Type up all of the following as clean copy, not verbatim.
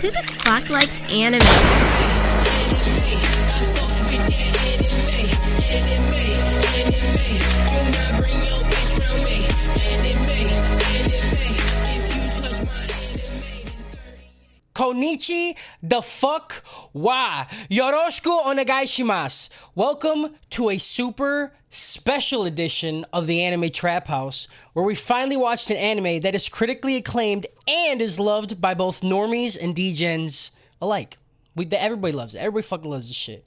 Who the fuck likes anime? Konichi the fuck wa. Yoroshiku onegaishimasu. Welcome to a super special edition of the Anime Trap House, where we finally watched an anime that is critically acclaimed and is loved by both normies and degens alike. Everybody loves it. Everybody fucking loves this shit.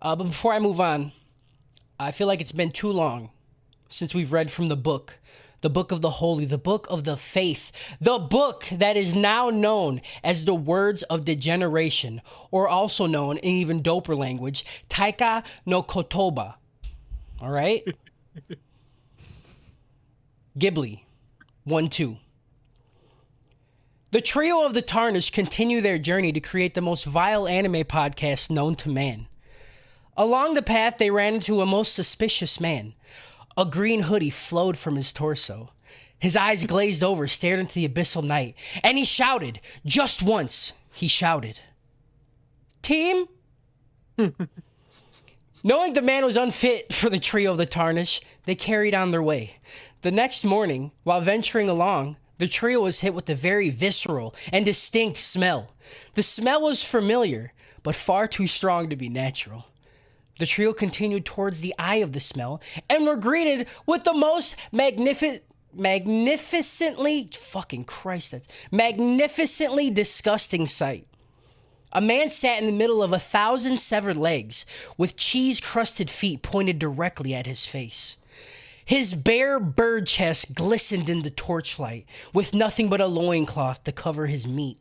But before I move on, I feel like it's been too long since we've read from the book of the holy, the book of the faith, the book that is now known as the Words of Degeneration, or also known in even doper language, Taika no Kotoba. All right? Ghibli, 1-2. The trio of the Tarnished continue their journey to create the most vile anime podcast known to man. Along the path, they ran into a most suspicious man. A green hoodie flowed from his torso. His eyes glazed over, stared into the abyssal night, and he shouted, just once, he shouted, "Team?" Knowing the man was unfit for the trio of the Tarnished, they carried on their way. The next morning, while venturing along, the trio was hit with a very visceral and distinct smell. The smell was familiar, but far too strong to be natural. The trio continued towards the eye of the smell and were greeted with the most magnificently disgusting sight. A man sat in the middle of 1,000 severed legs with cheese-crusted feet pointed directly at his face. His bare bird chest glistened in the torchlight with nothing but a loincloth to cover his meat.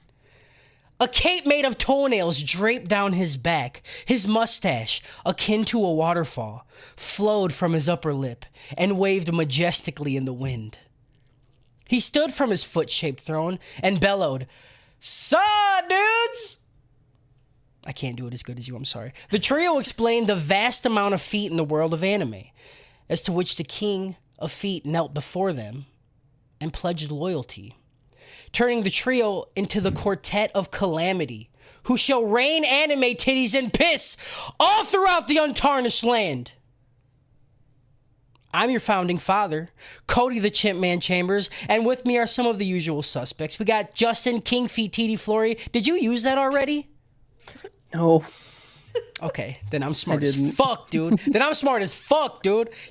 A cape made of toenails draped down his back. His mustache, akin to a waterfall, flowed from his upper lip and waved majestically in the wind. He stood from his foot-shaped throne and bellowed, "Saw, dudes!" I can't do it as good as you, I'm sorry. The trio explained the vast amount of feet in the world of anime, as to which the king of feet knelt before them and pledged loyalty, turning the trio into the Quartet of Calamity, who shall rain anime titties and piss all throughout the untarnished land. I'm your founding father, Cody the Chimp Man Chambers, and with me are some of the usual suspects. We got Justin King Feet TD Flory. Did you use that already? No. Okay, then I'm smart as fuck, dude.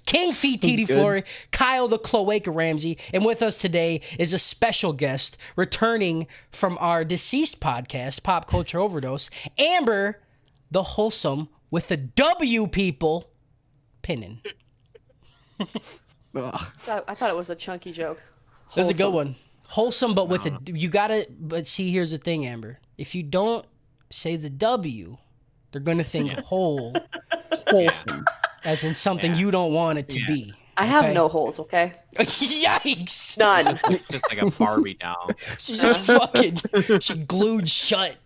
King Feet TD Flory, Kyle the Cloaca Ramsey, and with us today is a special guest returning from our deceased podcast, Pop Culture Overdose, Amber the Wholesome with the W people, Pinnin. I thought it was a chunky joke. That's a good one. Wholesome, but with you gotta, but see, here's the thing, Amber. If you don't say the W, they're going to think wholesome, as in something you don't want it to be. I have no holes, okay? Yikes! None. Just like a Barbie doll. She just fucking, she glued shut.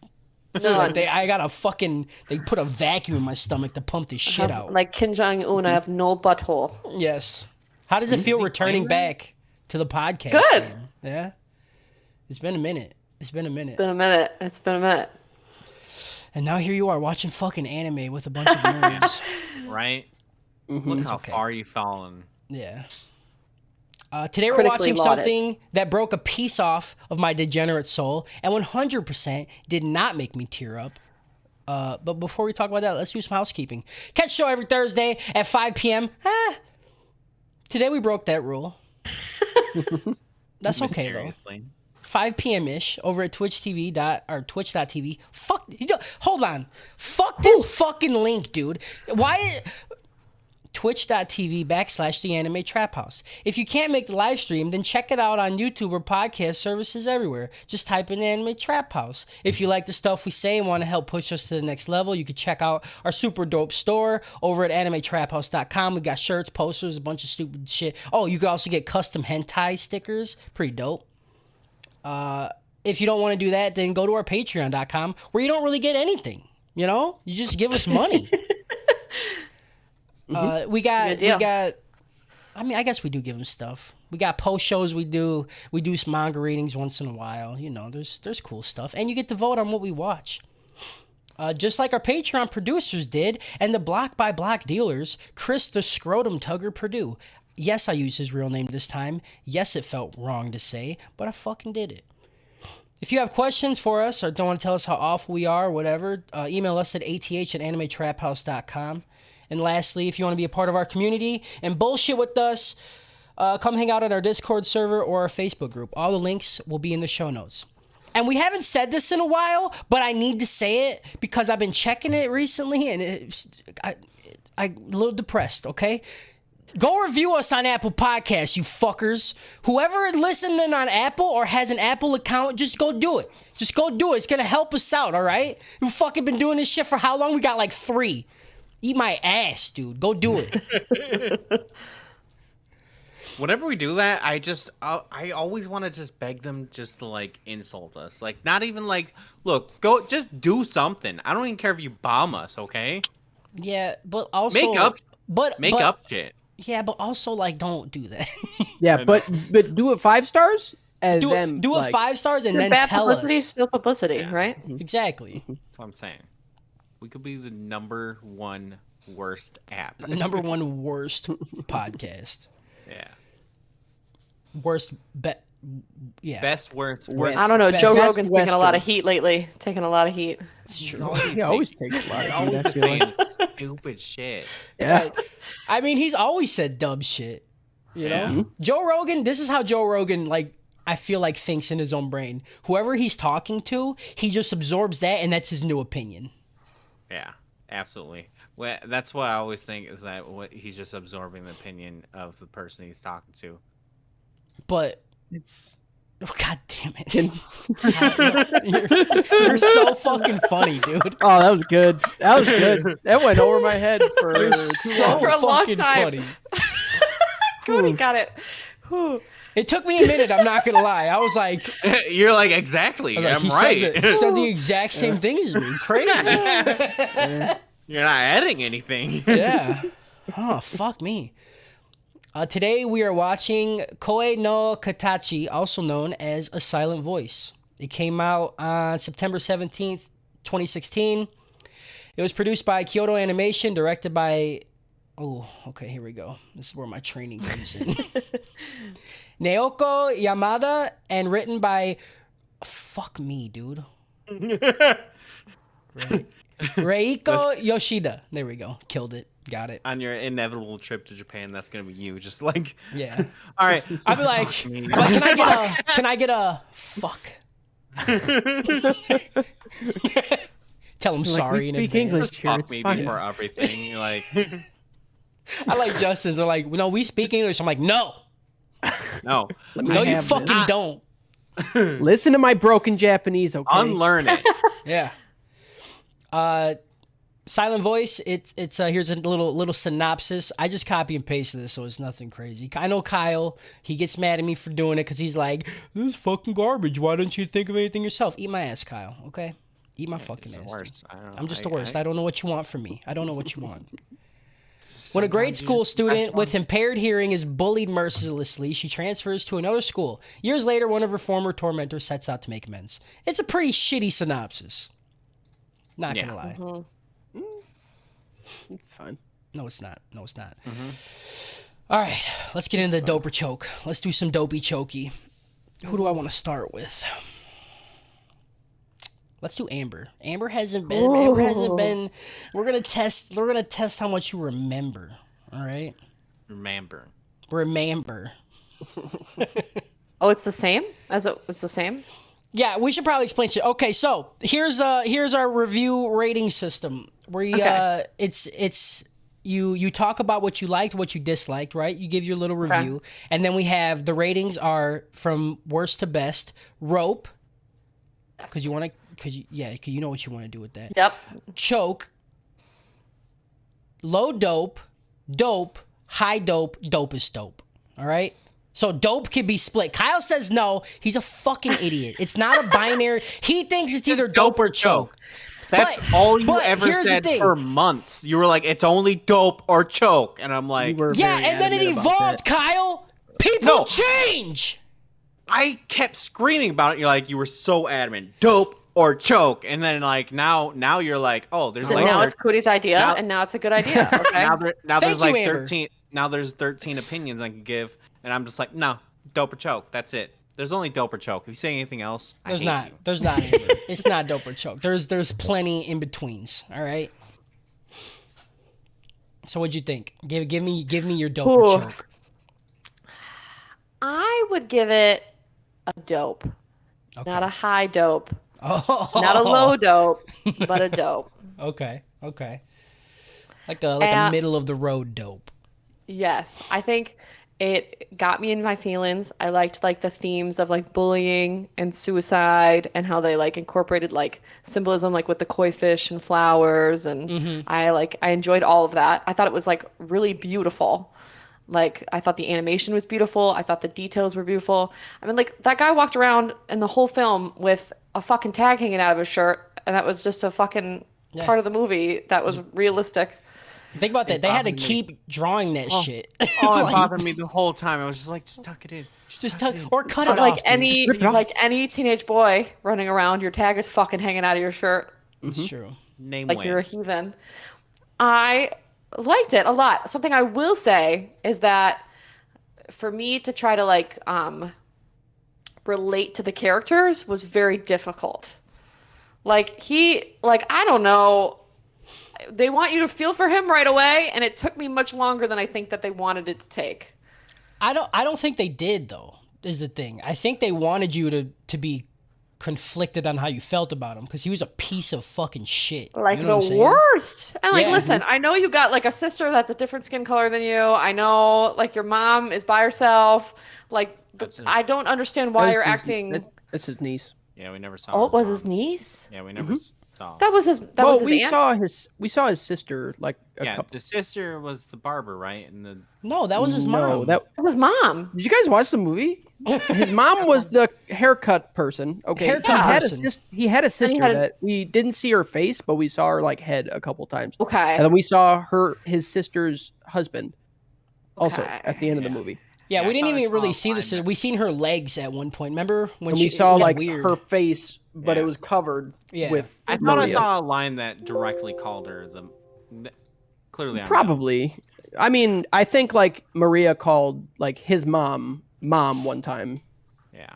None. They put a vacuum in my stomach to pump this shit out. Like Kim Jong-un, I have no butthole. Yes. How does it feel returning back to the podcast? Good. Man? Yeah? It's been a minute. It's been a minute. And now here you are watching fucking anime with a bunch of nerds. Right? Look how far you've fallen. Yeah. Today we're Critically watching lauded. something that broke a piece off of my degenerate soul and 100% did not make me tear up. But before we talk about that, let's do some housekeeping. Catch the show every Thursday at 5 p.m. Today we broke that rule. That's okay, though. 5 p.m.-ish over at twitch.tv. Fuck, hold on. Fuck this fucking link, dude. Why? Twitch.tv/The Anime Trap House. If you can't make the live stream, then check it out on YouTube or podcast services everywhere. Just type in Anime Trap House. If you like the stuff we say and want to help push us to the next level, you can check out our super dope store over at animetraphouse.com. We got shirts, posters, a bunch of stupid shit. Oh, you can also get custom hentai stickers. Pretty dope. If you don't want to do that, then go to our patreon.com where you don't really get anything. You know, you just give us money. We got, I mean, I guess we do give them stuff. We got post shows we do. We do some manga readings once in a while. You know, there's cool stuff. And you get to vote on what we watch. Just like our Patreon producers did, and the block by block dealers, Chris the Scrotum Tugger Purdue. Yes, I used his real name this time. Yes, it felt wrong to say, but I fucking did it. If you have questions for us or don't want to tell us how awful we are or whatever, email us at ath@animetraphouse.com. And lastly, if you want to be a part of our community and bullshit with us, come hang out at our Discord server or our Facebook group. All the links will be in the show notes. And we haven't said this in a while, but I need to say it because I've been checking it recently and I'm a little depressed, okay? Go review us on Apple Podcasts, you fuckers. Whoever is listening on Apple or has an Apple account, just go do it. Just go do it. It's going to help us out, all right? We've fucking been doing this shit for how long? We got like 3. Eat my ass, dude. Go do it. Whenever we do that, I always want to just beg them just to like insult us. Like not even like, look, go just do something. I don't even care if you bomb us, okay? Yeah, but also make up shit. Yeah, but also like don't do that. Yeah, but do it 5 stars and do then do like, it 5 stars and then bad tell publicity, us. still publicity, right? Exactly. That's what I'm saying. We could be the number 1 worst app. Number 1 worst podcast. Yeah. Best worst. I don't know. Best Joe Rogan's taking Western. a lot of heat lately. Taking a lot of heat. It's true. He always takes a lot of Always heat, I just feel like. saying stupid shit. Yeah. I mean, he's always said dumb shit. You know? Yeah. Joe Rogan, this is how Joe Rogan, like, I feel like thinks in his own brain. Whoever he's talking to, he just absorbs that, and that's his new opinion. Yeah, absolutely. Well, that's what I always think is that he's just absorbing the opinion of the person he's talking to. But, It's oh, god damn it. You're so fucking funny, dude. Oh, that was good. That was good. That went over my head for You're too so long. For a long fucking time. funny. Cody got it. Whew. It took me a minute, I'm not gonna lie. I was like, You're like, exactly. he I'm right. said the exact same thing as me. Crazy. You're not adding anything. Yeah. Oh, fuck me. Today we are watching Koe no Katachi, also known as A Silent Voice. It came out on September 17th, 2016. It was produced by Kyoto Animation, directed by... Oh, okay, here we go. This is where my training comes in. Naoko Yamada, and written by... Fuck me, dude. Reiko Yoshida. There we go. Killed it. Got it. On your inevitable trip to Japan, that's gonna be you. Just like, Yeah. all right. I'd be like, can I get a fuck? Tell him sorry we in speak advance. English. Just Here, fuck it's me fine. before everything. You're like, I like Justin's. They're like, no, we speak English. I'm like, no, no, no, you have fucking this. don't. Listen to my broken Japanese, okay? unlearn it. Yeah. Silent Voice. It's here's a little synopsis. I just copy and pasted this, so it's nothing crazy. I know Kyle. He gets mad at me for doing it because he's like, "This is fucking garbage. Why don't you think of anything yourself?" Eat my ass, Kyle. Okay, eat my fucking It's ass. the dude. worst. I don't know. I'm just the worst. I don't know what you want from me. I don't know what you want. When a grade school student with impaired hearing is bullied mercilessly, she transfers to another school. Years later, one of her former tormentors sets out to make amends. It's a pretty shitty synopsis. Not gonna lie. It's fine. No, it's not. No, it's not. All right, let's get into the doper choke. Let's do some dopey chokey. Who do I want to start with? Let's do Amber. Amber hasn't been. Amber hasn't been. We're gonna test how much you remember. All right. Remember. Remember. Oh, it's the same? It's the same? Yeah, we should probably explain shit. Okay, so here's our review rating system. It's you talk about what you liked, what you disliked, right? You give your little review, and then we have the ratings are from worst to best. Rope, because you know what you want to do with that. Yep. Choke, low dope, dope, high dope, dopest dope. All right. So dope can be split. Kyle says no. He's a fucking idiot. It's not a binary. He thinks it's either dope or choke. That's But- all you but ever here's the said thing. for months. You were like, it's only dope or choke. And I'm like, You were Yeah, very and then it adamant about evolved, that. Kyle. People change. I kept screaming about it. You're like, you were so adamant, dope or choke, and then like now you're like, oh, there's So like now it's Cody's idea, now- and now it's a good idea. Okay. now there's Thank like you, Amber. 13. Now there's 13 opinions I can give, and I'm just like, no, dope or choke. That's it. There's only dope or choke. If you say anything else, I There's hate not. you. There's not. Amber. It's not dope or choke. There's plenty in betweens. All right. So what'd you think? Give me your dope or Ooh. choke. I would give it a dope, not a high dope, Oh. not a low dope, but a dope. Okay. Like a middle of the road dope. Yes, I think it got me in my feelings. I liked like the themes of like bullying and suicide and how they like incorporated like symbolism like with the koi fish and flowers and I enjoyed all of that. I thought it was like really beautiful. Like I thought the animation was beautiful. I thought the details were beautiful. I mean like that guy walked around in the whole film with a fucking tag hanging out of his shirt and that was just a fucking part of the movie that was realistic. Think about that. They had to keep drawing that shit. Oh, it bothered me the whole time. I was just like, just tuck it in. Just tuck or cut But it like off. dude. any rip it off. like any teenage boy running around, your tag is fucking hanging out of your shirt It's true. Name like win. you're a heathen. I liked it a lot. Something I will say is that for me to try to like relate to the characters was very difficult. Like I don't know, they want you to feel for him right away and it took me much longer than I think that they wanted it to take. I don't think they did though. Is the thing. I think they wanted you to be conflicted on how you felt about him because he was a piece of fucking shit. Like You know what I'm the saying? worst. And like, Yeah. listen, I know you got like a sister that's a different skin color than you. I know like your mom is by herself. Like, but I don't understand why you're acting. That's his niece. Yeah, we never saw. Oh, it was mom. his niece. Yeah, we never saw. That was his. That Well, was his we aunt. saw his sister like a Yeah, couple. the sister was the barber, right? And the No, that was his No, mom. that That was his mom. did you guys watch the movie? His mom was the haircut person. Okay, Haircut person. He had a sister had a- that we didn't see her face, but we saw her like head a couple times. Okay. And then we saw his sister's husband, also Okay. at the end of the movie. Yeah, Yeah, we I didn't thought I even saw really a see this. line We seen her legs at one point. Remember when And she we saw it was like weird. her face, but Yeah. it was covered Yeah. with. I thought I Maria. saw a line that directly called her clearly. I'm Probably. I mean, I think like Maria called like his mom one time. Yeah.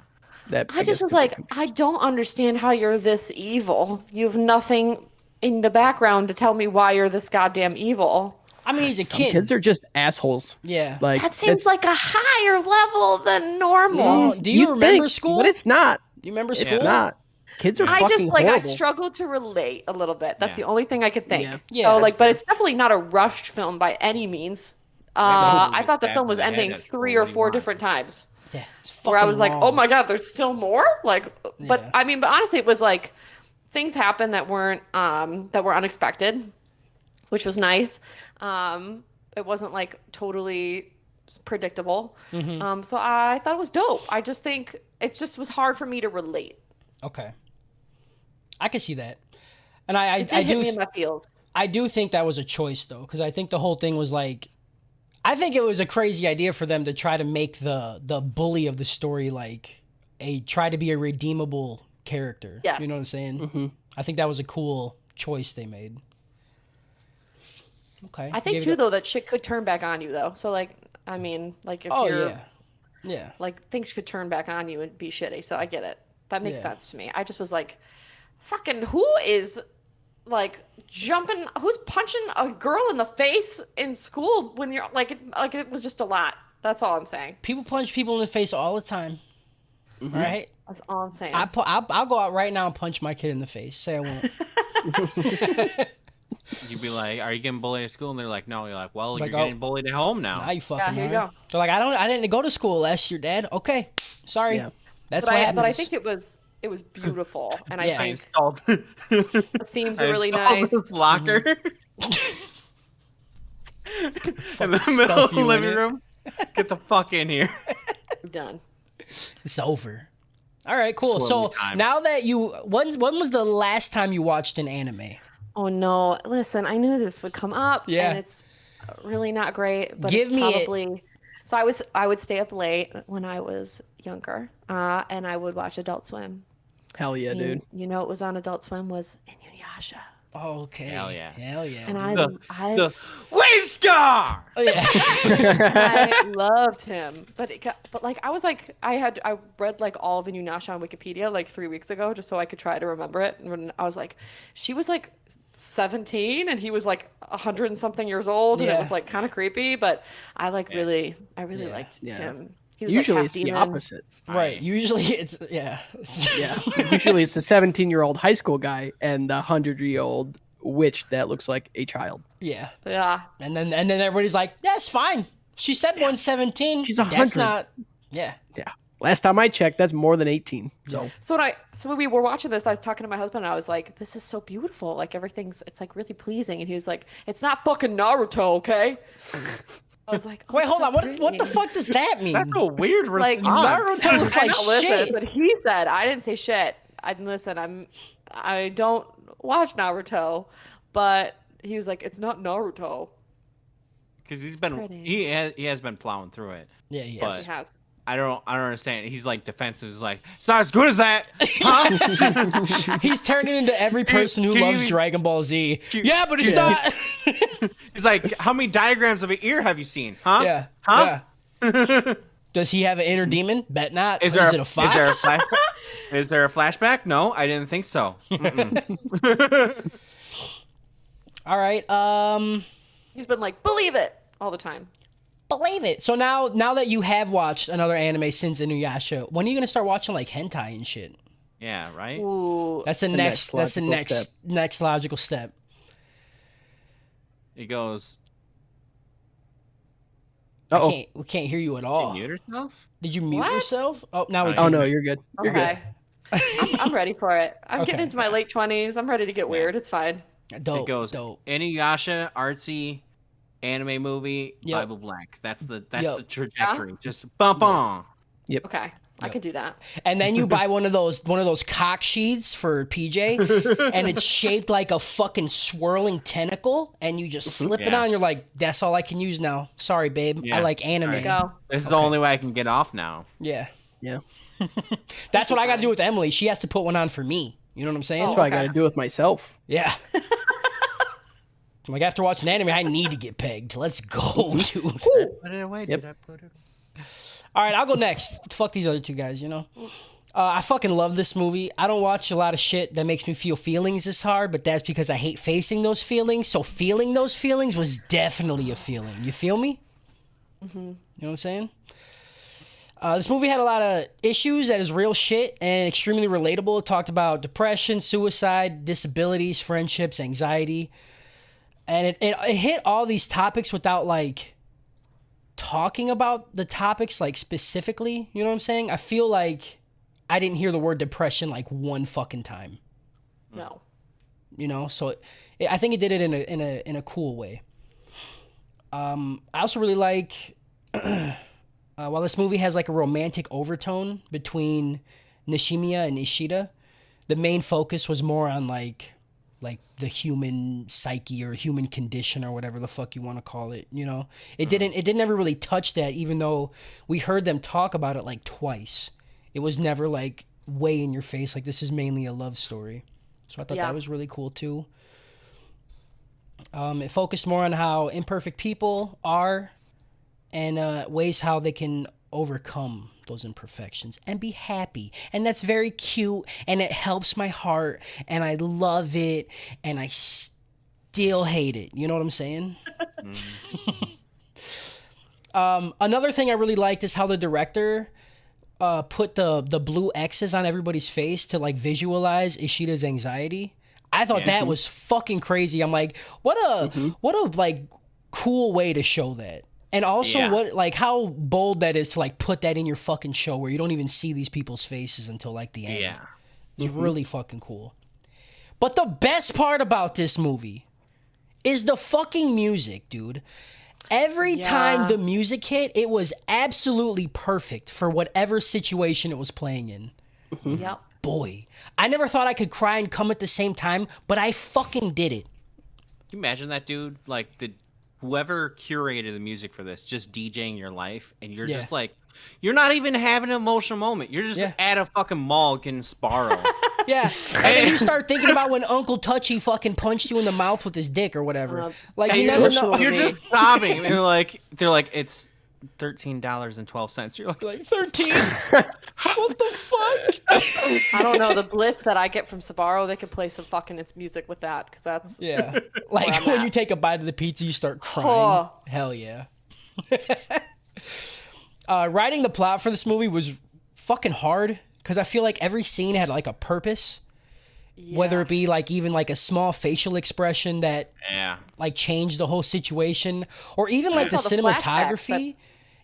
That I just guess was could be like, I don't understand how you're this evil. You have nothing in the background to tell me why you're this goddamn evil. I mean, he's a kid. Kids are just assholes. Yeah. Like That seems it's- like a higher level than normal. Oh, do you you'd remember think, school? But it's not. You remember It's school? not. Kids are I fucking just like horrible. I struggled to relate a little bit. That's Yeah. the only thing I could think. Yeah. Yeah, So that's like, but it's definitely not a rushed film by any means. I thought the film was stabbed in the ending head at 3 school. or What do you 4 want? different times. Yeah. It's fucking Where I was like, long. oh my god, there's still more. Like, but Yeah. I mean, but honestly, it was like things happened that weren't that were unexpected, which was nice. It wasn't like totally predictable. Mm-hmm. So I thought it was dope. I just think it just was hard for me to relate. Okay. I can see that, and I It did I hit do me in my feels. I do think that was a choice though, because I think the whole thing was like, I think it was a crazy idea for them to try to make the bully of the story like try to be a redeemable character. Yes. You know what I'm saying? I think that was a cool choice they made. Okay. I think Gave it too a- though that shit could turn back on you though. So like, I mean, like if Oh you're yeah. Yeah. like things could turn back on you and be shitty. So I get it. That makes Yeah. sense to me. I just was like, fucking who is like jumping, who's punching a girl in the face in school when you're like it was just a lot. That's all I'm saying. People punch people in the face all the time. All right. That's all I'm saying. I'll go out right now and punch my kid in the face. Say I won't. You'd be like, "Are you getting bullied at school?" And they're like, "No." You're like, "Well, Like, you're getting bullied at home now." Now you fucking here you are. go. They're like, I didn't go to school last year, Dad. Okay. Sorry. Yeah. That's but what I happens. but I think it was beautiful, and Yeah. I I think installed. the themes I were really installed nice. this locker in the Fucking middle of stuff the you in living it. room. Get the fuck in here. I'm done. It's over. All right, cool. Slowly So time. now that when was the last time you watched an anime? Oh no! Listen, I knew this would come up, Yeah. and it's really not great. But Give it's me it. probably So I would stay up late when I was younger, and I would watch Adult Swim. Hell yeah, dude. And you know what was on Adult Swim was Inuyasha. Oh, okay. Hell yeah. Hell yeah. And The Whisker! Oh, yeah. I loved him, but like I read like all of Inuyasha on Wikipedia like 3 weeks ago just so I could try to remember it. And when I was like, she was like 17 and he was like 100 and something years old, and it Yeah. was like kind of creepy. But I really Yeah. liked Yeah. him. He was like Usually half it's the demon. opposite. Right. Usually it's, yeah. Yeah. Usually it's the 17-year-old high school guy and the 100-year-old witch that looks like a child. Yeah. Yeah. And then everybody's like, that's fine. She said 117. She's That's 100. not, yeah. Yeah. Last time I checked, that's more than 18. So So when we were watching this, I was talking to my husband and I was like, this is so beautiful. Like it's like really pleasing. And he was like, it's not fucking Naruto, okay? I was like, oh, Wait, it's hold so on. What the pretty. fuck does that mean? That's a weird Like, response. Naruto looks I like know, listen, shit. but he said I didn't say shit. I don't watch Naruto, but he was like, it's not Naruto. Because pretty. he has been plowing through it. Yeah, yeah. But- He has. I don't understand. He's like defensive. He's like, it's not as good as that. Huh? He's turning into every person who can loves you- Dragon Ball Z. Yeah, but it's not. He's like, how many diagrams of an ear have you seen? Huh? Yeah. Huh? Yeah. Does he have an inner demon? Bet not. Is it a fox? Is there a flashback? No, I didn't think so. All right. He's been like, believe it all the time. Believe it. So now that you have watched another anime since Inuyasha, when are you gonna start watching like hentai and shit? Yeah, right? Ooh. That's the next next. That's the logical step. next logical step. He goes, Uh-oh. We can't hear you at "Did all. you mute herself? Did you mute What? yourself? Oh, now we Oh, can. Oh no, you're good. You're Okay. I'm ready for it. I'm Okay. getting into my late 20s. I'm ready to get weird. It's fine. Dope. It goes, Dope. Inuyasha, artsy, anime movie, Yep. Bible Black. That's the Yep. trajectory. Just bump on. Okay. I could do that. And then you buy one of those cock sheets for PJ, and it's shaped like a fucking swirling tentacle, and you just slip it Yeah. on. You're like, that's all I can use now. Sorry, babe. Yeah. I like anime. There you Go. This is the only way I can get off now. Yeah, Yeah. that's what I got to do with Emily. She has to put one on for me. You know what I'm saying? That's what I Okay. got to do with myself. Yeah. Like after watching anime, I need to get pegged. Let's go, dude. Put it away. Yep. Did I put it? All right, I'll go next. Fuck these other two guys, you know? I fucking love this movie. I don't watch a lot of shit that makes me feel feelings this hard, but that's because I hate facing those feelings. So feeling those feelings was definitely a feeling. You feel me? Mm-hmm. You know what I'm saying? This movie had a lot of issues that is real shit and extremely relatable. It talked about depression, suicide, disabilities, friendships, anxiety. And it hit all these topics without, like, talking about the topics, like, specifically. You know what I'm saying? I feel like I didn't hear the word depression, like, one fucking time. No. You know? So I think it did it in a cool way. I also really like... while this movie has, like, a romantic overtone between Nishimiya and Ishida, the main focus was more on, like the human psyche or human condition or whatever the fuck you want to call it, you know? It didn't ever really touch that, even though we heard them talk about it like twice. It was never like way in your face, like this is mainly a love story. So I thought Yeah. that was really cool too. It focused more on how imperfect people are and ways how they can overcome those imperfections and be happy. And that's very cute and it helps my heart and I love it and I still hate it. You know what I'm saying? Another thing I really liked is how the director put the blue X's on everybody's face to like visualize Ishida's anxiety. I thought that was fucking crazy. I'm like, what a like cool way to show that. And also Yeah. what like how bold that is to like put that in your fucking show where you don't even see these people's faces until like the end. Yeah. It's really fucking cool. But the best part about this movie is the fucking music, dude. Every time the music hit, it was absolutely perfect for whatever situation it was playing in. Yep. Boy, I never thought I could cry and come at the same time, but I fucking did it. Can you imagine that dude? Like whoever curated the music for this just DJing your life, and you're Yeah. just like, you're not even having an emotional moment. You're just Yeah. at a fucking mall getting Sparrow. Yeah, and then you start thinking about when Uncle Touchy fucking punched you in the mouth with his dick or whatever. Like you that's never know. emotional. You're just sobbing. And they're like, it's $13.12. You're like, Like 13. What the fuck? I don't know the bliss that I get from Sbarro. They could play some fucking its music with that because that's Yeah, like I'm when at. you take a bite of the pizza, you start crying. Oh. Hell yeah. Writing the plot for this movie was fucking hard because I feel like every scene had like a purpose. Whether Yeah. it be like even like a small facial expression that yeah. like changed the whole situation, or even like the All the flashbacks cinematography.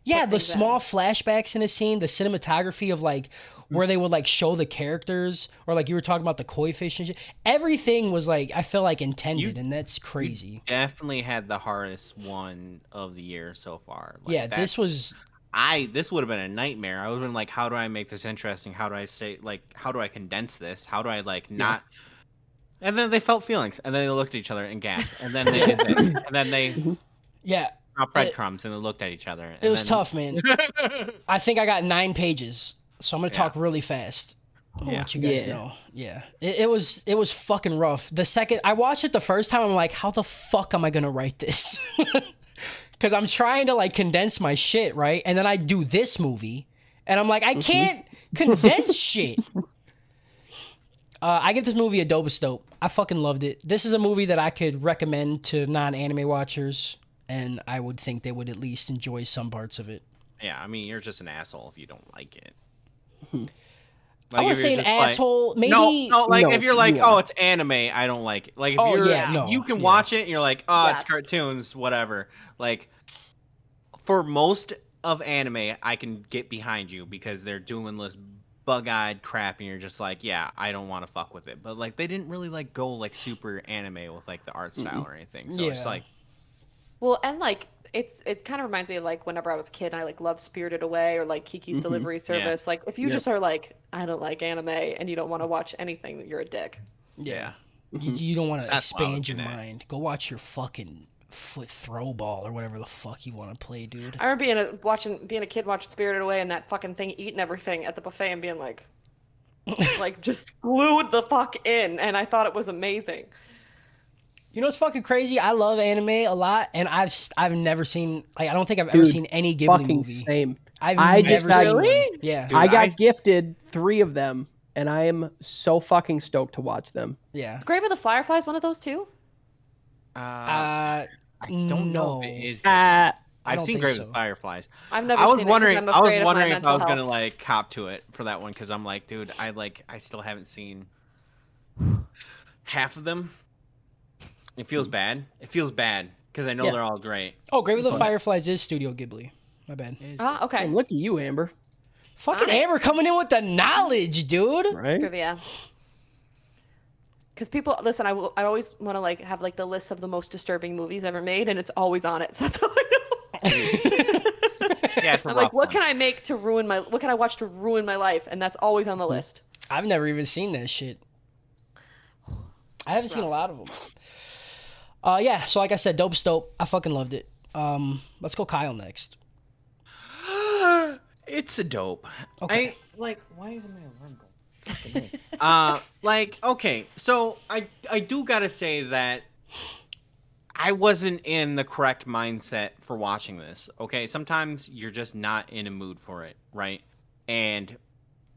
Yeah, the things in. small flashbacks in a scene, the cinematography of like where they would like show the characters, or like you were talking about the koi fish and shit. Everything was like I feel like intended, and that's crazy. Definitely had the hardest one of the year so far. Like, Yeah, this was this would have been a nightmare. I would have been like, how do I make this interesting? How do I say, like, how do I condense this? How do I like not? And then they felt feelings, and then they looked at each other and gasped, and then they did this, and then they yeah. dropped breadcrumbs and they looked at each other. And It was then- tough, man. I think I got 9 pages, so I'm gonna talk really fast. I'll let you guys Yeah. know. Yeah, it was fucking rough. The second I watched it the first time, I'm like, how the fuck am I gonna write this? Because I'm trying to like condense my shit, right? And then I do this movie, and I'm like, I can't condense shit. I give this movie a dopest dope. I fucking loved it. This is a movie that I could recommend to non-anime watchers, and I would think they would at least enjoy some parts of it. Yeah, I mean, you're just an asshole if you don't like it. I Like, wouldn't if say you're an just like- asshole. Maybe No, like No, if you're like, you oh, are. it's anime, I don't like it. Like if Oh, you're, yeah, no, you can yeah. watch it and you're like, oh, it's Yes. cartoons, whatever. Like for most of anime, I can get behind you because they're doing this bug-eyed crap, and you're just like, yeah, I don't want to fuck with it. But like they didn't really like go like super anime with like the art style or anything. So it's Yeah. like, Well, and like it kind of reminds me of like whenever I was a kid and I like loved Spirited Away or like Kiki's Delivery Service. Like if you Yep. just are like, I don't like anime and you don't want to watch anything, you're a dick. yeah. You don't want to That's what I was expand your getting at. mind. Go watch your fucking foot throw ball or whatever the fuck you want to play, dude. I remember being a kid watching Spirited Away and that fucking thing eating everything at the buffet and being like like just glued the fuck in, and I thought it was amazing. You know what's fucking crazy? I love anime a lot, and I've never seen. Like, I don't think I've ever Dude, seen any Ghibli Fucking movie. same. I've I just never got- seen one. Really? Yeah, Dude, I got I- gifted 3 of them, and I am so fucking stoked to watch them. yeah. Grave of the Fireflies one of those too? I don't know no. if it is. Uh, I've don't seen think Grave so. of the Fireflies. I've never I was seen it 'cause wondering. I'm I was afraid of my wondering if I was mental gonna health. like cop to it for that one because I'm like, dude, I still haven't seen half of them. It feels bad. It feels bad because I know Yeah. they're all great. Oh, Grave of the Fireflies is Studio Ghibli. My bad. Ah, okay. and look at you, Amber. Fucking Alright. Amber coming in with the knowledge, dude. Right? Trivia. Because people listen, I always want to like have like the list of the most disturbing movies ever made, and it's always on it. So that's how I know. Yeah, it's a I'm like, rough what one. can I make to ruin my? What can I watch to ruin my life? And that's always on the list. I've never even seen that shit. I haven't seen a lot of them. Yeah. So like I said, dope is dope. I fucking loved it. Let's go Kyle next. It's a dope. Okay. I like. Why isn't my alarm going? Like, okay, so I do gotta say that I wasn't in the correct mindset for watching this. Okay, sometimes you're just not in a mood for it, right? And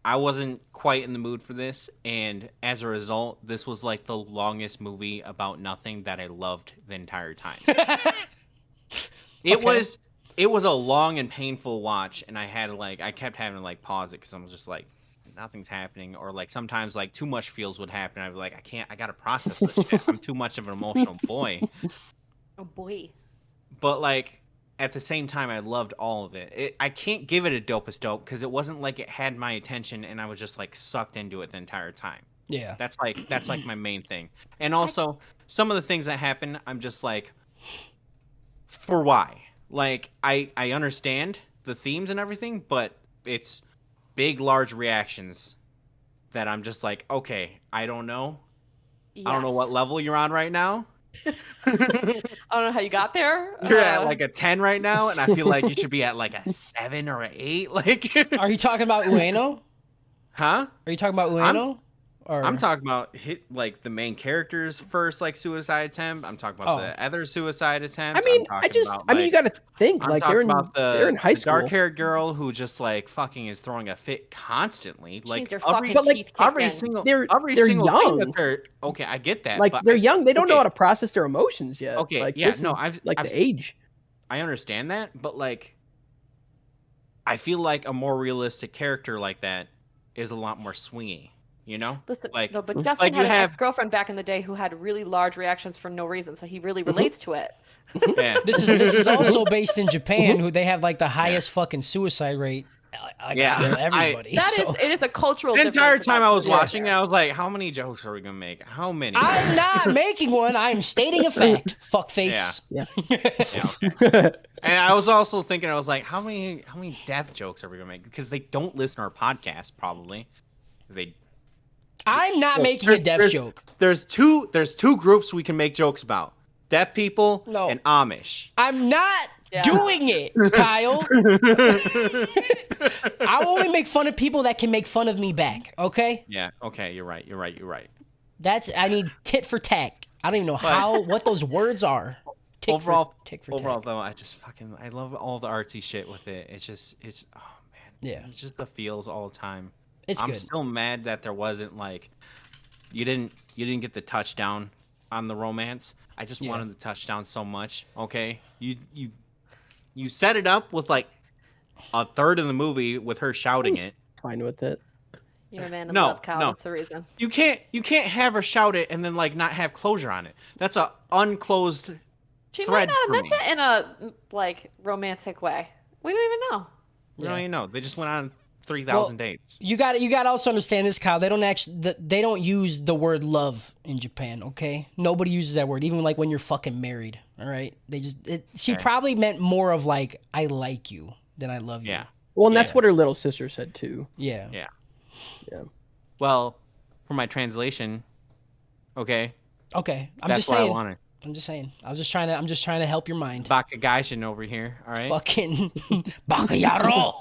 I wasn't quite in the mood for this, and as a result, this was like the longest movie about nothing that I loved the entire time. It was a long and painful watch, and I kept having to like pause it because I was just like, nothing's happening, or like sometimes like too much feels would happen. I'd be like, I gotta process this shit. I'm too much of an emotional boy. Oh boy. But like at the same time, I loved all of it. I can't give it a dopest dope because it wasn't like it had my attention and I was just like sucked into it the entire time. Yeah. That's like my main thing. And also some of the things that happen, I'm just like, for why? Like I understand the themes and everything, but it's big, large reactions that I'm just like, okay, I don't know. I don't know what Yes. level you're on right now, I don't know how you got there. You're at like a 10 right now, and I feel like you should be at like a 7 or an 8. Like, Are you talking about Ueno? huh? Are you talking about Ueno? Or I'm talking about like the main character's first like suicide attempt. I'm talking about the other suicide attempt. I mean, I'm talking about, I mean, you got to think I'm like talking about they're in high the school. dark-haired girl who just like fucking is throwing a fit constantly. She Like needs her every, fucking but, like, teeth every kicked in. single They're single thing young. that they're okay. I get that. Like but they're young, they don't know okay. how to process their emotions yet. Okay, like, yeah, this no, is, I've like I've the s- age. I understand that, but like, I feel like a more realistic character like that is a lot more swingy. You know, Listen, like no, but Mhm. Justin like you had an have- ex-girlfriend back in the day who had really large reactions for no reason, so he really relates to it. yeah. this is also based in Japan, who they have like the highest fucking suicide rate. Yeah. Out of everybody. That so. is, it is a cultural The difference. entire time I was about- watching it, I was like, how many jokes are we gonna make? How many? I'm not making one. I'm stating a fact. Fuck face. Yeah. Yeah, okay. And I was also thinking, I was like, how many deaf jokes are we gonna make? Because they don't listen to our podcast, probably. They I'm not making a deaf joke. There's two groups we can make jokes about: deaf people No. and Amish. I'm not Yeah. doing it, Kyle. I only make fun of people that can make fun of me back. Okay, Yeah. Okay. You're right. You're right. You're right. I need tit for tat. I don't even know what those words are. Tick Overall, tick for overall tack. though, I love all the artsy shit with it. It's oh man. Yeah. It's just the feels all the time. It's I'm good. still mad that there wasn't like you didn't get the touchdown on the romance. I just Yeah. wanted the touchdown so much. Okay, you set it up with like a third of the movie with her shouting it. Fine with it. You're a man of No, love, Kyle. no. That's the reason. You can't have her shout it and then like not have closure on it. That's a unclosed She might thread not have for meant me. that in a like romantic way. We don't even know. You don't even know. They just went on 3,000 Well, dates. You got to also understand this, Kyle. They don't use the word love in Japan. Okay, nobody uses that word, even like when you're fucking married. All right, she Okay. probably meant more of like I like you than I love you. Yeah. Well, and that's Yeah. what her little sister said too. Yeah. Yeah. Yeah. Well, for my translation, okay, Okay. I'm that's just what I saying. wanted. I'm just saying. I'm just trying to help your mind. Bakagaishin over here. All right. Fucking bakayaro.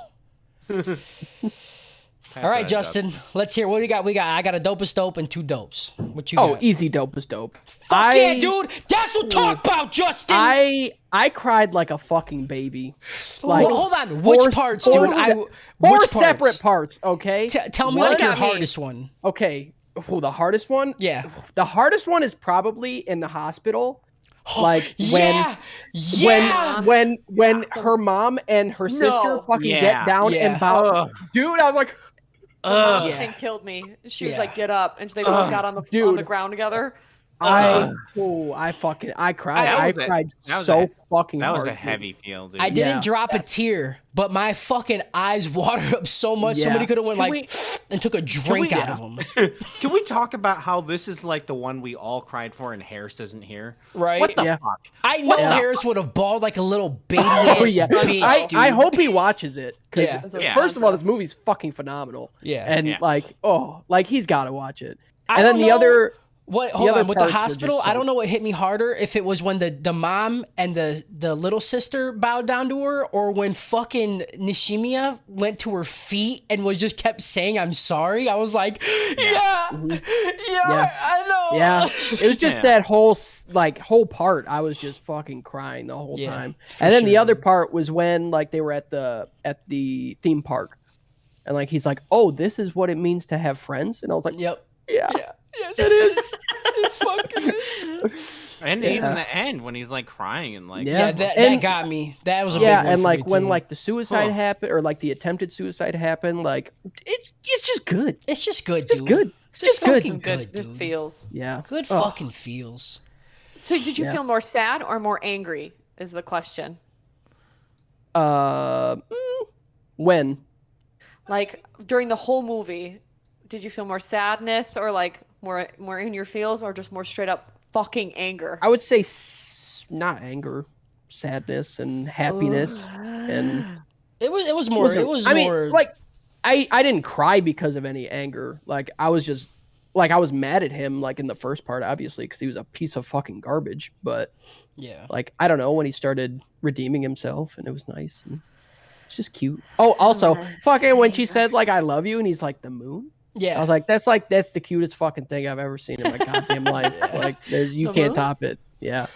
Pass All it right, on, Justin. Let's hear what we got. I got a dopest dope and two dopes. What you Oh, got? easy dope is dope. Fuck yeah, dude. That's what talk about, Justin. I cried like a fucking baby. Like Hold on. Which parts, dude? four Which separate parts. Okay. Tell me One- like your got me. hardest one. Okay. Oh, the hardest one. Yeah. The hardest one is probably in the hospital. Like when Yeah. Yeah. when her mom and her sister No. fucking Yeah. get down Yeah. and bow. Dude, I was like, Mom Yeah. thing killed me. She was Yeah. like, "Get up," and they both got on the Dude. ground together. I cried. That I was a- cried that was so a- fucking That was hard. a dude. heavy feel, dude. I didn't Yeah. drop a tear, but my fucking eyes watered up so much. Yeah. Somebody could have went Can like and took a drink out of them. Can we talk about how this is like the one we all cried for and Harris isn't here? Right? What the Yeah. fuck? I know Yeah. Harris would have bawled like a little baby Oh, ass yeah. bitch, dude. I hope he watches it. 'Cause Yeah. Yeah. First of all, this movie's fucking phenomenal. Yeah. And Yeah. like he's got to watch it. I And then don't the know- other What? Hold other on. With the parts were hospital, just I so- don't know what hit me harder. If it was when the mom and the little sister bowed down to her, or when fucking Nishimiya went to her feet and was just kept saying "I'm sorry." I was like, yeah, Yeah. I know. Yeah, it was just Yeah. that whole part. I was just fucking crying the whole Yeah, time. for And then the sure. other part was when like they were at the theme park, and like he's like, "Oh, this is what it means to have friends," and I was like, Yep. "Yeah, Yeah. Yes, it is. It fucking is. And Yeah. even the end when he's like crying and like Yeah. Yeah, that And- got me. That was a yeah." big one And for like me, when too. like the suicide Huh. happened, or like the attempted suicide happened, like it's just good. it's just good, It's dude. good. It's Just just good. fucking Good, good, good dude. feels. Yeah. Good Oh. fucking feels. So, did you Yeah. feel more sad or more angry? Is the question. Mm, when? Like during the whole movie, did you feel more sadness or like more in your feels, or just more straight up fucking anger? I would say not anger, sadness, and happiness, and It was I more. mean, like I didn't cry because of any anger. Like I was just like I was mad at him like in the first part, obviously, because he was a piece of fucking garbage. But Yeah. like I don't know when he started redeeming himself, and it was nice. And it's just cute. Oh, also, fucking when she said like "I love you" and he's like the moon. I Yeah. was like, that's the cutest fucking thing I've ever seen in my goddamn life. Like you The can't moon? top it. Yeah.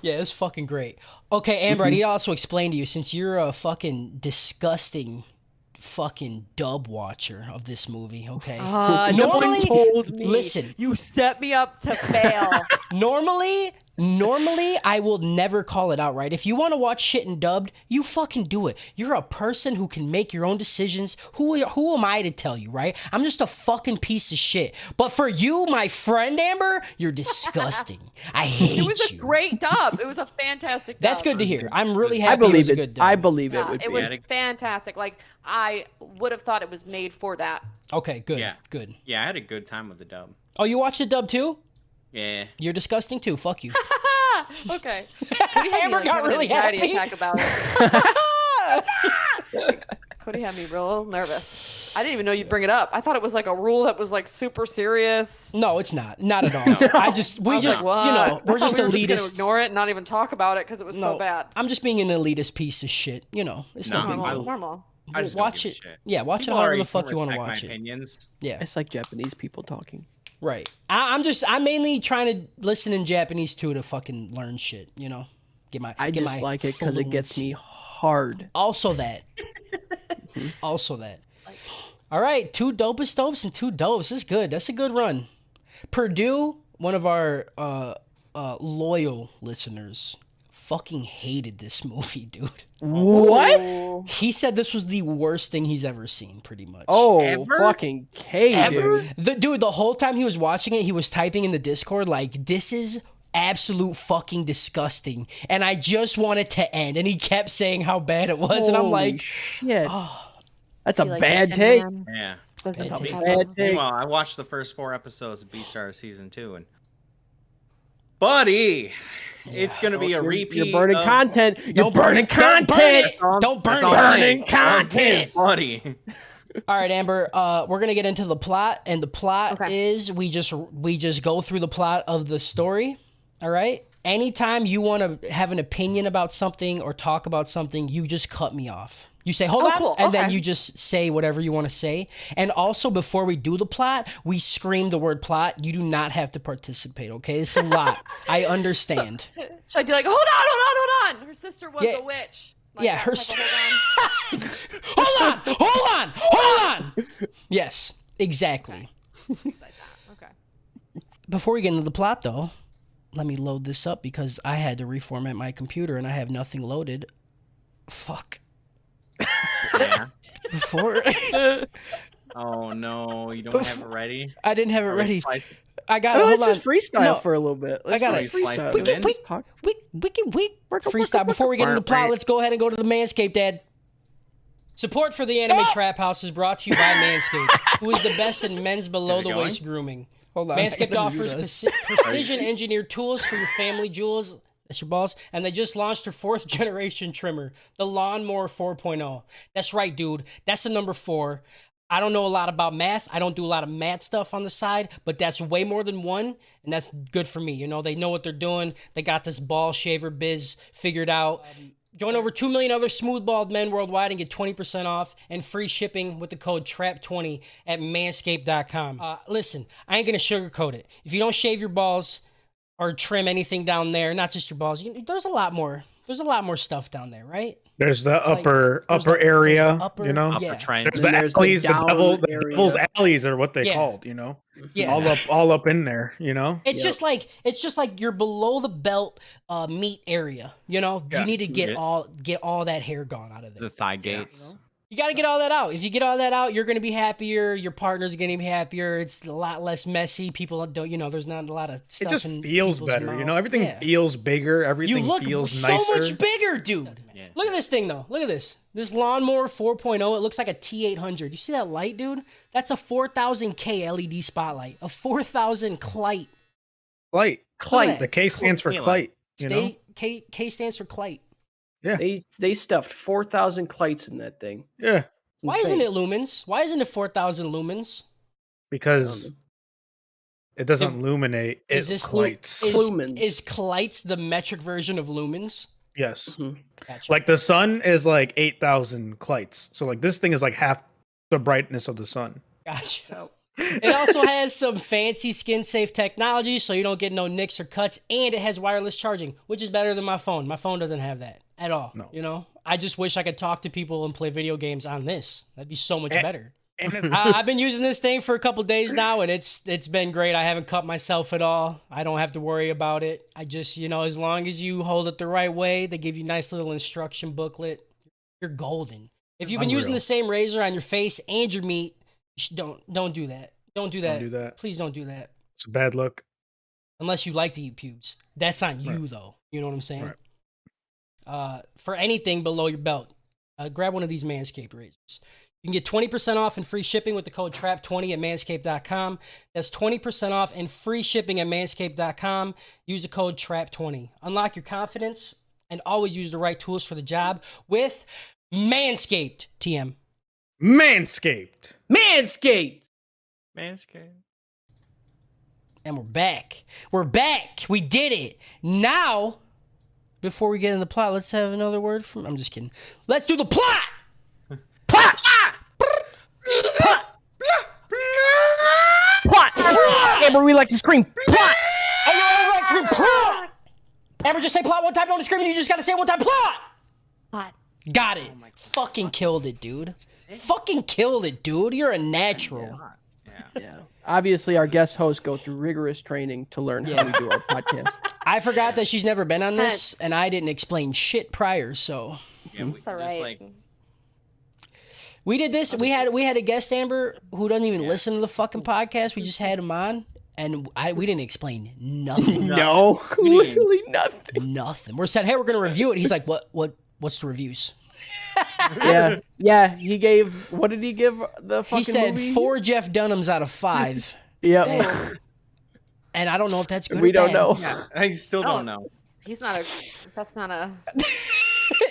Yeah, it's fucking great. Okay, Amber, I need to also explain to you, since you're a fucking disgusting fucking dub watcher of this movie, okay? No one Normally- told me. listen. You set me up to fail. Normally, I will never call it out, right? If you want to watch shit in dubbed, you fucking do it. You're a person who can make your own decisions. Who am I to tell you, right? I'm just a fucking piece of shit. But for you, my friend Amber, you're disgusting. I hate It was a you. great dub. It was a fantastic dub. That's good to hear. I'm really I happy it was believe a it. good dub. I believe it Yeah, would it be. was fantastic. Like I would have thought it was made for that. Okay, good. Yeah. Good. Yeah, I had a good time with the dub. Oh, you watched the dub too? Yeah. You're disgusting too. Fuck you. Okay. Cody had Amber me, got having an really anxiety happy. attack about it. Cody had me real nervous. I didn't even know you'd bring it up. I thought it was like a rule that was like super serious. No, it's not. Not at all. We I was just, like, what? you know, we're I thought just we were just elitist. gonna ignore it and not even talk about it because it was No, so bad. I'm just being an elitist piece of shit. You know, it's no, No, big Normal. deal. Normal. I just don't Watch give a it. shit. Yeah, watch People it however already the fuck you want to respect watch my it. opinions. Yeah, It's like Japanese people talking. right. I'm mainly trying to listen in Japanese too to fucking learn shit. You know, I get just my like it because it gets fluency. me hard. Also that. Also that. All right, 2 dopest dopes and 2 dopes. This is good. That's a good run. Purdue, one of our loyal listeners, fucking hated this movie, dude. What? Ooh. He said this was the worst thing he's ever seen, pretty much. Oh, Ever? fucking K, ever? dude. The whole time he was watching it, he was typing in the Discord like, "This is absolute fucking disgusting," and I just want it to end. And he kept saying how bad it was, and I'm Holy like, shit. oh, That's a He, like, bad Tin take. Man Yeah. doesn't That's a have bad a- take. Meanwhile, I watched the first 4 episodes of Beastar season 2, and buddy, it's gonna be a repeat. You're burning of... content. You're Don't burn burning it. Don't burn content. it. Don't burn That's it. all I'm Burning saying. Don't content. burn it, buddy. All right, Amber. We're gonna get into the plot, and the plot Okay. is we just go through the plot of the story. All right. Anytime you want to have an opinion about something or talk about something, you just cut me off. You say, "Hold Oh, on," cool. and then Okay. you just say whatever you want to say. And also, before we do the plot, we scream the word plot. You do not have to participate. Okay, it's a lot. I understand. Should I do like, hold on? Her sister was Yeah. a witch. Like Yeah, that her type of s- hold on. hold on. Yes, exactly. Like that. Okay. Before we get into the plot, though, let me load this up because I had to reformat my computer and I have nothing loaded. Fuck. Yeah. Before Oh no, you don't have it ready. I didn't have it ready. Splice- I got it. Oh, Hold let's on. just freestyle No. for a little bit. Let's got just it. freestyle. Wait, Let's wait, just talk. Freestyle. Before we get into the plot, let's go ahead and go to the Manscaped ad. Support for the Anime Trap House is brought to you by Manscaped, who is the best in men's below-the-waist grooming. Hold on. Manscaped I gotta do offers this. precision-engineered tools for your family jewels. That's your balls. And they just launched their 4th-generation trimmer, the Lawnmower 4.0. That's right, dude. That's the number 4. I don't know a lot about math. I don't do a lot of math stuff on the side, but that's way more than 1, and that's good for me. You know, they know what they're doing. They got this ball shaver biz figured out. Join over 2 million other smooth bald men worldwide and get 20% off and free shipping with the code TRAP20 at manscaped.com. Listen, I ain't going to sugarcoat it. If you don't shave your balls or trim anything down there, not just your balls, there's a lot more. There's a lot more stuff down there, right? There's the Like, upper there's area, the upper- you know. yeah. Upper triangle. There's the Then there's the alleys, the down devil's area. alleys are what they Yeah. called, you know. Yeah. All up in there, you know. It's just like you're below the belt meat area. You know, you Yeah. need to get Yeah. all that hair gone out of there. The side gates. You got to get all that out. If you get all that out, you're going to be happier. Your partner's going to be happier. It's a lot less messy. People don't, there's not a lot of It stuff. just in feels people's better, you know. mouth. Everything Yeah. feels bigger. You Everything look feels so nicer. much bigger, dude. Yeah. Look at this thing, though. Look at this. This Lawnmower 4.0. It looks like a T800. You see that light, dude? That's a 4000K LED spotlight. A 4000 Clyte. Clyte. Clyte. The K stands for Clyte. Clyte. You know. K stands for Clyte. They stuffed 4,000 clites in that thing. Yeah, It's Why isn't insane. it lumens? Why isn't it 4000 lumens? because It doesn't illuminate. It Is this lights. Lumens. Is Kleitz the metric version of lumens? Yes. Mhm. Gotcha. Like the sun is like 8,000 Kleitz. So like this thing is like half the brightness of the sun. Gotcha. It also has some fancy skin safe technology so you don't get no nicks or cuts, and it has wireless charging, which is better than my phone. My phone doesn't have that at all. No. You know, I just wish I could talk to people and play video games on this. That'd be so much better. And it's I've been using this thing for a couple days now, and it's been great. I haven't cut myself at all. I don't have to worry about it. I just, as long as you hold it the right way, they give you a nice little instruction booklet. You're golden. If you've been using Unreal. the same razor on your face and your meat, don't do that. Don't do that. do that. Please don't do that. It's a bad look. Unless you like to eat pubes. That's on you, Right. though. You know what I'm saying? Right. For anything below your belt, grab one of these Manscaped razors. You can get 20% off and free shipping with the code TRAP20 at manscaped.com. That's 20% off and free shipping at manscaped.com. Use the code TRAP20. Unlock your confidence and always use the right tools for the job with Manscaped, TM. Manscaped. Manscaped. Manscaped. And we're back. We're back. We did it. Now, before we get into the plot, let's have another word from... I'm just kidding. Let's do the plot! Plot! Plot. Amber, we like to scream. Plot. Hey, yo, everybody scream plot! Amber, just say plot one time, don't scream, you just gotta say it one time, plot! Hot. Got it. Fucking killed it, dude. Fucking killed it, dude. You're a natural. Yeah. Obviously, our guest hosts go through rigorous training to learn how we do our podcast. I forgot that she's never been on this, and I didn't explain shit prior, so... Yeah, we It's all right. We did this. We had a guest, Amber, who doesn't even listen to the fucking podcast. We just had him on, and we didn't explain nothing. No, literally nothing. Nothing. We're said, hey, we're gonna review it. He's like, what's the reviews? Yeah. He gave. What did he give the fucking He said movie? 4 Jeff Dunhams out of 5, Yep. and I don't know if that's good. We or don't bad. know. Yeah, I still don't know. He's not a. That's not a.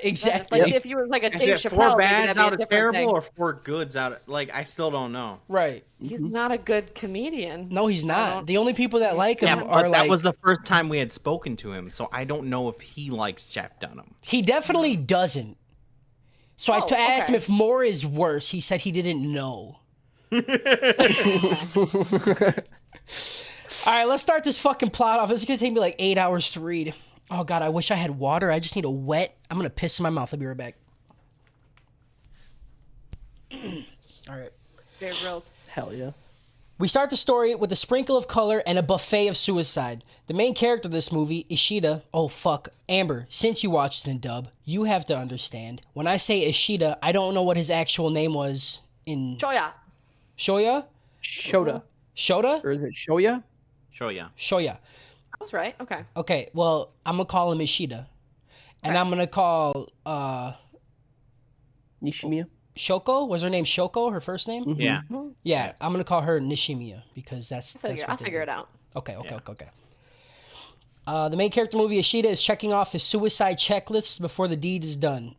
Exactly. Like if you were like a Is Dave it Chappelle, 4 maybe bads that'd be a out of different terrible thing. or 4 goods out of I still don't know. Right. He's not a good comedian. No, he's I not. don't- The only people that like him Yeah, are but like. that was the first time we had spoken to him, so I don't know if he likes Jeff Dunham. He definitely doesn't. So I Oh, asked him okay. if more is worse. He said he didn't know. All right, let's start this fucking plot off. This is gonna take me like 8 hours to read. Oh god, I wish I had water. I just need a wet. I'm gonna piss in my mouth. I'll be right back. All right. Bear Grylls. Hell yeah. We start the story with a sprinkle of color and a buffet of suicide. The main character of this movie, Ishida. Oh, fuck. Amber, since you watched it in dub, you have to understand. When I say Ishida, I don't know what his actual name was in Shoya. Shoya? Shota. Shota? Or is it Shoya? Show ya. Shoya. I was right. Okay. Okay, well, I'm going to call him Ishida. And I'm going to call Nishimiya? Shoko. Was her name Shoko, her first name? Yeah. Yeah, I'm going to call her Nishimiya because that's I'll what they figure do. it out. Okay. The main character movie, Ishida, is checking off his suicide checklist before the deed is done.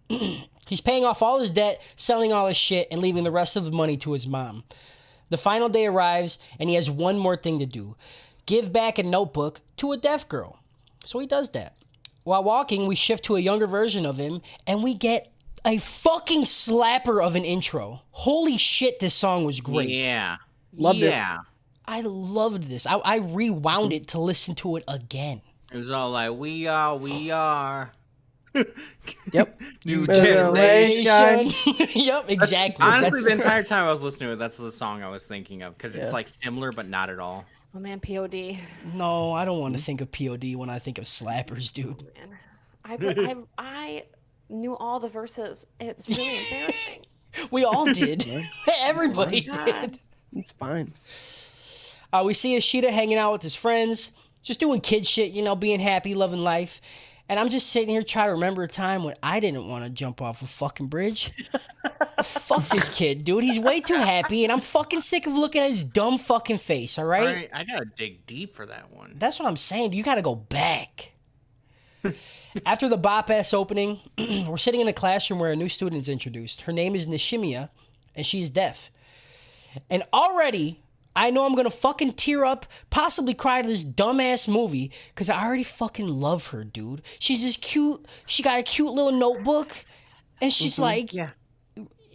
He's paying off all his debt, selling all his shit, and leaving the rest of the money to his mom. The final day arrives, and he has one more thing to do. Give back a notebook to a deaf girl. So he does that. While walking, we shift to a younger version of him, and we get a fucking slapper of an intro. Holy shit, this song was great. Yeah. Loved it. yeah. I loved this. I rewound it to listen to it again. It was all like, we are. Yep. New Generation. generation. Yep, exactly. Honestly, That's- the entire time I was listening to it, that's the song I was thinking of because Yeah. it's like similar but not at all. Oh man, POD. No, I don't want to think of POD when I think of slappers, dude. Man. I knew all the verses. It's really embarrassing. We all did. Everybody God. did. It's fine. We see Ishida hanging out with his friends, just doing kid shit, being happy, loving life. And I'm just sitting here trying to remember a time when I didn't want to jump off a fucking bridge. Fuck this kid, dude. He's way too happy, and I'm fucking sick of looking at his dumb fucking face, all right? All right, I gotta dig deep for that one. That's what I'm saying. You got to go back. After the bop-ass opening, we're sitting in a classroom where a new student is introduced. Her name is Nishimiya, and she's deaf. And already, I know I'm gonna fucking tear up, possibly cry to this dumbass movie, because I already fucking love her, dude. She's just cute. She got a cute little notebook, and she's like, Yeah.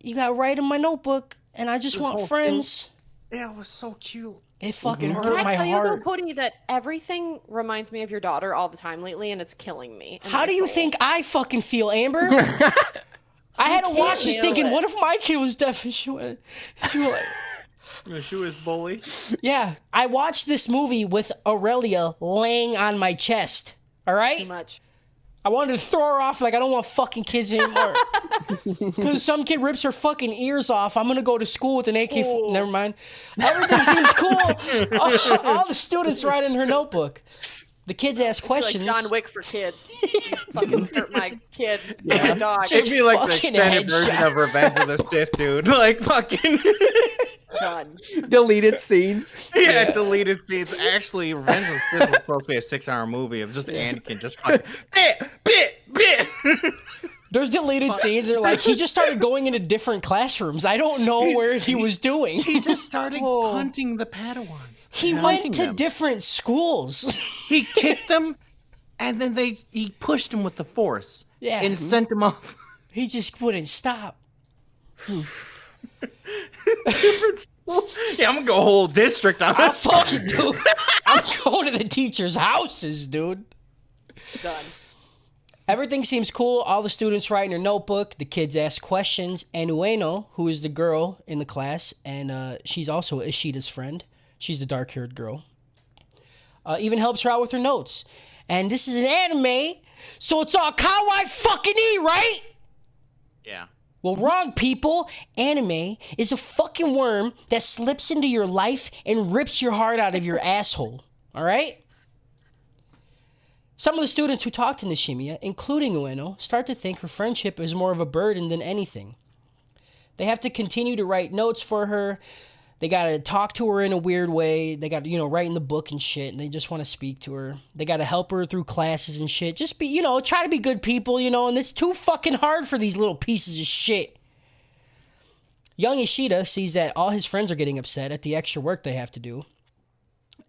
you gotta write in my notebook, and I just This want whole friends. Yeah, it was so cute. It fucking Can hurt I my tell you heart. though, Cody, that everything reminds me of your daughter all the time lately, and it's killing me. in How my do you soul. think I fucking feel, Amber? I had to watch this handle thinking, it. what if my kid was deaf and she went like, She was bully. yeah. I watched this movie with Aurelia laying on my chest. All Too right? much? I wanted to throw her off like I don't want fucking kids anymore. Because some kid rips her fucking ears off. I'm gonna go to school with an AK. Never mind. Everything seems cool. All the students write in her notebook. The kids ask Like questions. John Wick for kids. You fucking hurt my kid, my dog. Just It'd be like the fucking extended version of headshots. Revenge of the Sith, dude. Like fucking Done. Deleted scenes. yeah, deleted scenes. Actually, Revenge of the Sith was supposed to be a 6-hour movie of just Anakin just fucking bit. There's deleted scenes. They're like, he just started going into different classrooms. I don't know where he was doing. He just started Oh. punting the Padawans. He went to different schools. He kicked them, and then he pushed him with the Force. Yeah. and sent him off. He just wouldn't stop. Yeah, I'm gonna go whole district on I it. fucking do. I'm going to the teachers' houses, dude. Done. Everything seems cool. All the students write in their notebook. The kids ask questions. And Ueno, who is the girl in the class, and she's also Ishida's friend. She's the dark-haired girl. Even helps her out with her notes. And this is an anime, so it's all kawaii fucking E, right? Yeah. Well, wrong, people. Anime is a fucking worm that slips into your life and rips your heart out of your asshole. All right? Some of the students who talk to Nishimiya, including Ueno, start to think her friendship is more of a burden than anything. They have to continue to write notes for her. They gotta talk to her in a weird way. They gotta, write in the book and shit, and they just want to speak to her. They gotta help her through classes and shit. Just be, try to be good people, and it's too fucking hard for these little pieces of shit. Young Ishida sees that all his friends are getting upset at the extra work they have to do.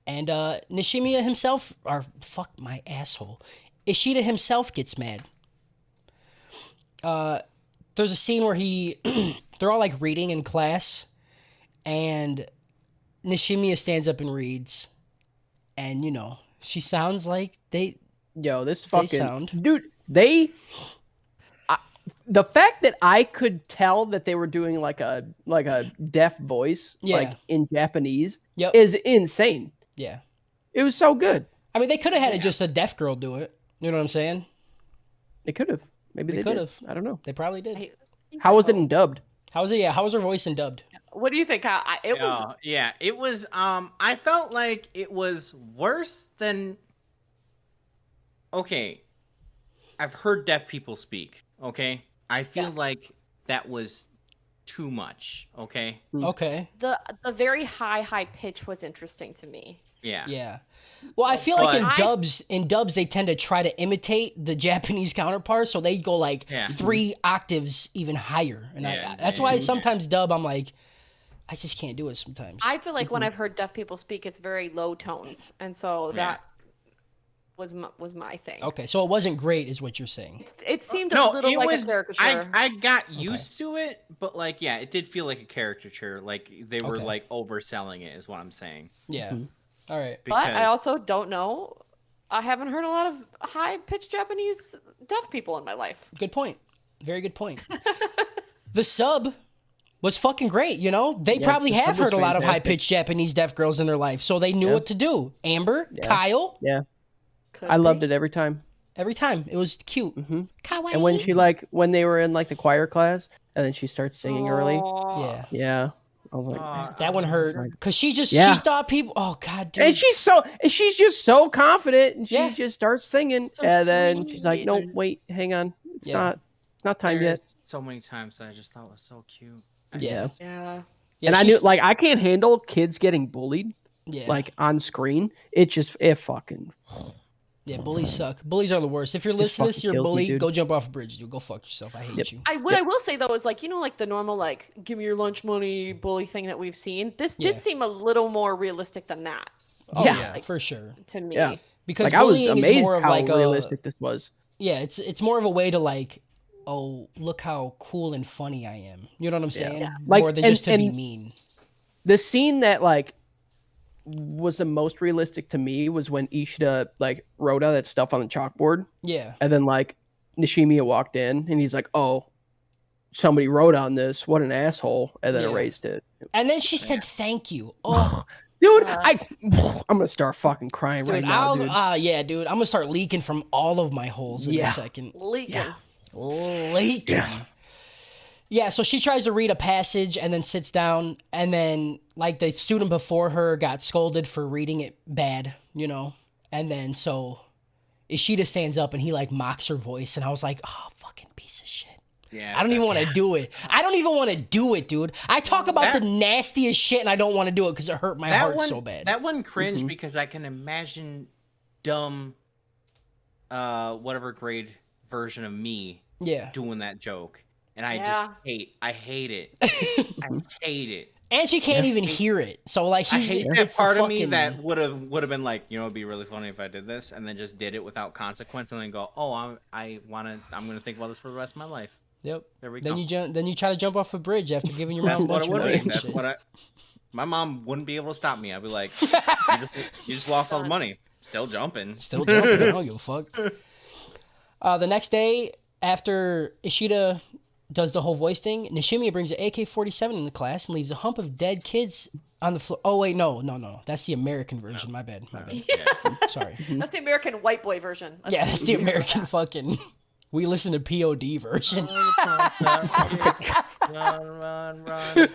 And Nishimiya himself, or fuck my asshole, Ishida himself gets mad. There's a scene where they're all like reading in class, and Nishimiya stands up and reads, and she sounds like Yo, this They fucking sound. dude. The fact that I could tell that they were doing like a deaf voice, like Yeah. in Japanese, Yep. is insane. Yeah. It was so good. I mean, they could have had just a deaf girl do it. You know what I'm saying? They could have. Maybe They they, could did. have. I don't know. They probably did. I- How was it in dubbed? How was it? Yeah. How was her voice in dubbed? What do you think? It was. Yeah, it was. I felt like it was worse than. Okay, I've heard deaf people speak. Okay, I feel Yes. like that was too much. Okay. Okay. The very high pitch was interesting to me. Yeah. Yeah. Well, I feel like But- in dubs they tend to try to imitate the Japanese counterparts, so they go like Yeah. 3 octaves even higher, and Yeah, that's why sometimes dub I'm like, I just can't do it sometimes. I feel like when I've heard deaf people speak, it's very low tones, and so that was my thing. Okay, so it wasn't great, is what you're saying. It seemed a No, little it like was. a caricature. I got used to it, but like, yeah, it did feel like a caricature. Like they were Okay. like overselling it, is what I'm saying. Yeah. All right. but I Because- also don't know. I haven't heard a lot of high-pitched Japanese deaf people in my life. Good point. Very good point. The sub was fucking great, They Yeah, probably the have sub was heard a lot of fantastic. high-pitched Japanese deaf girls in their life, so they knew Yeah. what to do. Amber, Yeah. Kyle, Yeah, Could I loved be. it every time. every time. It was cute. Kawaii. And when they were in like the choir class, and then she starts singing early. Aw. Yeah. Yeah, I was like, That one hurt because she Yeah. thought people. Oh God, dude. and she's just so confident, and she Yeah. just starts singing, So and then she's like, sweet. "No, wait, hang on, it's Yeah. not time There's yet." so many times that I just thought was so cute. Yeah. Yeah. Yeah, And I knew, she's- like, I can't handle kids getting bullied, yeah, like on screen. It fucking Yeah, bullies suck. Bullies are the worst. If you're listening to this, fucking you're a kills me, bully. dude. Go jump off a bridge, dude. Go fuck yourself. I hate you. I will say though is like, you know, like the normal like give me your lunch money bully thing that we've seen. This Yeah. did seem a little more realistic than that Oh Yeah. yeah, for sure. to me. Yeah. Because Like I was bullying is amazed more of how like realistic this was. yeah, it's more of a way to like, oh, look how cool and funny I am. You know what I'm saying? Like, More than and- just to be and- mean. The scene that like was the most realistic to me was when Ishida like wrote out that stuff on the chalkboard, Yeah. and then like Nishimiya walked in, and he's like, "Oh, somebody wrote on this. What an asshole!" and then Yeah. erased it. And then she said thank you. Oh, Dude, I'm gonna start fucking crying dude, right now, dude. yeah, dude. I'm gonna start leaking from all of my holes in a Yeah. second. Leaking. Leaking. Yeah, so she tries to read a passage and then sits down, and then like the student before her got scolded for reading it bad, you know? And then so Ishida stands up and he like mocks her voice, and I was like, oh, fucking piece of shit. Yeah. I don't even want to do it. I don't even want to do it, dude. I talk about That- the nastiest shit and I don't want to do it because it hurt my heart so bad. That one cringed because I can imagine dumb, whatever grade version of me Yeah. doing that joke, and I Yeah. I hate it. I hate it. And she can't even hear it. So like I he's hate that it's part a of me fucking- that would have been like, you know, it'd be really funny if I did this, and then just did it without consequence, and then go, oh, I'm gonna think about this for the rest of my life. Yep. There we Then go. then you try to jump off a bridge after giving your That's mom what lunch it would money be. and That's shit. what my mom wouldn't be able to stop me. I'd be like, you just lost all the money. Still jumping. Still jumping. I don't give a fuck. The next day, after Ishida does the whole voice thing, Nishimiya brings an AK-47 in the class and leaves a hump of dead kids on the floor. Oh, wait, no. That's the American version. My bad. Sorry. That's the American white boy version. Yeah, that's the American fucking... We listen to POD version. Run.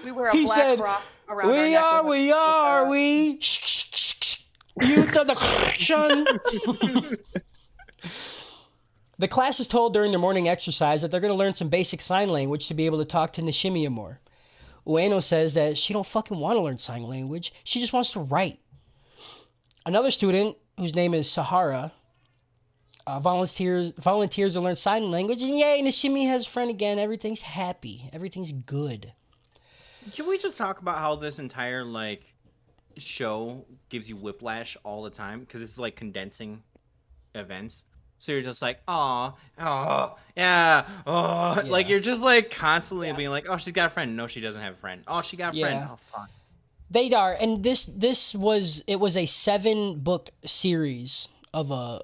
We wear a He black said, cross around our neck with a- Shh, shh, shh. You the The class is told during their morning exercise that they're going to learn some basic sign language to be able to talk to Nishimiya more. Ueno says that she don't fucking want to learn sign language. She just wants to write. Another student, whose name is Sahara, volunteers to learn sign language, and yay, Nishimiya has a friend again. Everything's happy. Everything's good. Can we just talk about how this entire like show gives you whiplash all the time because it's like condensing events? So you're just like, oh, yeah, like you're just like constantly being like, oh, she's got a friend. No, she doesn't have a friend. Oh, she got a friend. Yeah. Oh, fuck. They are, and this was a 7-book series of a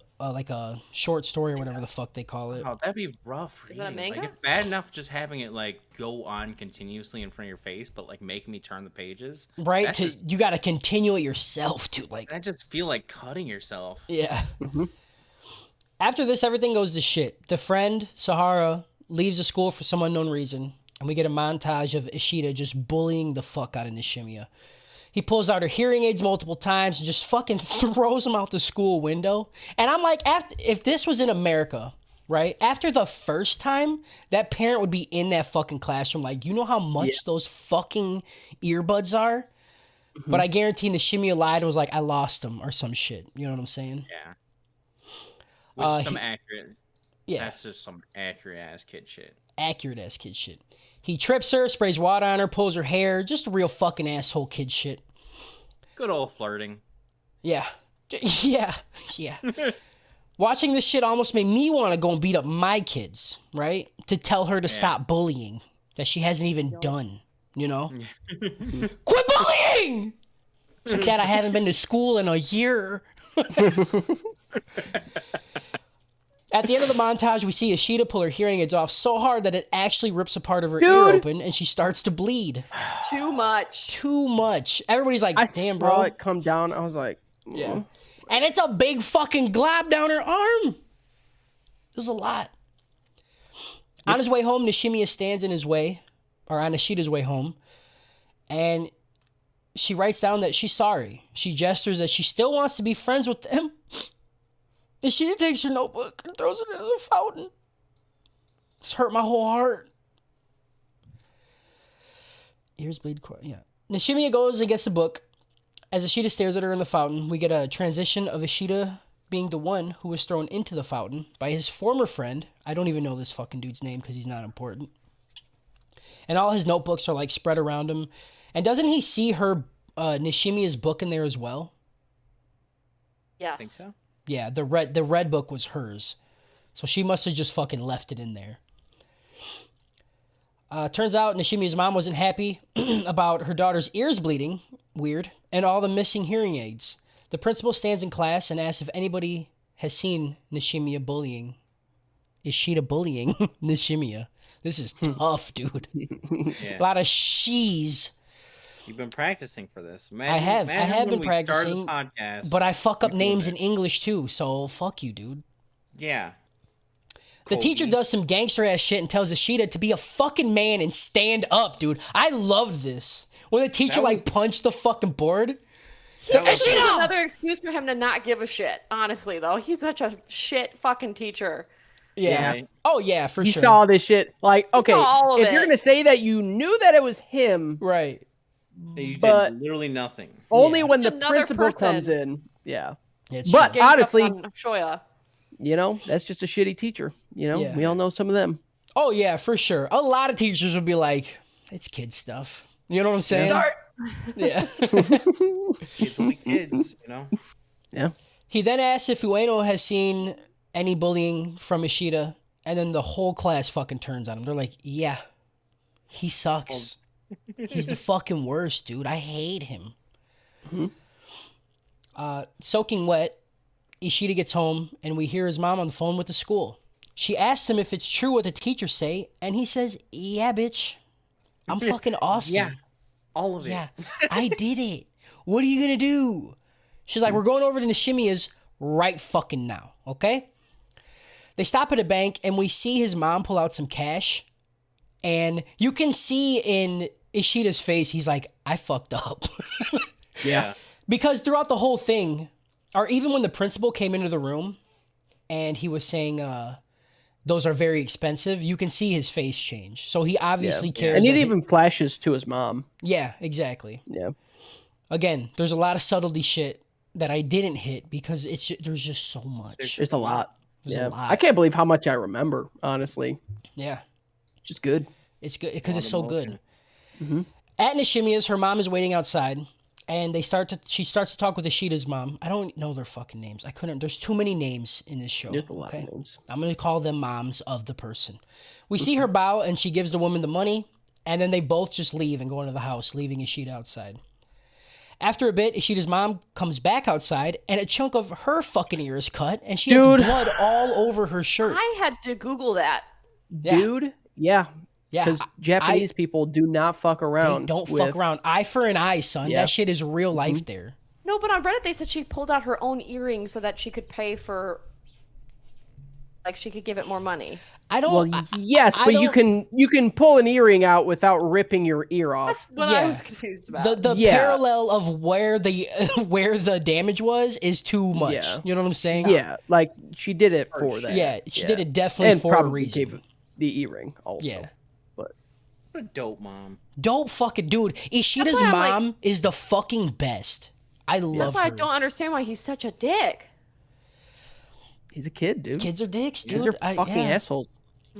short story or whatever the fuck they call it. Oh, that'd be rough. Is that a reading. manga? Like, it's bad enough just having it like go on continuously in front of your face, but like making me turn the pages. Right? That's just- You got to continue it yourself, dude. Like, I just feel like cutting yourself. yeah. After this, everything goes to shit. The friend, Sahara, leaves the school for some unknown reason, and we get a montage of Ishida just bullying the fuck out of Nishimiya. He pulls out her hearing aids multiple times and just fucking throws them out the school window. And I'm like, if this was in America, right? After the first time, that parent would be in that fucking classroom like, you know how much those fucking earbuds are? But I guarantee Nishimiya lied and was like, I lost them or some shit. You know what I'm saying? Yeah. Which is some accurate. Yeah. That's just some accurate ass kid shit. Accurate ass kid shit. He trips her, sprays water on her, pulls her hair. Just real fucking asshole kid shit. Good old flirting. Yeah. Yeah. Yeah. Watching this shit almost made me want to go and beat up my kids, right? To tell her to stop bullying that she hasn't even done, you know? Quit bullying! It's like, Dad, I haven't been to school in a year. At the end of the montage, we see Ishida pull her hearing aids off so hard that it actually rips a part of her ear open, and she starts to bleed. Too much. Too much. Everybody's like, I damn, saw bro. it come down. I was like, Yeah. And it's a big fucking glob down her arm. There's a lot. On his way home, Nishimiya stands in his way, or on Ishida's way home, and she writes down that she's sorry. She gestures that she still wants to be friends with them. Ishida takes her notebook and throws it into the fountain. It's hurt my whole heart. Ears bleed quiet. Yeah. Nishimiya goes and gets the book. As Ishida stares at her in the fountain, we get a transition of Ishida being the one who was thrown into the fountain by his former friend. I don't even know this fucking dude's name because he's not important. And all his notebooks are like spread around him. And doesn't he see her Nishimiya's book in there as well? Yes. I think so. Yeah, the red book was hers. So she must have just fucking left it in there. Turns out Nishimiya's mom wasn't happy about her daughter's ears bleeding, weird, and all the missing hearing aids. The principal stands in class and asks if anybody has seen Nishimiya bullying. Ishida bullying Nishimiya. This is tough, dude. Yeah. A lot of she's. You've been practicing for this. I have Imagine been when we started practicing, the podcast, But I fuck up you doing names it. in English too, so fuck you, dude. Yeah. The teacher Kobe. does some gangster ass shit and tells Ishida to be a fucking man and stand up, dude. I love this. When the teacher That was- like punched the fucking board. That was- This is another excuse for him to not give a shit. Honestly, though, he's such a shit fucking teacher. Yeah. Right. Oh yeah, for You sure. saw this shit. Like, okay, saw all of if you're it. gonna say that you knew that it was him, Right. You but- did literally nothing. only Yeah. when the It's another principal comes person. in. Yeah. Yeah, it's But true. Ganged up honestly, on Shoya. you know, that's just a shitty teacher. You know, Yeah. we all know some of them. Oh yeah, for sure. A lot of teachers would be like, "It's kid stuff." You know what I'm saying? Start. Yeah. Kids will be kids, you know? Yeah. He then asks if Ueno has seen any bullying from Ishida, and then the whole class fucking turns on him. They're like, "Yeah, he sucks. He's the fucking worst, dude. I hate him." Soaking wet, Ishida gets home, and we hear his mom on the phone with the school. She asks him if it's true what the teachers say, and he says, "Yeah, bitch, I'm fucking awesome. Yeah. All of it. Yeah, I did it. What are you gonna do?" She's like, "We're going over to Nishimiya's right fucking now, okay?" They stop at a bank and we see his mom pull out some cash. And you can see in Ishida's face, he's like, "I fucked up." Yeah. Because throughout the whole thing, or even when the principal came into the room and he was saying, those are very expensive, you can see his face change. So he obviously cares. And it that he- even flashes to his mom. Yeah, exactly. Yeah. Again, there's a lot of subtlety shit that I didn't hit because there's just so much. It's a lot. There's Yeah. a lot. I can't believe how much I remember, honestly. Yeah, It's just good. it's good because it's lot so of good. Mm-hmm. At Nishimiya's, her mom is waiting outside, and she starts to talk with Ishida's mom. I don't know their fucking names. I couldn't. There's too many names in this show. There's a lot okay? of names. I'm gonna call them moms of the person. We see her bow, and she gives the woman the money, and then they both just leave and go into the house, leaving Ishida outside. After a bit, Ishida's mom comes back outside, and a chunk of her fucking ear is cut, and she has Dude. blood all over her shirt. I had to Google that. Yeah. Dude, yeah. Yeah, Because Japanese people do not fuck they around. don't with- fuck around. Eye for an eye, son. Yeah. That shit is real life there. No, but on Reddit they said she pulled out her own earrings so that she could pay for, like, she could give it more money. I don't. Well, yes, I but you don't- can pull an earring out without ripping your ear off. That's what Yeah. I was confused about. the Yeah. parallel of where the where the damage was is too much. Yeah. You know what I'm saying? Yeah, like she did it for that. Yeah, she did it definitely and for a probably reason. gave the earring also. Yeah. But What a dope mom. Dope fucking dude. Ishida's why I'm like- mom is the fucking best. I love That's why her. I don't understand why he's such a dick. he's a kid, dude. Kids are dicks, Kids dude. are fucking assholes.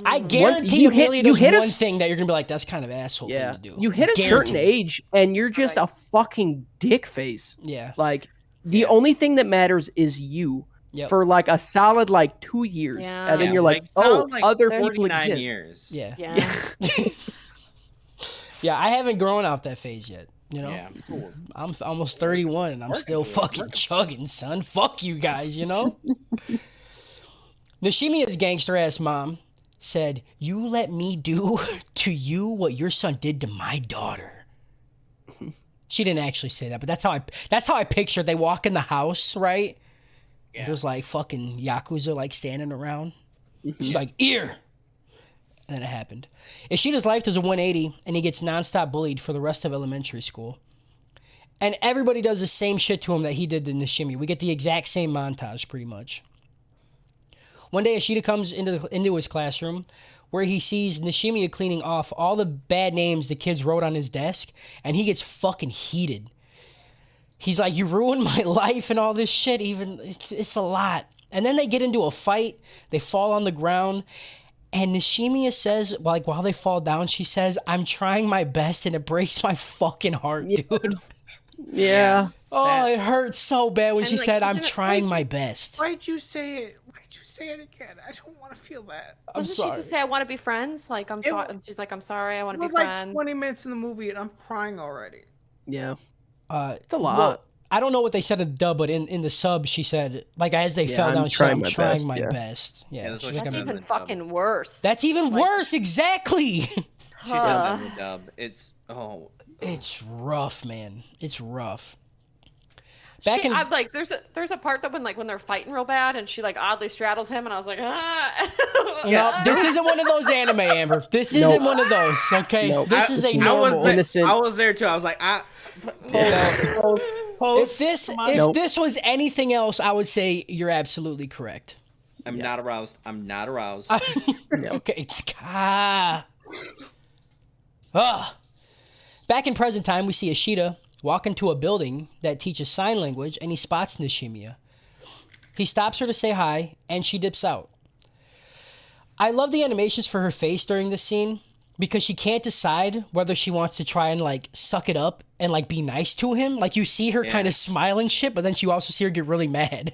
I guarantee you you, Haley hit- you does hit one us- thing that you're gonna be like, that's kind of asshole Yeah, thing to do. you hit a certain Guaranteed. age and you're just a fucking dick face. Yeah. Like the only thing that matters is you. Yep. For like a solid like 2 years, Yeah. and then Yeah, you're like, oh, solid, like, other people 49 exist. years. Yeah. Yeah. Yeah, I haven't grown out that phase yet. You know, Yeah. Cool. I'm almost 31 and I'm still fucking chugging, son. Fuck you guys, you know? Nishimiya's gangster ass mom said, "You let me do to you what your son did to my daughter." She didn't actually say that, but that's how I pictured. They walk in the house, right? Yeah. There's like fucking yakuza like standing around. She's like, "Ear." And then it happened. Ishida's life does a 180, and he gets nonstop bullied for the rest of elementary school. And everybody does the same shit to him that he did to Nishimiya. We get the exact same montage, pretty much. One day, Ishida comes into his classroom, where he sees Nishimiya cleaning off all the bad names the kids wrote on his desk, and he gets fucking heated. He's like, you ruined my life and all this shit. Even it's a lot. And then they get into a fight. They fall on the ground. And Nishimiya says, like, while they fall down, she says, I'm trying my best, and it breaks my fucking heart, dude. Yeah. Oh, it hurts so bad when And, she like, said, I'm even- trying why- my best. Why'd you say it? Why'd you say it again? I don't want to feel that. I'm Wasn't sorry. she just say I want to be friends? Like I'm It sorry. w- She's like I'm sorry. I want to We're be like friends. 20 minutes in the movie and I'm crying already. Yeah. It's a lot. I don't know what they said in the dub, but in the sub, she said, like, as they Yeah, fell I'm down, she said, I'm trying my trying best, my yeah. best. Yeah, Yeah, that's she's what like, she That's I'm- said. even in the dub. fucking worse. That's even worse, exactly. She said that in the dub. It's It's rough, man. It's rough. Back in I'm like, there's a part that when they're fighting real bad and she like oddly straddles him and I was like, ah. no, this isn't one of those anime, Amber. This isn't Nope. one of those. Okay, Nope. this is a I normal. innocent. I was there too. I was like, If post. this Nope. was anything else, I would say you're absolutely correct. I'm not aroused. I'm not aroused. Okay. Ah. Ugh. Back in present time, we see Ishida walk into a building that teaches sign language, and he spots Nishimiya. He stops her to say hi, and she dips out. I love the animations for her face during this scene because she can't decide whether she wants to try and like suck it up and like be nice to him. Like you see her kind of smile and shit, but then you also see her get really mad.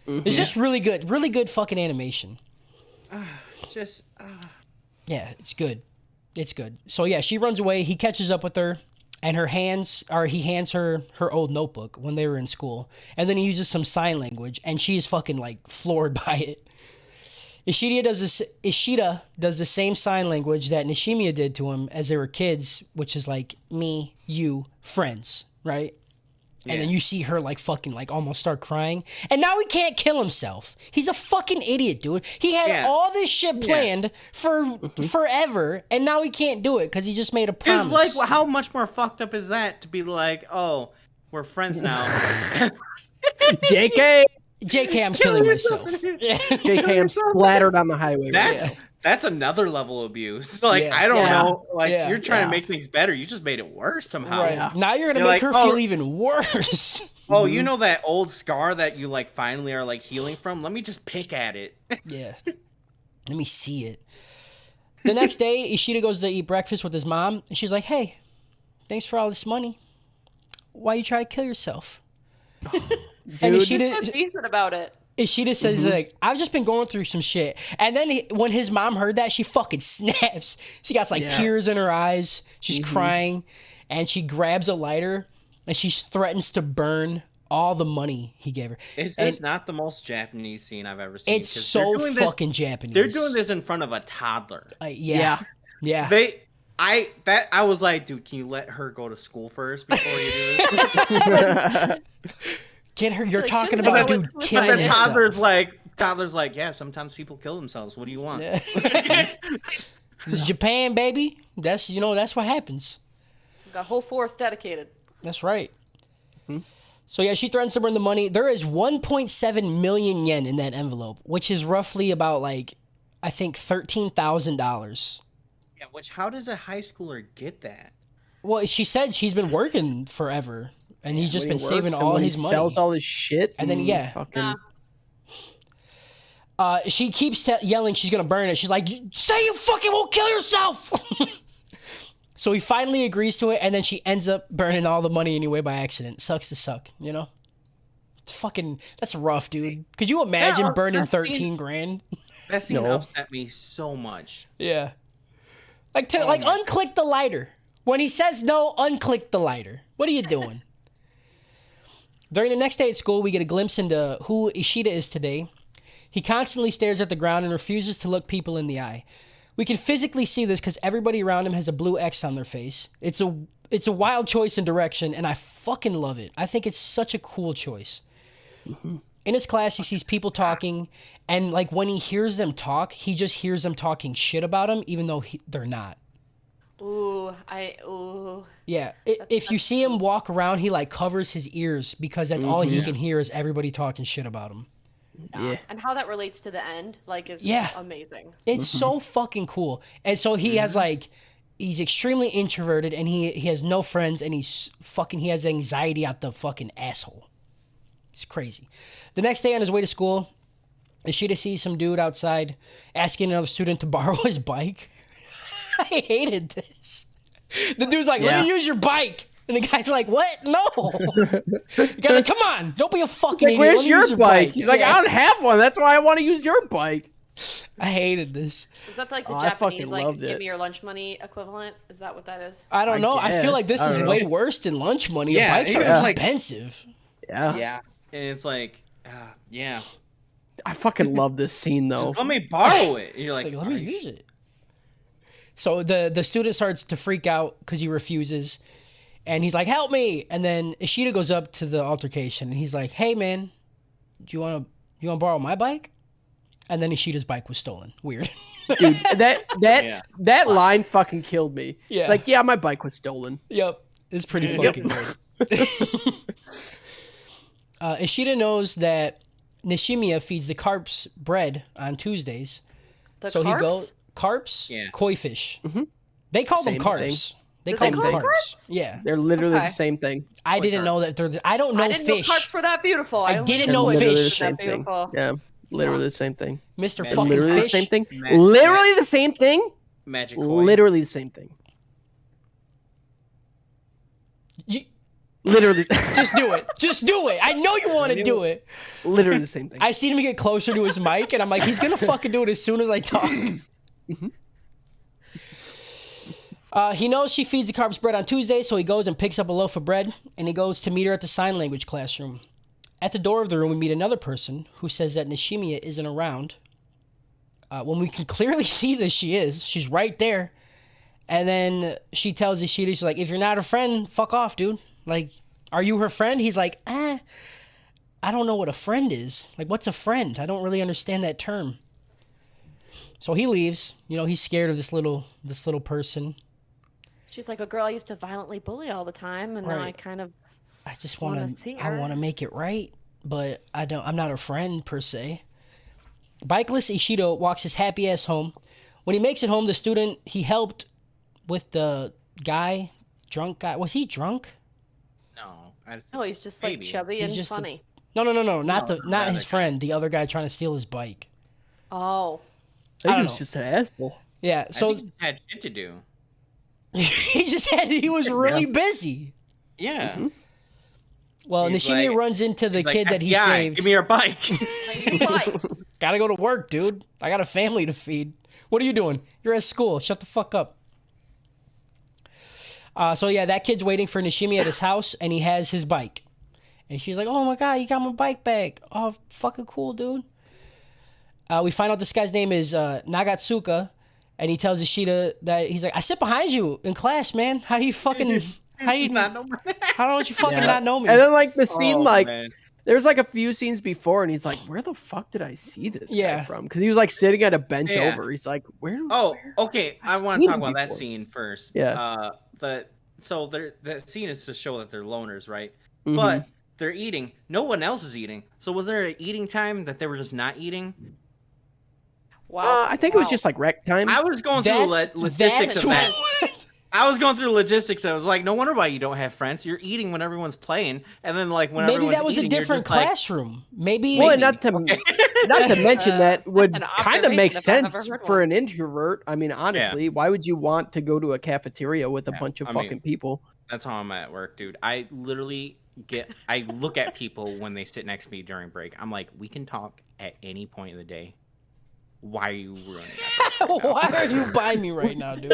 It's just really good fucking animation. Just Yeah, it's good. It's good. So yeah, she runs away. He catches up with her, and he hands her her old notebook when they were in school, and then he uses some sign language, and she is fucking like floored by it. Ishida does the same sign language that Nishimiya did to him as they were kids, which is like me, you, friends, right? And then you see her like fucking like almost start crying. And now he can't kill himself. He's a fucking idiot, dude. He had all this shit planned for forever, and now he can't do it because he just made a promise. It's like, how much more fucked up is that to be like, oh, we're friends now? JK. JK, I'm killing myself. Yeah. JK, I'm splattered on the highway right now. That's another level of abuse. Like, Yeah. I don't Yeah. know. Like, Yeah. you're trying Yeah. to make things better. You just made it worse somehow. Right. Yeah. Now you're gonna You're make like, her oh- feel even worse. Oh, you know that old scar that you like finally are like healing from? Let me just pick at it. Yeah. Let me see it. The next day, Ishida goes to eat breakfast with his mom, and she's like, hey, thanks for all this money. Why you try to kill yourself? And Dude. She's so Ishida, decent about it. Ishida says, like, I've just been going through some shit. And then when his mom heard that, she fucking snaps. She got like Yeah. tears in her eyes. She's crying, and she grabs a lighter, and she threatens to burn all the money he gave her. It's And not the most Japanese scene I've ever seen. it's 'cause they're so doing fucking Japanese. They're doing this in front of a toddler. Yeah. Yeah. I was like, dude, can you let her go to school first before you do this? Get her. You're Like, talking shouldn't about they a go dude with killing But the himself. toddler's like, yeah, sometimes people kill themselves. What do you want? This is Japan, baby. That's that's what happens. Got a whole forest dedicated. That's right. So yeah, she threatens to burn the money. There is 1.7 million yen in that envelope, which is roughly about like I think $13,000. Yeah, how does a high schooler get that? Well, she said she's been working forever, and he's just When been he saving works and all when his he money. sells all his shit, And then, yeah. fucking, She keeps yelling she's gonna burn it. She's like, "Say you fucking won't kill yourself!" So he finally agrees to it, and then she ends up burning all the money anyway by accident. Sucks to suck, It's fucking. That's rough, dude. Could you imagine Yeah, burning that's 13 grand? That scene No. upset me so much. Yeah. Like unclick the lighter. When he says no, unclick the lighter. What are you doing? During the next day at school, we get a glimpse into who Ishida is today. He constantly stares at the ground and refuses to look people in the eye. We can physically see this because everybody around him has a blue X on their face. It's a wild choice and direction, and I fucking love it. I think it's such a cool choice. In his class, he sees people talking, and like when he hears them talk, he just hears them talking shit about him, even though they're not. Ooh. Yeah, if you see him walk around, he like covers his ears because that's all he can hear is everybody talking shit about him. yeah. And how that relates to the end, like, is Yeah. amazing. It's so fucking cool. And so he has like he's extremely introverted and he has no friends and he has anxiety out the fucking asshole. It's crazy. The next day on his way to school, Ishida sees some dude outside asking another student to borrow his bike. I hated this. The dude's like, let me use your bike. And the guy's like, what? No. The guy's like, come on. Don't be a fucking idiot. Where's Let me use your bike? He's like, Yeah. I don't have one. That's why I want to use your bike. I hated this. Is that like the I Japanese fucking like loved give it. me your lunch money equivalent? Is that what that is? I don't know. I feel guess. like this I is don't way know. worse than lunch money. Yeah, Bikes are yeah. Like- expensive. Yeah. Yeah, and it's like, yeah. I fucking love this scene though. Let me borrow it. And you're It's like, like, let me use it. So the student starts to freak out because he refuses. And he's like, help me. And then Ishida goes up to the altercation and he's like, hey man, do you wanna borrow my bike? And then Ishida's bike was stolen. Weird. Dude, that Yeah. that line fucking killed me. Yeah. It's like, yeah, my bike was stolen. Yep. It's pretty fucking good. Ishida knows that Nishimiya feeds the carps bread on Tuesdays. The So carps? he goes carps, Yeah. koi fish. They call them Same carps. They Do call they them call them carps. carps? Yeah. They're literally Okay. the same thing. I didn't know that they're. I don't know I didn't fish. know carps were that beautiful. I only didn't knew know koi literally the fish. same That thing. beautiful. Yeah, literally the same thing. Mr. Man, fucking Literally fish. the same thing. Man. Literally the same thing. magic coin. Literally the same thing. You- Literally, just do it. Just do it. I know you want to do it. literally the same thing. I seen him get closer to his mic, and I'm like, he's gonna fucking do it as soon as I talk. He knows she feeds the carps bread on Tuesday, so he goes and picks up a loaf of bread, and he goes to meet her at the sign language classroom. At the door of the room, we meet another person who says that Nishimiya isn't around. When we can clearly see that she is, she's right there. And then she tells Ishida, she's like, if you're not her friend, fuck off, dude. Like, are you her friend? He's like, I don't know what a friend is. Like, what's a friend? I don't really understand that term. So he leaves. You know, he's scared of this little person. She's like a girl I used to violently bully all the time, and now I Right. kind of I just Wanna want see to. I her. want to make it right, but I'm not her friend per se. Bikeless Ishida walks his happy ass home. When he makes it home, the student he helped with the drunk guy. Was he drunk? No. no, he's just like Maybe. chubby He's and just a- funny. No, not the not other his guy. friend. The other guy trying to steal his bike. Oh, I think I he don't was know. just an asshole. Yeah, So so had shit to do. he was really busy. Yeah. Well, He's Nishimiya like- runs into the He's like, kid that he "FBI, saved. Give me your bike. I need a bike. Gotta go to work, dude. I got a family to feed. What are you doing? You're at school. Shut the fuck up. So yeah, that kid's waiting for Nishimiya at his house, and he has his bike. And she's like, "Oh my god, you got my bike back! Oh, fucking cool, dude." We find out this guy's name is Nagatsuka, and he tells Ishida that he's like, "I sit behind you in class, man. How do you fucking how do you Not no more. how don't you fucking not know me?" And then like the scene, Oh, like man. there's like a few scenes before, and he's like, "Where the fuck did I see this Yeah. guy from?" Because he was like sitting at a bench Yeah. over. He's like, "Where?" Oh, where? okay. I I've want seen to talk him about that before. scene first. Yeah. So that scene is to show that they're loners, right? Mhm. But they're eating. No one else is eating. So was there an eating time that they were just not eating? Wow. I think it was Wow. just like rec time. I was going through That's logistics of that. what- I was going through logistics. I was like, no wonder why you don't have friends. You're eating when everyone's playing, and then like when Maybe everyone's that was a eating, you're different just like, classroom. Maybe well, and not to mention that would an kind of make observation if I've sense ever heard for one. an introvert. I mean, honestly, why would you want to go to a cafeteria with a Yeah, bunch of I mean- fucking people? That's how I'm at work, dude. I literally I look at people when they sit next to me during break. I'm like, we can talk at any point in the day. Why are you ruining that? Why are you by me right now, dude?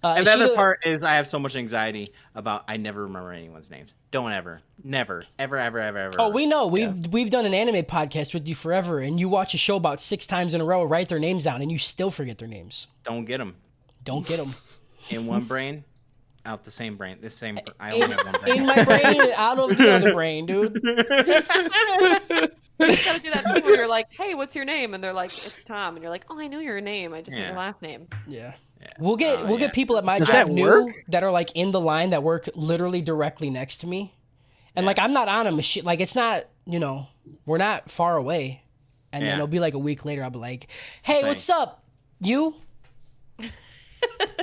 And the other part is I have so much anxiety about I never remember anyone's names. Don't ever. Never. Ever, ever, ever, ever. Oh, we know. We've done an anime podcast with you forever, and you watch a show about 6 times in a row, write their names down, and you still forget their names. Don't get them. Don't get them. In one brain, out the same brain. I only have one brain. In my brain, and out of the other brain, dude. You just gotta do that thing where you're like, "Hey, what's your name?" And they're like, "It's Tom," and you're like, "Oh, I know your name. I just know Yeah. your last name." Yeah. Yeah. We'll get Oh, yeah. people at my Does job that new work? that are like in the line that work literally directly next to me. And like I'm not on a machine, like it's not, we're not far away. And then Yeah. it'll be like a week later. I'll be like, "Hey, Same. what's up? You?"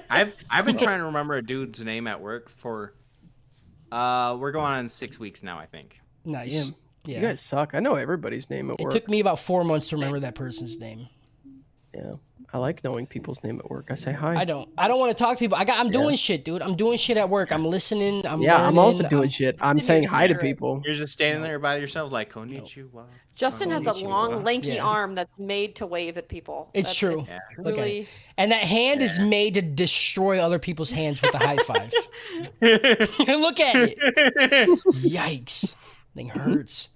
I've been trying to remember a dude's name at work for. We're going on 6 weeks now, I think. Nice. Damn. Yeah. You guys suck. I know everybody's name at It work. took me about 4 months to remember that person's name. Yeah, I like knowing people's name at work. I say hi. I don't want to talk to people. I'm doing shit, dude. I'm doing shit at work. I'm listening. I'm Yeah, I'm also learning, doing shit. I'm saying hi to considerate. people. You're just standing there by yourself, like konnichiwa. Justin has a Konnichiwa. long, lanky Yeah. arm that's made to wave at people. It's true. Yeah. Look at really. it. And that hand is made to destroy other people's hands with a high five. Look at it. Yikes. Thing hurts.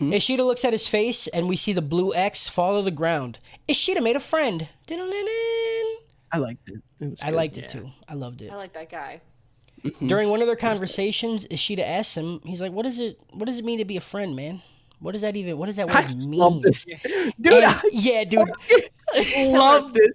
Ishida looks at his face, and we see the blue X fall to the ground. Ishida made a friend. I liked it. It was I good. liked it too. I loved it. I like that guy. During one of their conversations, Ishida asks him, he's like, what does it mean to be a friend, man? What does that I word mean? love this. Dude, And- yeah, dude. I loved it.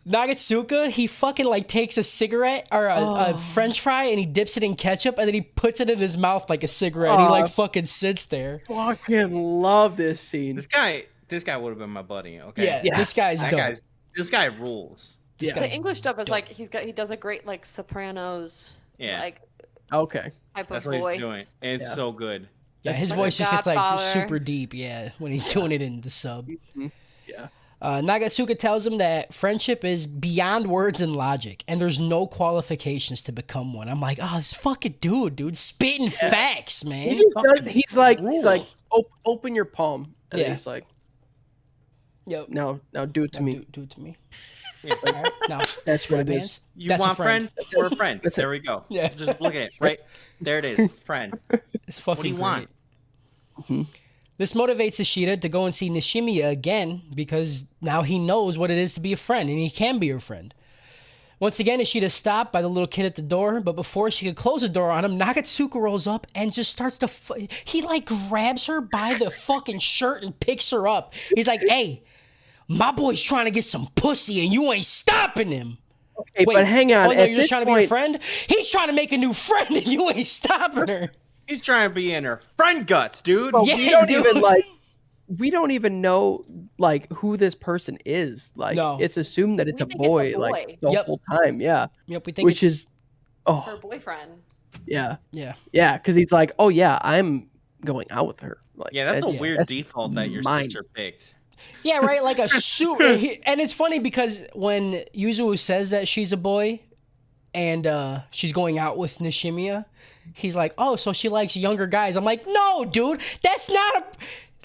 Nagatsuka, he fucking like takes a cigarette or a French fry and he dips it in ketchup and then he puts it in his mouth like a cigarette. And he like fucking sits there. Fucking love this scene. This guy would have been my buddy. Okay. Yeah, Yeah. this guy's That dope. this guy rules. This Yeah. The guy's English dub is dope. like he does a great like Sopranos Yeah. like Okay. type That's of what voice. he's doing. And it's Yeah. so good. Yeah, his like voice The just gets like Godfather. super deep, yeah, when he's doing it in the sub. Yeah. Nagatsuka tells him that friendship is beyond words and logic, and there's no qualifications to become one. I'm like, oh, this fucking dude, spitting facts, He man. just does, he's like open your palm. And Yeah. he's like, Yep. now do it to me. Do it to me. Yeah. All right, now, That's what it hands. is. You That's a want friend? We're a friend. That's it. There we go. Yeah. Just look at it. Right there it is. Friend. It's fucking do you want? great. This motivates Ishida to go and see Nishimiya again because now he knows what it is to be a friend and he can be her friend. Once again, Ishida stopped by the little kid at the door, but before she could close the door on him, Nagatsuka rolls up and just starts to... he like grabs her by the fucking shirt and picks her up. He's like, hey, my boy's trying to get some pussy and you ain't stopping him. Okay, but hang on. Oh, no, At you're this just trying to be a point- friend? He's trying to make a new friend and you ain't stopping her. He's trying to be in her friend guts, dude. But Yeah, we don't dude. even like. We don't even know like who this person is. Like, No. it's assumed that it's We a think it's a boy. boy. Like the Yep. whole time. Yeah. Yep, we think Which it's... is, Her oh boyfriend. yeah, Yeah. yeah. Because he's like, oh yeah, I'm going out with her. Like, Yeah, that's a weird that's default that your mine. sister picked. Yeah, right. Like a super, and it's funny because when Yuzu says that she's a boy, and she's going out with Nishimiya, he's like, "Oh, so she likes younger guys." I'm like, "No, dude, that's not a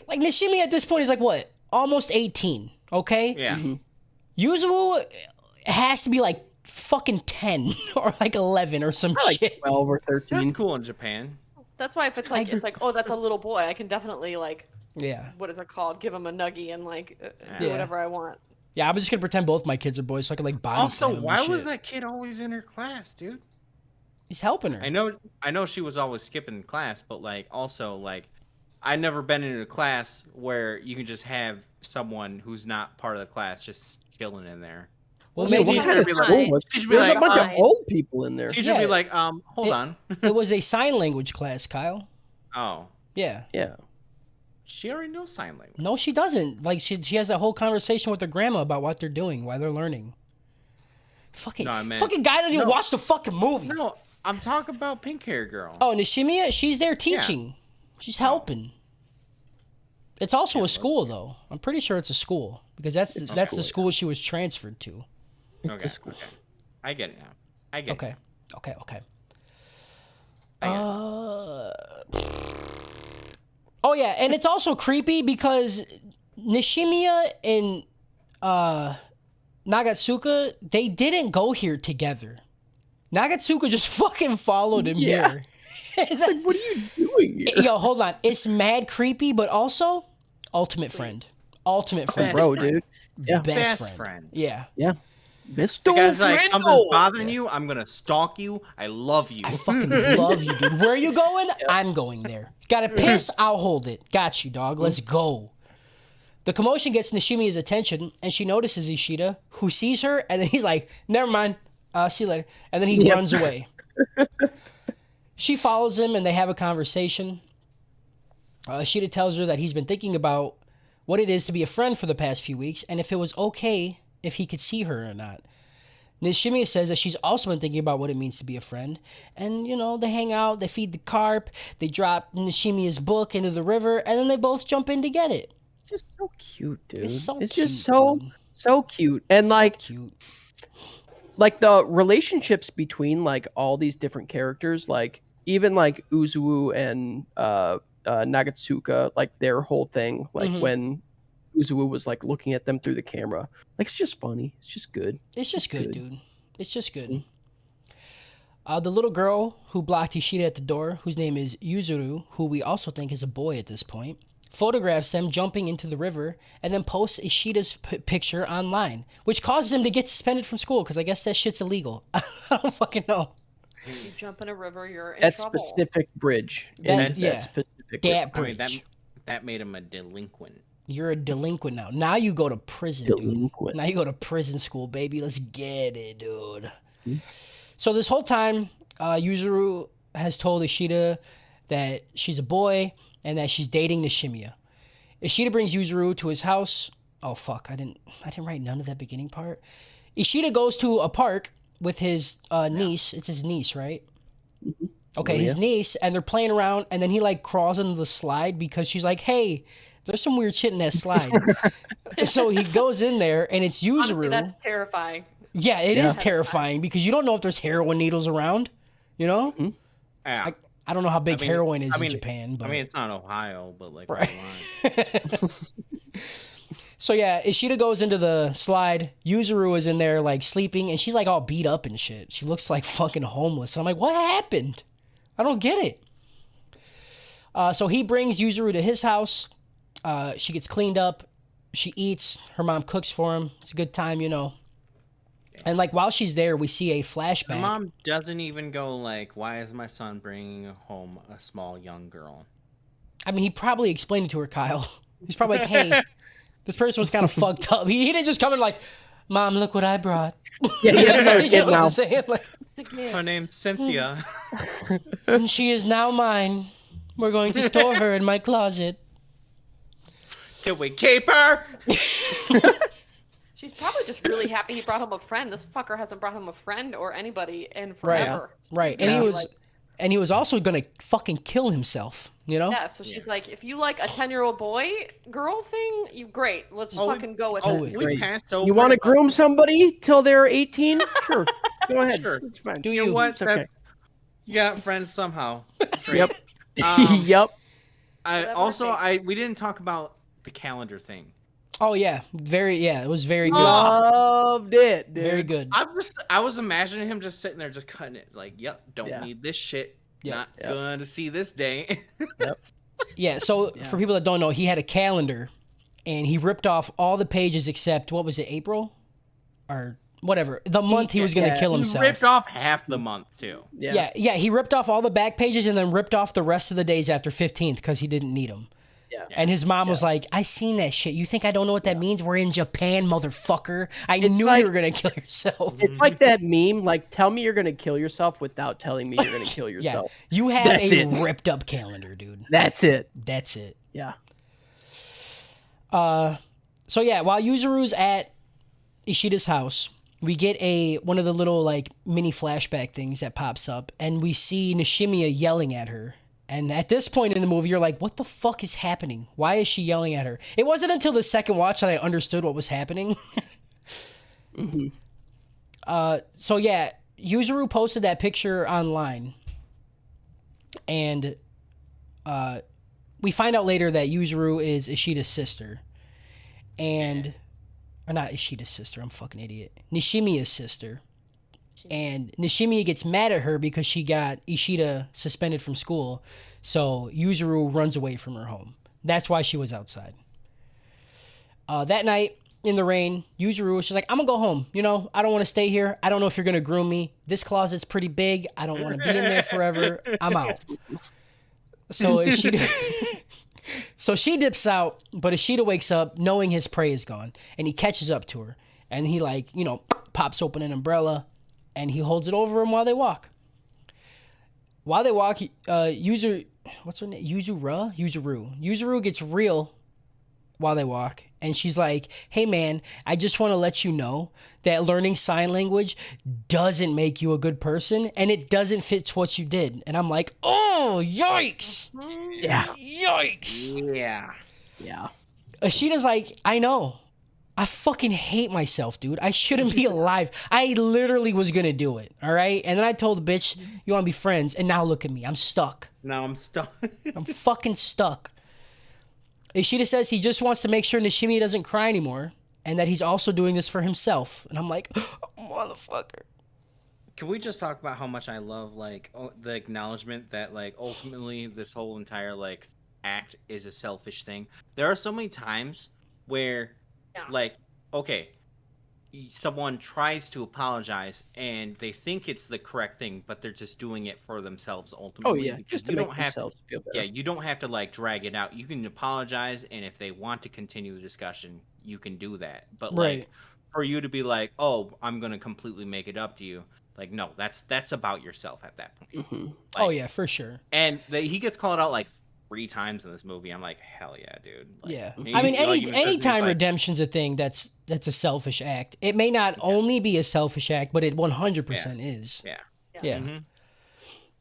like Nishimiya at this point is like what, almost 18, okay? Yeah. Yuzu has to be like fucking 10 or like 11 or some like shit. 12 or 13. That's cool in Japan. That's why if it's like it's like, oh, that's a little boy, I can definitely like Yeah, what is it called? Give him a nuggie and like do Yeah. whatever I want. yeah. I'm just gonna pretend both my kids are boys so I can like body Also, slam them why and was shit. that kid always in her class, dude? He's helping her. I know she was always skipping class, but like also like I never been in a class where you can just have someone who's not part of the class just chilling in there. Well, Yeah, maybe what he's kind gonna of be school like- was? She should be There's like, a bunch "Fine." of old people in there. She should Yeah. be like, hold on. it was a sign language class, Kyle. Oh, Yeah. Yeah. she already knows sign language. No, she doesn't. Like she has that whole conversation with her grandma about what they're doing, why they're learning. Fucking No, I meant- fucking guy doesn't even No. watch the fucking movie. No, I'm talking about pink hair girl. Oh, Nishimiya, she's there teaching. She's helping. It's also a school though. I'm pretty sure it's a school because that's the school, school she was transferred to. okay, a school. okay. I get it now. I get it. Okay. Okay. I get it. Oh yeah, and it's also creepy because Nishimiya and Nagatsuka, they didn't go here together. Nagatsuka just fucking followed him Yeah. here. That's- What are you doing here? Yo, hold on. It's mad creepy, but also ultimate friend. Ultimate friend. Bro, dude. Yeah. Best, Best friend. friend. Yeah. Yeah. Mr. Because like Friendo. something's bothering you, I'm gonna stalk you. I love you. I fucking love you, dude. Where are you going? I'm going there. Gotta piss? I'll hold it. Got you, dog. Let's go. The commotion gets Nishimiya's attention, and she notices Ishida, who sees her, and then he's like, never mind. See you later. And then he Yep. runs away. She follows him, and they have a conversation. Ishida tells her that he's been thinking about what it is to be a friend for the past few weeks and if it was okay if he could see her or not. Nishimiya says that she's also been thinking about what it means to be a friend. And, they hang out, they feed the carp, they drop Nishimiya's book into the river, and then they both jump in to get it. Just so cute, dude. It's so It's cute, just so dude. so cute. And So like cute. the relationships between like all these different characters, like even like Uzuo and Nagatsuka, like their whole thing, like Mhm. when Uzuo was like looking at them through the camera. Like it's just funny. It's just good. It's just good, good. dude. It's just good. Mhm. The little girl who blocked Ishida at the door, whose name is Yuzuru, who we also think is a boy at this point, photographs them jumping into the river and then posts Ishida's picture online, which causes him to get suspended from school because I guess that shit's illegal. I don't fucking know. You jump in a river, you're in That trouble. specific bridge. That- and yeah. specific That I mean, bridge. that made him a delinquent. You're a delinquent now. Now you go to prison, dude. Delinquent. Now you go to prison school, baby. Let's get it, dude. Hmm? So this whole time, Yuzuru has told Ishida that she's a boy and that she's dating Nishimiya. Ishida brings Yuzuru to his house. Oh fuck, I didn't write none of that beginning part. Ishida goes to a park with his niece. It's his niece, right? Okay, Oh, his yeah. niece, and they're playing around, and then he like crawls into the slide because she's like, "Hey, there's some weird shit in that slide." So he goes in there, and it's Honestly, Yuzuru. that's terrifying. Yeah, it is terrifying because you don't know if there's heroin needles around. You know, Yeah. I don't know how big I mean- heroin is I mean- in Japan, but I mean, it's not Ohio, but like, Right. come on. so yeah, Ishida goes into the slide. Yuzuru is in there like sleeping, and she's like all beat up and shit. She looks like fucking homeless. I'm like, what happened? I don't get it. So he brings Yuzuru to his house. She gets cleaned up. She eats. Her mom cooks for him. It's a good time, And like while she's there, we see a My flashback. mom doesn't even go like, "Why is my son bringing home a small young girl?" I mean, he probably explained it to her, Kyle. He's probably like, hey, this person was kind of fucked up. He didn't just come in like, Mom, look what I brought. Yeah, he has another You kid know what I'm now. saying? Like, Her name's Cynthia. and she is now mine. We're going to store her in my closet. Can we keep her? She's probably just really happy he brought home a friend. This fucker hasn't brought home a friend or anybody in Right. forever. Right. She's gonna be like, And he was also gonna fucking kill himself, yeah, so she's like, if you like a 10-year-old boy girl thing, you great. Let's fucking go with oh, it. We Great. passed over. You want to groom somebody till they're 18? Sure. Go ahead. Sure. It's fine. Do You know you? what? It's okay. You got friends somehow. Great. Yep. Um, Yep. Whatever We didn't talk about the calendar thing. Oh yeah, it was very good. Loved it, dude. Very good. I was imagining him just sitting there, just cutting it. Like, yep, don't Yeah. need this shit. Yep. Not Yep. gonna see this day. Yeah, so for people that don't know, he had a calendar and he ripped off all the pages except what was it, April? Or whatever. The month he was gonna yeah, kill He himself. ripped off half the month too. Yeah, he ripped off all the back pages and then ripped off the rest of the days after 15th because he didn't need them. Yeah. And his mom was like, I seen that shit. You think I don't know what that means? We're in Japan, motherfucker. I knew like- you were going to kill yourself. It's like that meme, like, tell me you're going to kill yourself without telling me you're going to kill Yeah. yourself. You have That's a it. ripped up calendar, dude. That's it. That's it. Yeah. So yeah, while Yuzuru's at Ishida's house, we get one of the little like mini flashback things that pops up, and we see Nishimiya yelling at her. And at this point in the movie, you're like, what the fuck is happening? Why is she yelling at her? It wasn't until the second watch that I understood what was happening. So yeah, Yuzuru posted that picture online, and we find out later that Yuzuru is Ishida's sister, or not Ishida's sister. I'm a fucking idiot. Nishimiya's sister, and Nishimiya gets mad at her because she got Ishida suspended from school, so Yuzuru runs away from her home. That's why she was outside. That night in the rain, Yuzuru, she's like, I'm gonna go home. I don't want to stay here. I don't know if you're gonna groom me. This closet's pretty big. I don't want to be in there forever. I'm out. So so she dips out, but Ishida wakes up knowing his prey is gone, and he catches up to her, and he pops open an umbrella, and he holds it over him while they walk. While they walk, what's her name? Yuzuru gets real while they walk, and she's like, "Hey man, I just want to let you know that learning sign language doesn't make you a good person, and it doesn't fit what you did." And I'm like, "Oh, yikes! Yeah. Yikes!" Yeah. Yeah. Ashida's like, "I know. I fucking hate myself, dude. I shouldn't be alive. I literally was gonna do it, all right? And then I told the bitch, you want to be friends, and now look at me. I'm stuck. Now I'm stuck. I'm fucking stuck." Ishida says he just wants to make sure Nishimiya doesn't cry anymore, and that he's also doing this for himself. And I'm like, motherfucker. Can we just talk about how much I love like the acknowledgement that like ultimately this whole entire like act is a selfish thing. There are so many times where like okay, someone tries to apologize and they think it's the correct thing, but they're just doing it for themselves Oh ultimately. yeah, because just to you make don't have themselves feel better. yeah, you don't have to like drag it out. You can apologize, and if they want to continue the discussion, you can do that. But Right. like for you to be like, "Oh, I'm gonna completely make it up to you," like no, that's about yourself at that point. Hmm. Oh, Like, yeah, for sure. and he gets called out like 3 times in this movie. I'm like, hell yeah, dude. Like, Yeah. he- I mean, like, even says he's anytime like, redemption's a thing, that's a selfish act. It may not only be a selfish act, but it 100% is. yeah, Yeah. Mhm.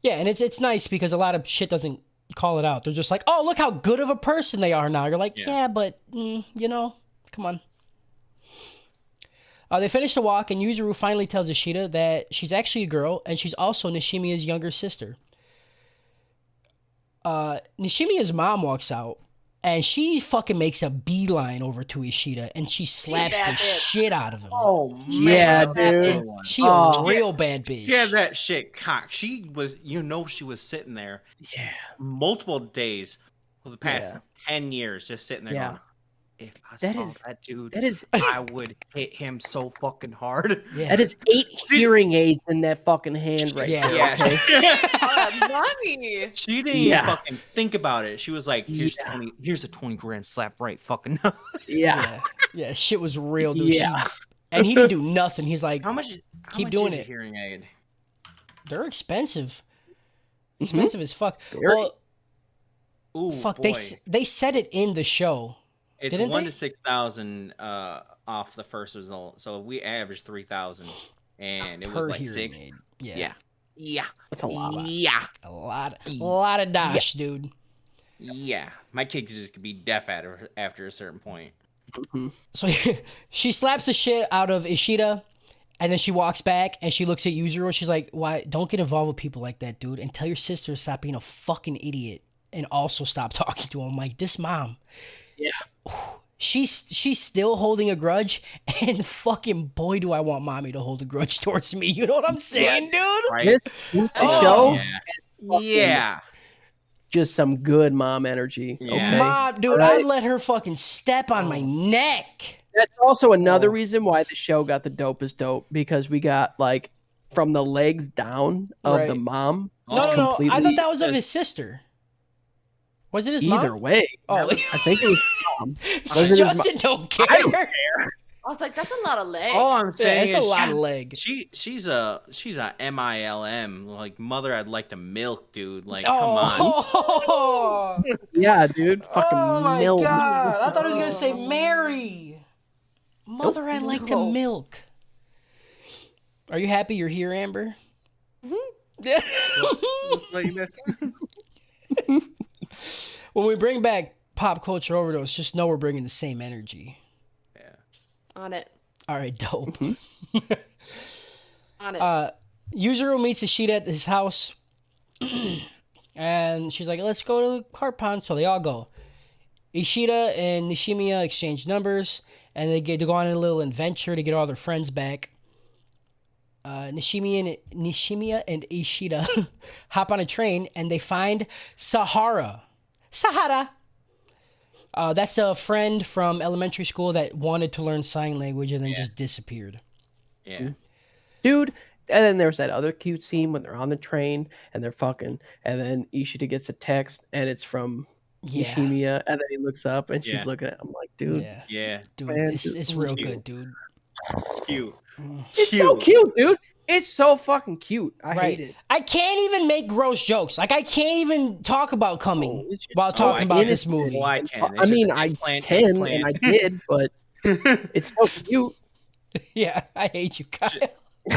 Yeah, and it's nice because a lot of shit doesn't call it out. They're just like, "Oh, look how good of a person they are now." You're like, Yeah. "Yeah, but you know, come on." They finish the walk, and Yuzuru finally tells Ishida that she's actually a girl, and she's also Nishimiya's younger sister. Nishimiya's mom walks out, and she fucking makes a beeline over to Ishida, and she slaps the bad bitch. shit out of him. Oh Yeah, man, dude. She Oh. a real bad bitch. She had that shit cocked. She was, she was sitting there Yeah. multiple days for the past Yeah. 10 years, just sitting there Yeah. going, if I That saw is- that dude, That is I would hit him so fucking hard. Yeah. that is 8 hearing aids in that fucking hand right Yeah. there. Yeah. Okay? Oh, money. She didn't Yeah. even fucking think about it. She was like, here's Yeah. 20, here's a 20 grand slap right fucking now. Yeah. Yeah, yeah, shit was real, dude. Yeah. And he didn't do nothing. He's like, How much Keep doing is a it. hearing aid? they're expensive. Mhm. Expensive as fuck. Very. Well, Ooh, fuck, boy. they said it in the show. It's didn't 1 they? to 6,000 off the first result. So we averaged 3,000, and it Per was like hearing 6. aid. Yeah. Yeah. That's a lot. Yeah. A lot of dash, dude. Yeah. My kid could just be deaf after a certain point. Mhm. So she slaps the shit out of Ishida, and then she walks back and she looks at Yuzuru and she's like, "Why? Don't get involved with people like that, dude. And tell your sister to stop being a fucking idiot and also stop talking to him." I'm like, this mom. Yeah. She's still holding a grudge, and fucking boy, do I want mommy to hold a grudge towards me. You know what I'm saying, dude? Right? This Oh, show, Yeah. Yeah. just some good mom energy. Yeah. Okay. Mom, dude, Right. I'd let her fucking step on my neck. That's also another Oh. reason why the show got the dopest dope, because we got like from the legs down of the Right. mom. No. I completely- thought that was of his sister. Was it his mom? Either way. Oh, I think it was mom. Was it his Justin don't care. I don't I was like, that's a lot of legs. All I'm Yeah, saying it's a is lot of leg. she's a MILM, like mother I'd like to milk, dude. Like, come on. Oh, Yeah, dude. Fucking oh my milk. god! I thought he was gonna say Mary. Mother, I like to No. milk. Are you happy you're here, Amber? When we bring back Pop Culture Overdose, just know we're bringing the same energy. On it. All right, dope. On it. Yuzuru meets Ishida at his house, and she's like, "Let's go to the kart pond." So they all go. Ishida and Nishimiya exchange numbers, and they go on a little adventure to get all their friends back. Nishimiya and Ishida hop on a train, and they find Sahara. That's a friend from elementary school that wanted to learn sign language and then just disappeared. Yeah. Dude. And then there's that other cute scene when they're on the train and they're fucking, and then Ishida gets a text and it's from Yeah, Nishimiya, and then he looks up and she's Yeah. looking at him like, dude, yeah, Yeah. dude, Man, it's dude, real cute. good, dude. Cute. it's so cute, dude. It's so fucking cute. I Right. hate it. I can't even make gross jokes. Like I can't even talk about coming it's just while so talking about this innocent. movie. Well, I can. I mean, I can and I did, but it's so cute. Yeah, I hate you, Kyle.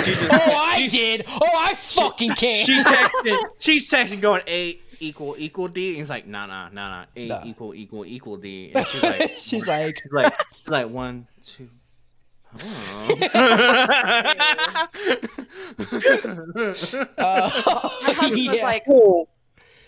She's I did. Oh, I fucking can't. She's texting going A equal D. And he's like, nah. A Nah. equal D. And she's like, She's like, she's like 1, 2. My husband was yeah. like, Cool.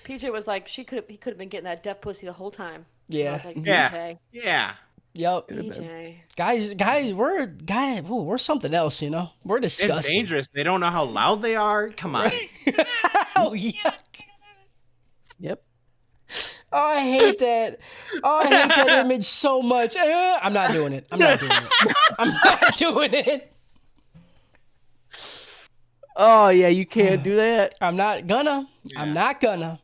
PJ was like, he could have been getting that deaf pussy the whole time. And I Yeah. was like, Yeah. PJ, Yeah. Yep. PJ. Guys, we're something else, you know. We're It's disgusting. dangerous. They don't know how loud they are. Come on. Oh yeah. Yep. Oh, I hate that. Oh, I hate that image so much. I'm not doing it. I'm not doing it. Oh yeah, you can't do that. I'm not gonna. I'm not gonna.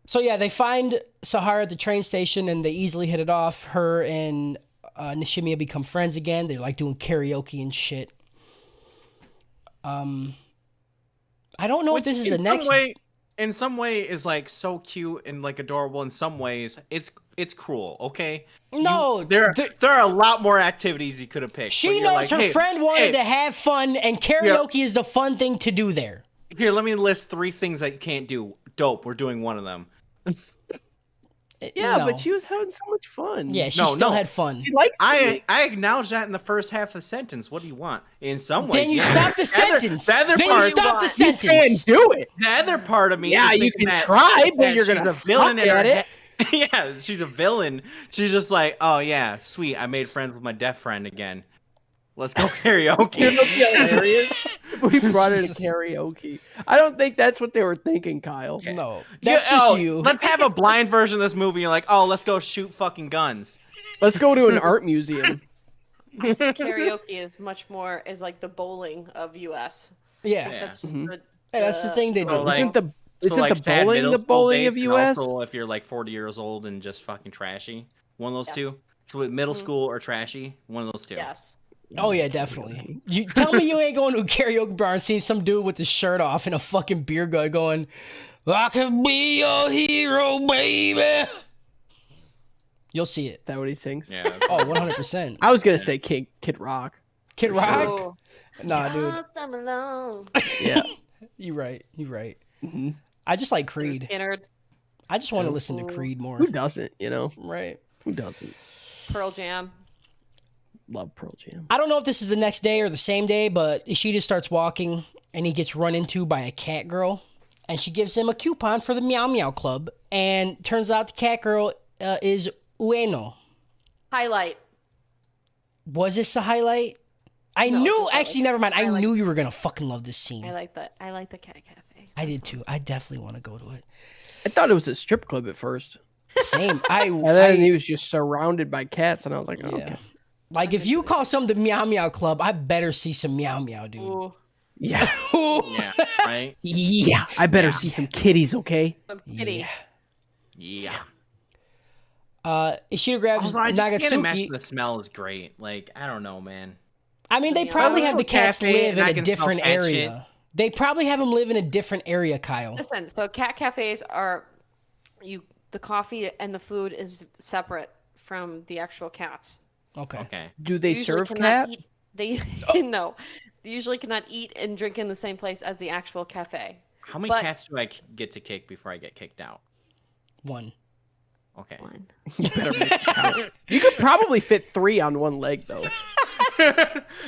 So yeah, they find Sahara at the train station and they easily hit it off. Her and Nishimiya become friends again. They're like doing karaoke and shit. I don't know if this is the next. In some way is like so cute and like adorable. In some ways, it's cruel. Okay. No, there are a lot more activities you could have picked. She but you're knows like, her hey, friend wanted hey, to have fun, and karaoke is the fun thing to do there. Here, let me list 3 things that you can't do. Dope. We're doing one of them. Yeah, No. but she was having so much fun. Yeah, she No, still no. had fun. She likes I acknowledge that in the first half of the sentence. What do you want? In some ways, Then you yeah. stop the sentence. The other Then part, you stop the You sentence. can't do it. The other part of me, Yeah, is you thinking can that- try, but that you're she's gonna a villain suck in her at it. head. Yeah, she's a villain. She's just like, oh yeah, sweet. I made friends with my deaf friend again. Let's go karaoke. It'll be hilarious. We brought it to Jesus. karaoke. I don't think that's what they were thinking, Kyle. No, that's just you. Let's have a blind version of this movie. You're like, oh, let's go shoot fucking guns. Let's go to an art museum. Karaoke is like the bowling of US. Yeah, That's just Mhm. that's the thing they do. So, like- Isn't the So, like, the sad bowling middle the school bowling of dates, and US? Also, if you're like 40 years old and just fucking trashy, one of those Yes. two. So, with middle school or trashy, one of those two. Yes. Oh yeah, definitely. You tell me you ain't going to a karaoke bar and seeing some dude with his shirt off and a fucking beer gut going, "I can be your hero, baby." You'll see it. Is that what he sings? Yeah. Oh, 100%. I was gonna say Kid Rock. Kid Rock? Oh. Nah, dude. I'm alone. Yeah. You right. You right. Mhm. I just like Creed. Skinner, I just want to listen to Creed more. Who doesn't? You know, Right. who doesn't Pearl Jam. love Pearl Jam? I don't know if this is the next day or the same day, but Ishida starts walking and he gets run into by a cat girl, and she gives him a coupon for the Meow Meow Club, and turns out the cat girl is Ueno. Highlight. Was this a highlight? I No, knew. it's a Actually, never mind. I highlight. knew you were gonna fucking love this scene. I like the cat cafe. I did too. I definitely want to go to it. I thought it was a strip club at first, Same. and then he was just surrounded by cats, and I was like, oh, Yeah. okay. Like if you call something the Meow Meow Club, I better see some Meow Meow, dude. Ooh, Yeah, Yeah. Right. yeah. I better see some kitties, okay? some kitty. Yeah. Yeah. Ishida grabs Also, I just can't imagine Nagatsuki. the smell is great. Like, I don't know, man. I mean, they Yeah. probably I'll have go the cats cafe live and I in a can smell different cat area. They probably have them live in a different area, Kyle. Listen, so cat cafes are the coffee and the food is separate from the actual cats. Okay. Okay. Do they Usually serve cannot cat? Eat, they no, they usually cannot eat and drink in the same place as the actual cafe. How many But- cats do I get to kick before I get kicked out? One. Okay. One. You better make it count. You could probably fit 3 on one leg, though.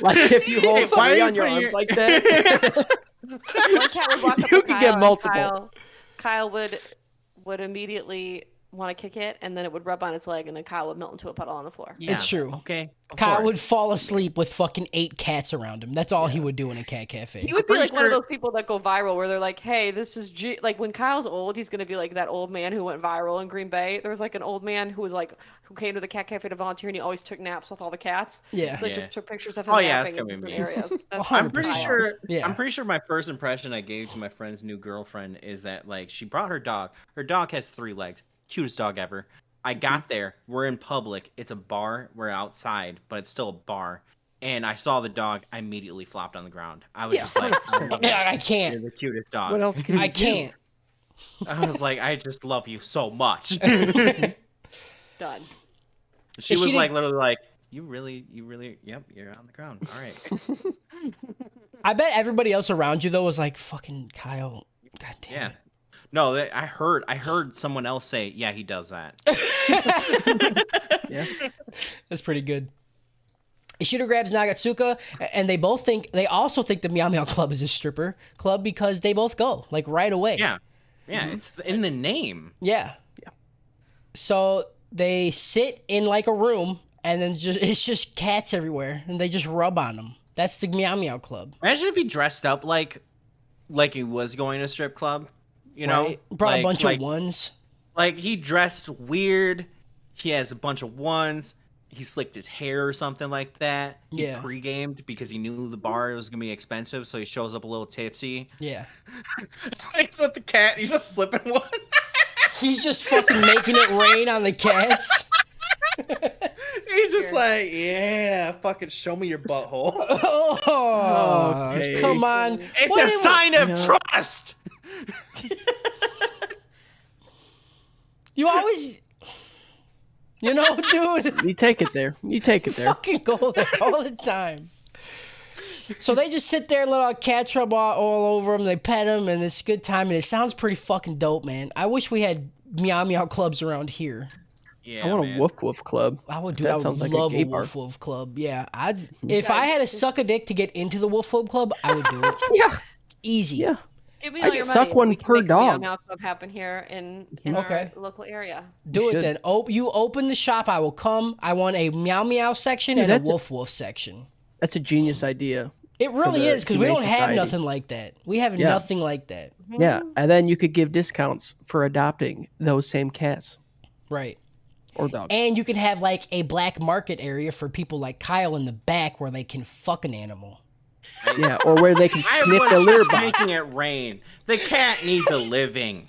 Like if you hold Why are 3 you on your putting arms your- like that. One cat would walk up You to could Kyle, get and multiple. Kyle would immediately want to kick it, and then it would rub on its leg, and then Kyle would melt into a puddle on the floor. It's true. Okay. of Kyle course. would fall asleep with fucking 8 cats around him. That's all he would do in a cat cafe. He would be pretty like one of sure- those people that go viral where they're like, hey, this is like when Kyle's old, he's gonna be like that old man who went viral in Green Bay. There was like an old man who was like who came to the cat cafe to volunteer, and he always took naps with all the cats. Yeah. It's like Yeah. just took pictures of him Oh, yeah, napping that's in gonna be different me. areas. That's I'm pretty 100%. sure. Yeah. I'm pretty sure my first impression I gave to my friend's new girlfriend is that like she brought her dog. Her dog has 3 legs. Cutest dog ever. I got there. We're in public. It's a bar. We're outside, but it's still a bar. and I saw the dog, I immediately flopped on the ground. I was just like, Yeah, I you're can't. the cutest dog. What else can you I do? can't. I was like, I just love you so much. Done. She Is was she like the- literally like, you really, yep, you're on the ground. All right. I bet everybody else around you though was like, "Fucking Kyle, god damn Yeah. it." No, I heard someone else say, yeah, he does that. Yeah. That's pretty good. Ishida grabs Nagatsuka, and they also think the Meow Meow Club is a stripper club because they both go like right away. Yeah. Yeah, it's in the name. Yeah. So they sit in like a room, and then it's just cats everywhere, and they just rub on them. That's the Meow Meow Club. Imagine if he dressed up like he was going to a strip club, you know? Right? Brought a bunch like, of ones. Like he dressed weird. He has a bunch of ones. He slicked his hair or something like that. He Yeah. pre-gamed because he knew the bar was gonna be expensive, so he shows up a little tipsy. Yeah. He's with the cat. He's just slipping one. He's just fucking making it rain on the cats. He's just like, yeah, fucking show me your butthole. Oh, Okay. come on. It's What a am- sign of Yeah. trust. You always, dude, You take it there. You take it there. fucking go there all the time. So they just sit there and let our cats rub all over them. They pet them, and it's a good time. And it sounds pretty fucking dope, man. I wish we had Meow Meow clubs around here. Yeah, I want man. a woof woof club. I would do. That I would sounds like a love gay a bar. Wolf Wolf club. Yeah, if I had to suck a dick to get into the Wolf Wolf club, I would do it. Yeah. Easy. Yeah. Give me I'd all your suck money. and one we can per make the Meow dog. Meow Club happen here in Okay. our local area. Do You it should. then. You open the shop, I will come. I want a Meow Meow section Dude, and a that's a- Wolf Wolf section. That's a genius idea. It really the is because we Humane don't have Society. nothing like that. We have Yeah. nothing like that. Yeah. And then you could give discounts for adopting those same cats Right. or dogs. And you can have like a black market area for people like Kyle in the back where they can fuck an animal. Yeah. Or where they can I sniff was the litter just box. making it rain. The cat needs a living.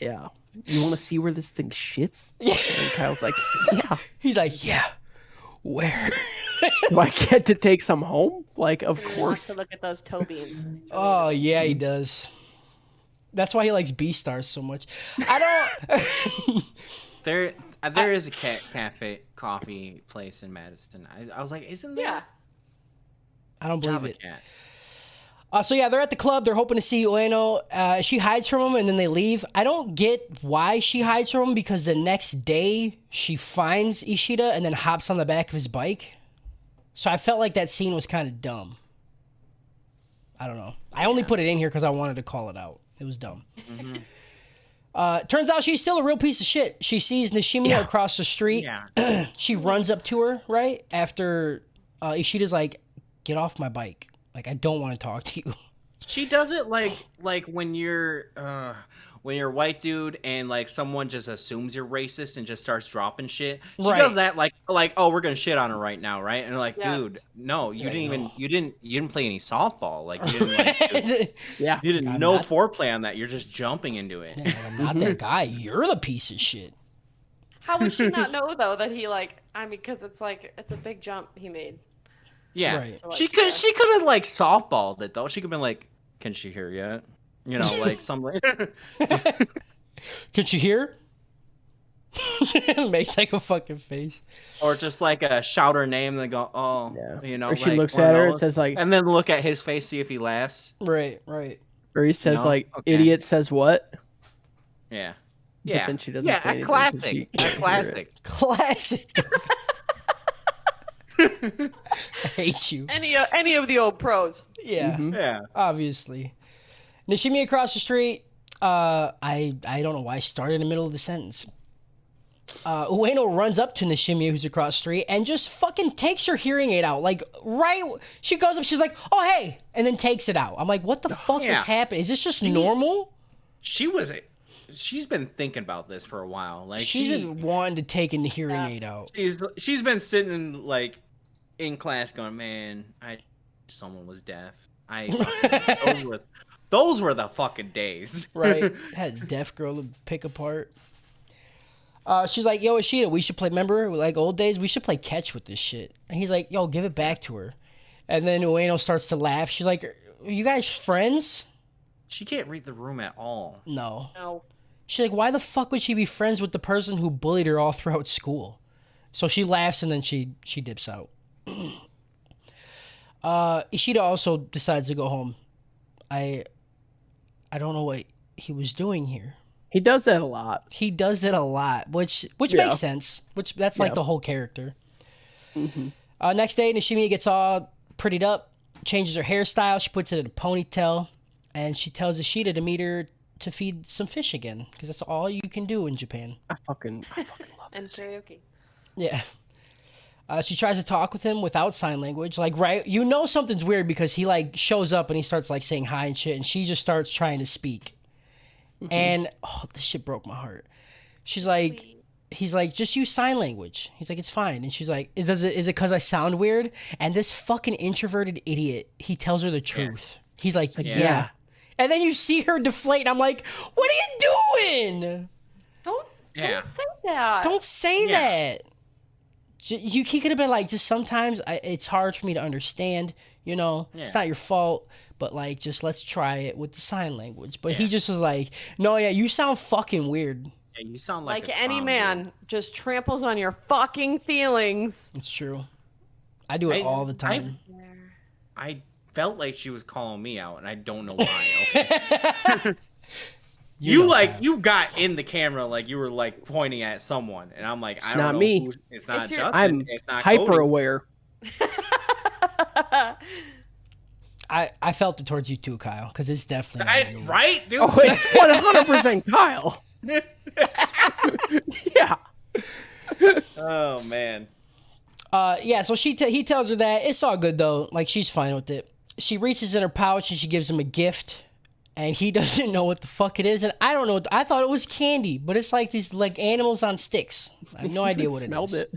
Yeah. You want to see where this thing shits? And Kyle's like, yeah. He's like, yeah, where? Do I get to take some home? Like, of He wants course. to look at those toe beans. Oh, yeah, he does. That's why he likes B-Stars so much. I don't... There is a cafe coffee place in Madison. I was like, isn't there? Yeah. I don't believe Java it. Cat. So yeah, they're at the club. They're hoping to see Ueno. She hides from him and then they leave. I don't get why she hides from him because the next day she finds Ishida and then hops on the back of his bike. So I felt like that scene was kind of dumb. I don't know. I only put it in here because I wanted to call it out. It was dumb. Turns out she's still a real piece of shit. She sees Nishimiya across the street. Yeah. She runs up to her, right? After Ishida's like, get off my bike. Like, I don't want to talk to you. She does it like when you're a white dude and like someone just assumes you're racist and just starts dropping shit. She Right. does that like oh, we're gonna shit on her right now, right? And you're like, Yes. dude, no, you Yeah, didn't even no. you didn't play any softball. Like you didn't like, Yeah. you didn't God, no not- foreplay on that. You're just jumping into it. Man, I'm not that guy. You're the piece of shit. How would she not know though that he because it's a big jump he made. Yeah. Right. So, like, She could have like softballed it though. She could have been like, can she hear yet? You know, like some like Can she hear? Makes like a fucking face. or just like shout her name and then go, oh, Yeah. you know, Or she like, looks one at of her and those. says, like, and then look at his face, see if he laughs. Right, right. or he says, No? like, Okay. idiot says what? Yeah. But Yeah. then she doesn't yeah, say a anything 'cause he classic. A can't hear classic. Classic. I hate you. Any of the old pros. Yeah, Yeah. obviously. Nishimiya across the street. I don't know why I started in the middle of the sentence. Ueno runs up to Nishimiya, who's across the street, and just fucking takes her hearing aid out. Like, right, she goes up, she's like, oh, hey, and then takes it out. I'm like, what the fuck is yeah. happening? Is this just normal? She's been thinking about this for a while. Like She's been wanting to take a hearing aid out. she's been sitting like in class going, man, someone was deaf. Those were the fucking days. Right? Had a deaf girl to pick apart. She's like, yo, Ishida, we should play, remember, like old days, we should play catch with this shit. And he's like, yo, give it back to her. And then Ueno starts to laugh. She's like, "Are you guys friends?" She can't read the room at all. No. No. She's like, why the fuck would she be friends with the person who bullied her all throughout school? So she laughs and then she dips out. Ishida also decides to go home. I don't know what he was doing here. He does that a lot. He does it a lot, which Yeah. makes sense. Which that's like Yeah. the whole character. Next day, Nishimiya gets all prettied up, changes her hairstyle. She puts it in a ponytail, and she tells Ishida to meet her to feed some fish again, because that's all you can do in Japan. I fucking love And this. karaoke. Yeah. She tries to talk with him without sign language. Like, right, you know something's weird because he like shows up and he starts like saying hi and shit, and she just starts trying to speak. And this shit broke my heart. She's like, he's like, just use sign language. He's like, it's fine. And she's like, is it because I sound weird? And this fucking introverted idiot, he tells her the truth. He's like, yeah. And then you see her deflate, and I'm like, what are you doing? Don't Yeah. say that. Don't say Yeah. that. He could have been like, just sometimes it's hard for me to understand. You know, it's Yeah. not your fault, but like, just let's try it with the sign language. But he just was like, no, yeah, you sound fucking weird. Yeah, you sound like Like a any clown, man dude. just tramples on your fucking feelings. It's true. I do it all the time. I felt like she was calling me out, and I don't know why. Okay. You know like that. you got in the camera like you were like pointing at someone, and I'm like, I don't not know. me. It's not It's your- Justin. I'm it's not hyper Cody. aware. I felt it towards you too, Kyle, because it's definitely not me. Right, dude. Oh, it's 100% Kyle. Yeah. Oh man. Yeah, so he tells her that it's all good though. Like, she's fine with it. She reaches in her pouch and she gives him a gift, and he doesn't know what the fuck it is. And I don't know. I thought it was candy, but it's like these like animals on sticks. I have no idea what it is. Smelled it.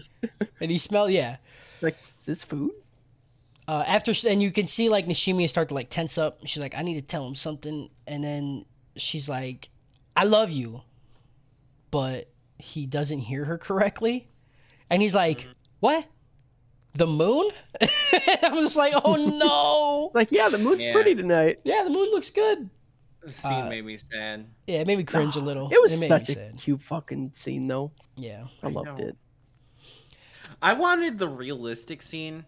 And he smelled, yeah. Like, is this food? And you can see like Nishimiya start to like tense up. She's like, I need to tell him something. And then she's like, I love you. But he doesn't hear her correctly. And he's like, what? The moon? I'm just like, oh no. Like, yeah, the moon's Yeah. pretty tonight. Yeah, the moon looks good. The scene made me sad. Yeah, it made me cringe a little. It was made me such a sad. cute fucking scene, though. Yeah. I loved know. it. I wanted the realistic scene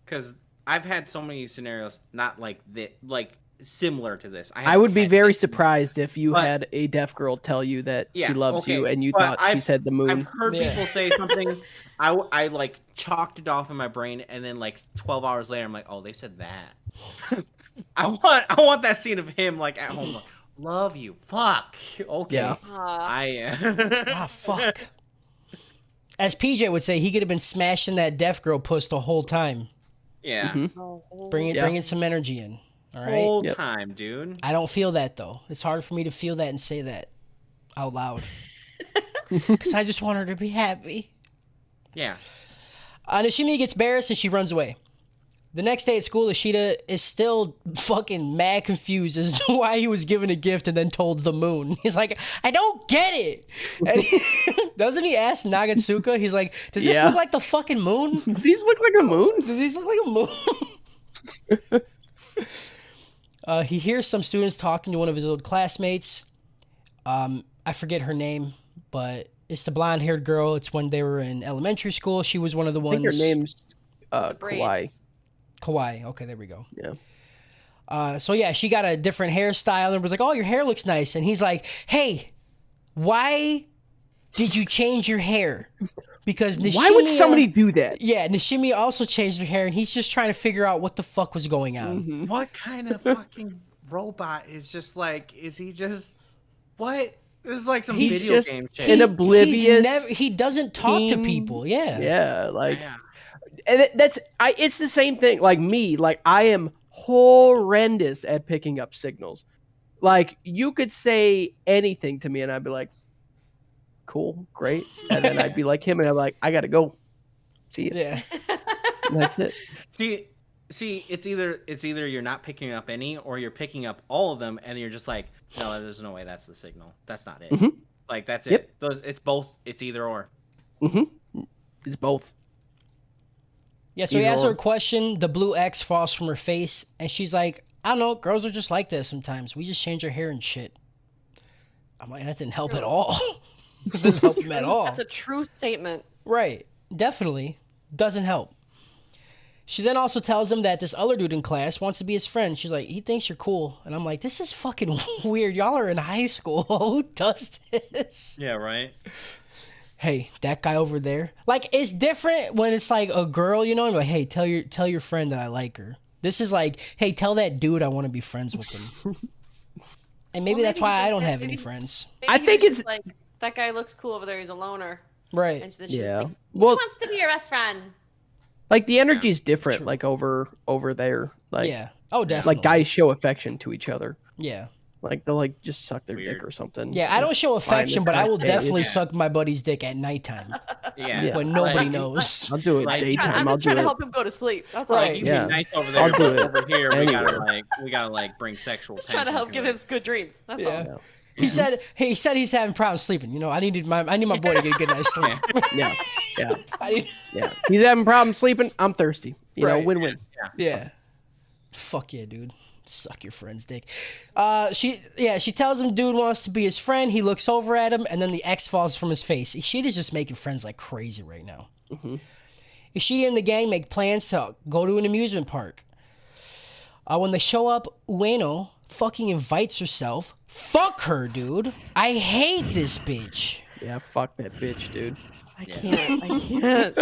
because I've had so many scenarios not like that, like similar to this. I would be had very this- surprised if you But- had a deaf girl tell you that Yeah, she loves okay, you and you but thought she I've- said the I've moon. heard Yeah. people say something. I like chalked it off in my brain, and then like 12 hours later, I'm like, oh, they said that. I want that scene of him like at home, like, love you, fuck. Okay, Yeah. Ah, fuck. As PJ would say, he could have been smashing that deaf girl puss the whole time. yeah, Mhm. Bringing Yeah. some energy in. All right. whole Yep. time, dude. I don't feel that though. It's hard for me to feel that and say that out loud. Because I just want her to be happy. Yeah, Nishimiya gets embarrassed and she runs away. The next day at school, Ishida is still fucking mad confused as to why he was given a gift and then told the moon. He's like, I don't get it. And doesn't he ask Nagatsuka? He's like, does this Yeah. look like the fucking moon? These look like a moon. Does these look like a moon? He hears some students talking to one of his old classmates. I forget her name, but it's the blonde-haired girl. It's when they were in elementary school. She was one of the I think ones. her name's braids. Kawhi. Kawaii. Okay, there we go. Yeah. So yeah, she got a different hairstyle and was like, "Oh, your hair looks nice." And he's like, "Hey, why did you change your hair?" Because Nishimiya, Why would somebody do that? Yeah, Nishimiya also changed her hair, and he's just trying to figure out what the fuck was going on. Mm-hmm. what kind of fucking robot is just like? Is he just what? This is like some He's video just game shit. an oblivious He doesn't talk to teen- people. Yeah. Yeah, like, Yeah. and it's the same thing. Like me, like I am horrendous at picking up signals. Like you could say anything to me, and I'd be like, "Cool, great," and then I'd be like him, and I'm like, "I gotta go. See you." Yeah. And that's it. See, it's either you're not picking up any, or you're picking up all of them, and you're just like, no, there's no way that's the signal. That's not it. Mhm. Like that's Yep. it. It's both. It's either or. It's both. Yeah, so he Either asks her or. a question. The blue X falls from her face, and she's like, I don't know, girls are just like that sometimes. We just change our hair and shit. I'm like, that didn't help at all. That doesn't help him at all. That's a true statement. Right. Definitely. Doesn't help. She then also tells him that this other dude in class wants to be his friend. She's like, he thinks you're cool. And I'm like, this is fucking weird. Y'all are in high school. Who does this? Yeah, right. Hey, that guy over there. Like, it's different when it's like a girl, you know? I'm like, hey, tell your friend that I like her. This is like, hey, tell that dude I want to be friends with him. And maybe Well, that's maybe why he I don't just- have any maybe- friends. Maybe I he think was it's- just like, that guy looks cool over there. He's a loner. Right. And then she was Yeah. like, he Well, wants to be your best friend. like the energy's different, True. like over there. Like Yeah. Oh, definitely. like guys show affection to each other. Yeah. Like they'll like just suck their Weird. dick or something. Yeah, I don't show affection, but I will Yeah, definitely yeah. suck my buddy's dick at nighttime Yeah. Yeah. when nobody Like, knows. I'll do it Like, daytime. I'm I'll just do trying to it. help him go to sleep. That's all. Right. Like, you Yeah. be nice over I'll there, do but it over here anywhere. we gotta like bring sexual Just tension. trying to help to give it. him good dreams. That's Yeah. all. He said he's having problems sleeping. You know, I need my boy to get a good night's sleep. Yeah, yeah, I need- yeah. He's having problems sleeping. I'm thirsty. You know, Right. win-win. yeah. Fuck yeah, dude. Suck your friend's dick. She tells him dude wants to be his friend. He looks over at him, and then the X falls from his face. Ishida's just making friends like crazy right now. Ishida and the gang make plans to go to an amusement park. When they show up, Ueno fucking invites herself. Fuck her, dude. I hate this bitch. Yeah, fuck that bitch, dude. I can't.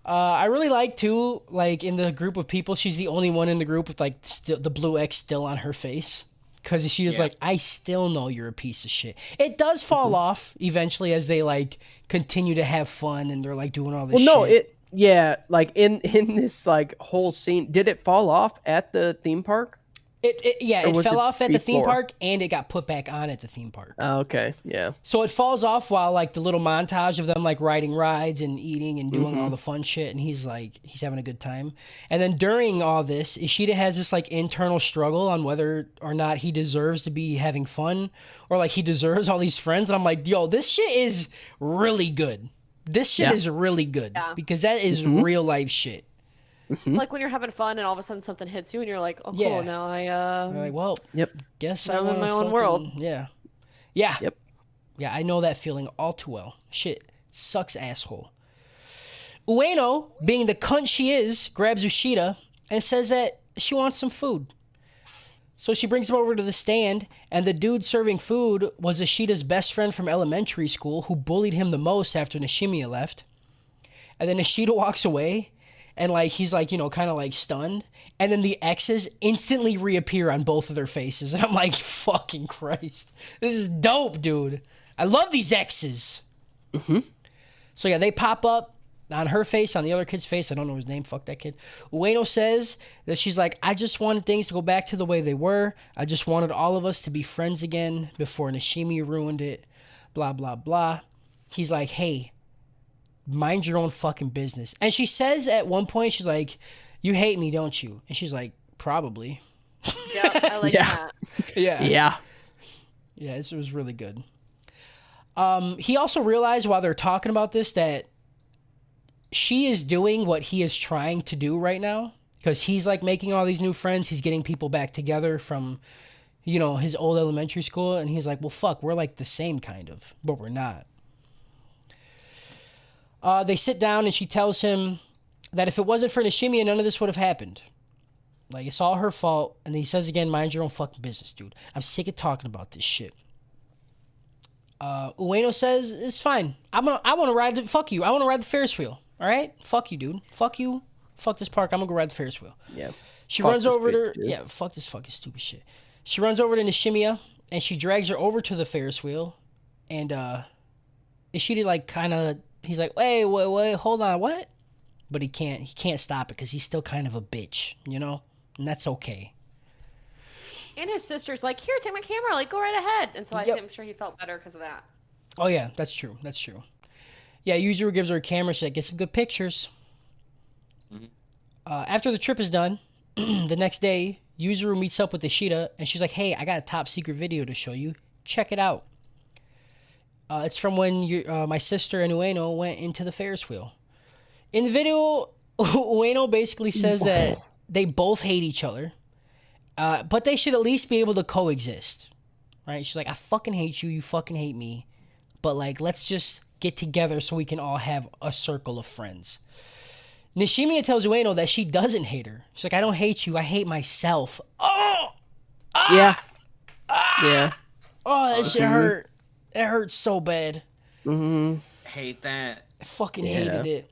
I really like too, like in the group of people, she's the only one in the group with like still the blue X still on her face. Because she is Yeah. like, I still know you're a piece of shit. It does fall off eventually as they like continue to have fun and they're like doing all this Well, no, shit. like in this like whole scene, did it fall off at the theme park? It was fell it off at the theme before? park and it got put back on at the theme park. Oh, okay, yeah. So it falls off while like the little montage of them like riding rides and eating and doing Mm-hmm. all the fun shit, and he's having a good time. And then during all this, Ishida has this like internal struggle on whether or not he deserves to be having fun or like he deserves all these friends. And I'm like, yo, this shit is really good. This shit Yeah. is really good Yeah. because that is Mm-hmm. real life shit. Like when you're having fun and all of a sudden something hits you and you're like, oh, cool. Yeah. Now I'm like, well, Yep. guess Now I'm in wanna my own fucking- world. Yeah. Yeah. Yep. Yeah, I know that feeling all too well. Shit. Sucks, asshole. Ueno, being the cunt she is, grabs Ushida and says that she wants some food. So she brings him over to the stand, and the dude serving food was Ishida's best friend from elementary school who bullied him the most after Nishimiya left. And then Ishida walks away, and like he's like, you know, kind of like stunned. And then the X's instantly reappear on both of their faces. And I'm like, fucking Christ. This is dope, dude. I love these X's. So yeah, they pop up on her face, on the other kid's face. I don't know his name. Fuck that kid. Ueno says that she's like, I just wanted things to go back to the way they were. I just wanted all of us to be friends again before Nishimiya ruined it. Blah, blah, blah. He's like, hey, mind your own fucking business. And she says at one point, she's like, you hate me, don't you? And she's like, probably. Yeah, I like Yeah. that. Yeah. Yeah. Yeah, it was really good. He also realized while they're talking about this that she is doing what he is trying to do right now. Because he's like making all these new friends. He's getting people back together from, you know, his old elementary school. And he's like, well, fuck, we're like the same kind of, but we're not. They sit down and she tells him that if it wasn't for Nishimiya, none of this would have happened. Like, it's all her fault. And he says again, mind your own fucking business, dude. I'm sick of talking about this shit. Ueno says, it's fine. I want to ride fuck you. I want to ride the Ferris wheel. All right? Fuck you, dude. Fuck you. Fuck this park. I'm going to go ride the Ferris wheel. Yeah. She Fuck runs this over to bitch, dude. yeah, fuck this fucking stupid shit. She runs over to Nishimiya and she drags her over to the Ferris wheel, and Ishida like kind of he's like, wait, hold on, what? But he can't stop it because he's still kind of a bitch, you know, and that's okay. And his sister's like, here, take my camera. Like, go right ahead. And so Yep. I'm sure he felt better because of that. Oh yeah, that's true. That's true. Yeah, Yuzuru gives her a camera. She's like, get some good pictures. After the trip is done, the next day, Yuzuru meets up with Ishida, and she's like, hey, I got a top secret video to show you. Check it out. It's from when my sister and Ueno went into the Ferris wheel. In the video, Ueno basically says that they both hate each other, but they should at least be able to coexist. Right? She's like, I fucking hate you, you fucking hate me, but like, let's just get together so we can all have a circle of friends. Nishimiya tells Ueno that she doesn't hate her. She's like, I don't hate you, I hate myself. Oh! Yeah. Yeah. Oh, that shit hurt. It hurt so bad. Hate that. I fucking Yeah. hated it.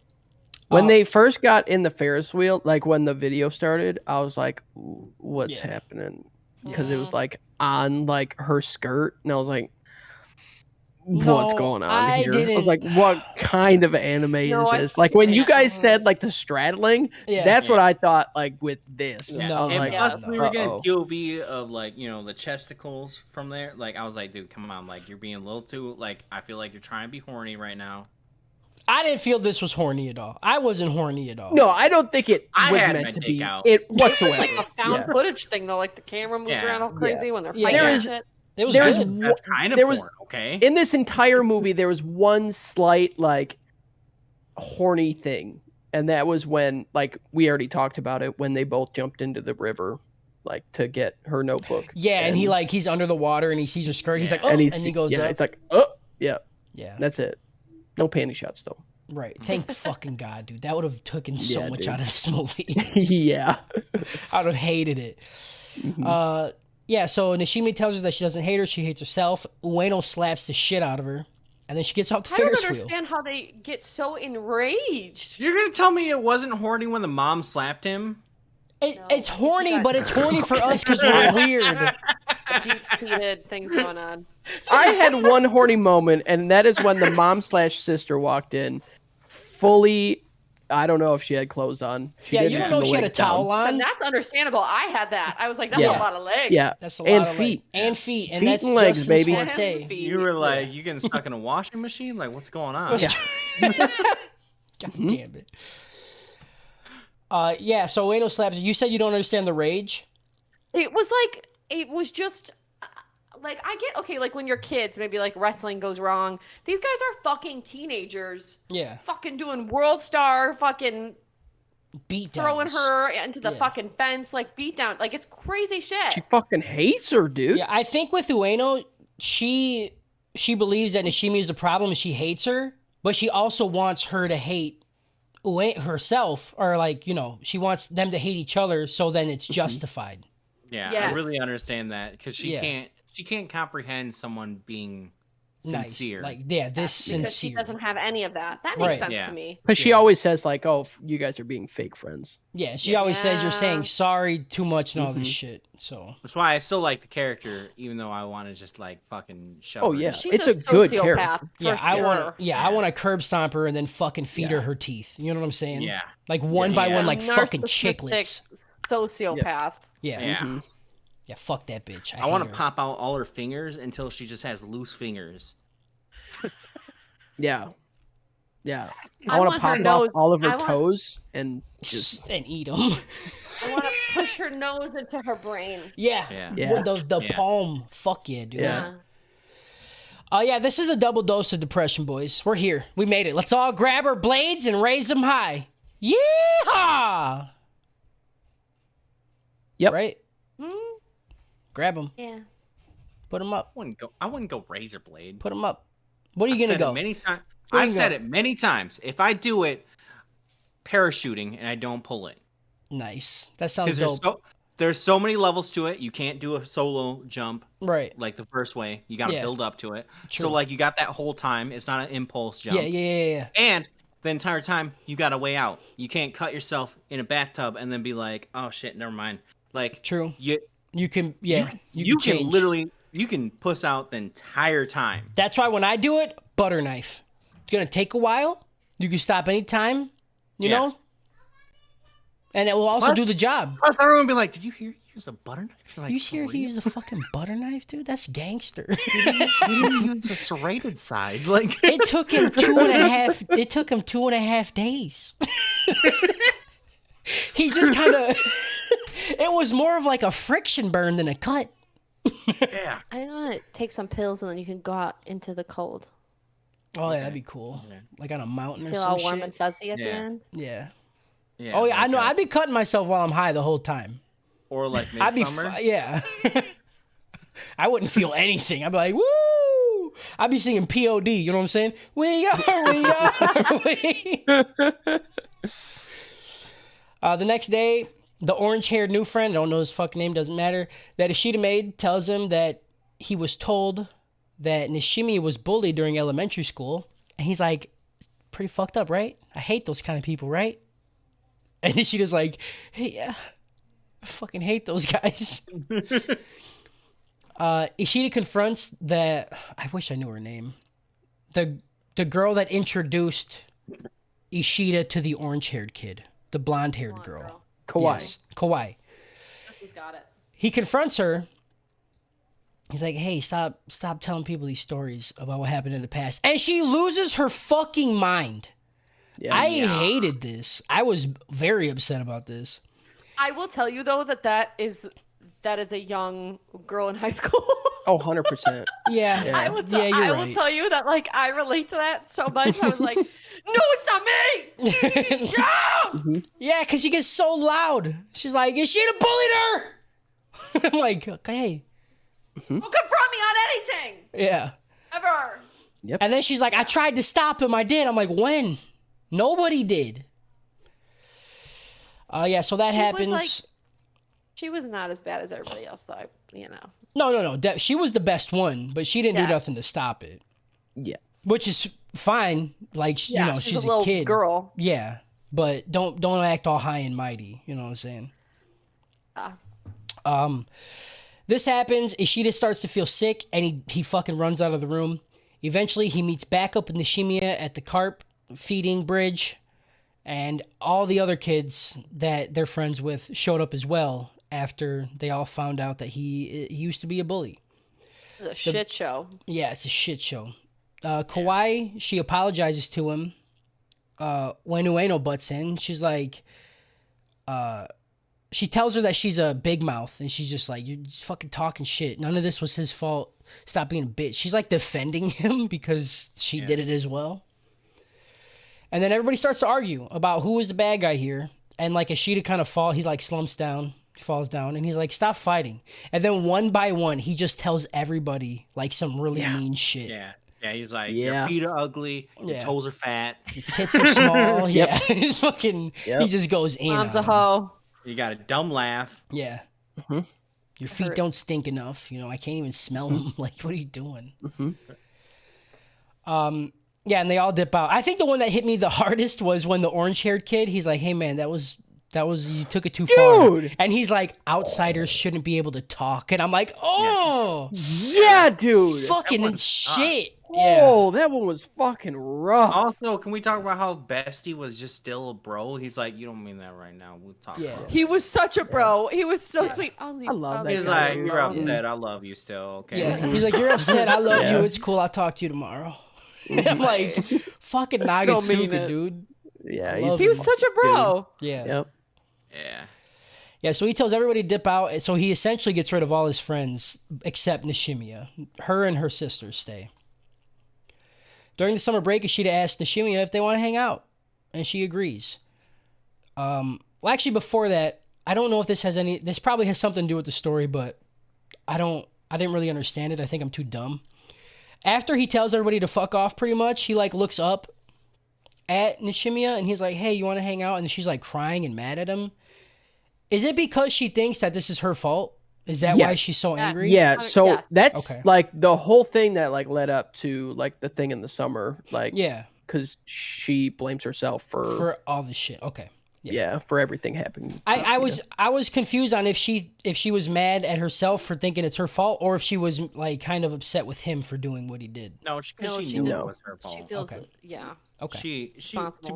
When they first got in the Ferris wheel, like when the video started, I was like, what's Yeah. happening? Because it was like on like her skirt, and I was like, what's No, going on I here? I was didn't- like, what kind of anime No, is I- this? Like when you guys said like the straddling, Yeah. that's what I thought like with this. Yeah. I was And like, plus we were getting uh-oh. POV of like, you know, the chesticles from there. Like I was like, dude, come on, like you're being a little too like I feel like you're trying to be horny right now. I didn't feel this was horny at all. I wasn't horny at all. No, I don't think it I was had my meant to dick be out. it It's whatsoever. like a found Yeah. footage thing though, like the camera moves Yeah. around all crazy when they're Yeah. fighting There and is- shit. It was There's good. That's kind of there was- porn, okay? In this entire movie, there was one slight like horny thing, and that was when like we already talked about it when they both jumped into the river, like to get her notebook. Yeah, and he's under the water and he sees her skirt. He's like, oh, and and he goes yeah, up. it's like, oh, yeah, Yeah, that's it. No panty shots though. right. Thank fucking God, dude. That would have taken so Yeah, much dude. out of this movie. Yeah. I would have hated it. Yeah, so Nishimi tells her that she doesn't hate her, she hates herself. Ueno slaps the shit out of her, and then she gets off the I don't Ferris wheel. understand how they get so enraged. You're gonna tell me it wasn't horny when the mom slapped him? It's horny, but it's horny for us because we're weird. Deep-seated things going on. I had one horny moment, and that is when the mom/sister walked in, fully. I don't know if she had clothes on. Yeah, didn't you don't from know the she had a legs down. towel on. And that's understandable. I had that. I was like, that's Yeah. a lot of legs. Yeah, That's a lot and of feet. and feet, and Feet that's and legs, Justin's baby. forte. And feet. You were like, you getting stuck in a washing machine? Like, what's going on? God damn it. Yeah, so Ueno slaps her. You said you don't understand the rage? It was just like I get okay, like when you're kids, maybe like wrestling goes wrong. These guys are fucking teenagers, Yeah. fucking doing world star, fucking Beat throwing downs. her into the Yeah. fucking fence, like beat down, like it's crazy shit. She fucking hates her, dude. Yeah, I think with Ueno, she believes that Nishimi is the problem and she hates her, but she also wants her to hate herself, or like, you know, she wants them to hate each other so then it's justified. Yeah, I Yes. really understand that because she Yeah. can't comprehend someone being sincere. Nice. Like, yeah, this because she sincere. doesn't have any of that. That makes Right. sense Yeah. to me. Because she always says like, "Oh, you guys are being fake friends." Yeah, she always says you're saying Yeah. sorry too much and all this shit. So That's why I still like the character, even though I want to just like fucking shove Oh, her. yeah. She's It's a a good sociopath. character. yeah, for I sure. want to curb stomp her and then fucking feed her her teeth. You know what I'm saying? Yeah. Like one by Yeah. one, like fucking Narcissistic chiclets. sociopath. Yeah. Yeah. Yeah, fuck that bitch. I want hate to her. pop out all her fingers until she just has loose fingers. Yeah, yeah. I I want to want pop her off nose- all of her I want- toes and just and eat them. I want to push her nose into her brain. yeah. Yeah. Yeah. The Yeah. palm. Fuck yeah, dude. Yeah. Yeah, this is a double dose of depression, boys. We're here. We made it. Let's all grab our blades and raise them high. Yeehaw! Yep. Right? Grab them. Yeah. Put them up. I wouldn't go razor blade. Put them up. What are you I've going to said it go? many times. Where you I've said go? it many times. If I do it parachuting and I don't pull it, Nice. That sounds because dope. there's so many levels to it. You can't do a solo jump Right. like the first way. You got to Yeah. build up to it. True. So like you got that whole time. It's not an impulse jump. Yeah. And the entire time you got a way out. You can't cut yourself in a bathtub and then be like, oh shit, never mind. Like True. You You can, you can change. literally you can puss out the entire time. That's why when I do it, butter knife. It's going to take a while. You can stop anytime, you Yeah. know? And it will also Plus- do the job. Plus everyone be like, did you hear he used a butter knife? You're like, You see her "For he real?" used a fucking butter knife, dude? That's gangster. He didn't use the serrated side. Like It took him 2.5. It took him 2.5 days. He just kind of. It was more of like a friction burn than a cut. yeah. I want to take some pills and then you can go out into the cold. Oh yeah, that'd be cool. Yeah. Like on a mountain or Feel some all warm shit. and fuzzy at the Yeah. end. Yeah. Yeah, Oh yeah, I like, know. I'd be cutting myself while I'm high the whole time. or like I'd be midsummer. yeah. I wouldn't feel anything. I'd be like, woo! I'd be singing POD. You know what I'm saying? We are. We. The next day, the orange-haired new friend, I don't know his fucking name, doesn't matter, that Ishida made tells him that he was told that Nishimiya was bullied during elementary school. And he's like, pretty fucked up, right? I hate those kind of people, right? And Ishida's like, hey, yeah, I fucking hate those guys. Ishida confronts that, I wish I knew her name, the girl that introduced Ishida to the orange-haired kid, the blonde-haired girl. Kawaii. Yes, Kawaii. He's got it. He confronts her. He's like, hey, stop telling people these stories about what happened in the past. And she loses her fucking mind. Yeah. I hated this. I was very upset about this. I will tell you though that is a young girl in high school. Oh, 100%. Yeah. Yeah. I will right. tell you that like I relate to that so much. I was like, no, it's not me. No! Yeah, because she gets so loud. She's like, Ishida bullied her. I'm like, okay. Don't confront me on anything Yeah. ever. And then she's like, I tried to stop him. I did. I'm like, when? Nobody did. Yeah, so that She was, happens. like- She was not as bad as everybody else, though. No. She was the best one, but she didn't do Yes. nothing to stop it, Yeah. which is fine. Like, she's she's a a little kid. girl. Yeah, but don't act all high and mighty. You know what I'm saying? This happens. Ishida starts to feel sick, and he fucking runs out of the room. Eventually, he meets back up with Nishimiya at the carp feeding bridge, and all the other kids that they're friends with showed up as well after they all found out that he used to be a bully. It was a shit show. Yeah, it's a shit show. Kawaii, she apologizes to him. When Ueno butts in, she's like, she tells her that she's a big mouth, and she's just like, you're just fucking talking shit. None of this was his fault. Stop being a bitch. She's like defending him because she did it as well. And then everybody starts to argue about who is the bad guy here. And like Ishida kind of he like slumps down, falls down, and he's like, stop fighting. And then one by one, he just tells everybody like some really mean shit. Yeah. Yeah, he's like, Yeah. your feet are ugly, your Yeah. toes are fat, Your tits are small. Yeah. He's fucking, Yep. he just goes in. Mom's a on him. hoe. you got a dumb laugh. Yeah. Mm-hmm. Your feet hurts. don't stink enough. You know, I can't even smell them. Like, what are you doing? Mm-hmm. Yeah, and they all dip out. I think the one that hit me the hardest was when the orange-haired kid, he's like, hey, man, that was you took it too far. Dude! And he's like, outsiders shouldn't be able to talk. And I'm like, oh, Yeah, dude. fucking one sucked. shit. Yeah. Oh, that one was fucking rough. Also, can we talk about how Bestie was just still a bro? He's like, you don't mean that right now. We'll talk Yeah. about it. He was such a bro. He was so sweet. I'll leave. I love I'll that leave He's guy. like, you you're alone." upset. I love you still. Okay. Yeah. He's like, you're upset. I love Yeah. you. It's cool. I'll talk to you tomorrow. I'm like, fucking Don't mean Nagatsuka, it. dude. Yeah, love He was such a bro. Yeah. Yep. Yeah. Yeah, so he tells everybody to dip out. So he essentially gets rid of all his friends except Nishimiya. Her and her sisters stay. During the summer break, Ishida asks Nishimiya if they want to hang out, and she agrees. Well, actually, before that, I don't know if this probably has something to do with the story, but I didn't really understand it. I think I'm too dumb. After he tells everybody to fuck off pretty much, he like looks up at Nishimiya and he's like, hey, you want to hang out? And she's like crying and mad at him. Is it because she thinks that this is her fault? Is that why Yes. she's so Yeah. angry? Yeah, so Yes. that's Okay. like the whole thing that like led up to like the thing in the summer, like Yeah, because she blames herself for all this shit. Okay. for everything happening. I was confused on if she was mad at herself for thinking it's her fault or if she was like kind of upset with him for doing what he did. No, because No, she she knew just- it was her fault. She feels, Okay. yeah. Okay. She Responsible.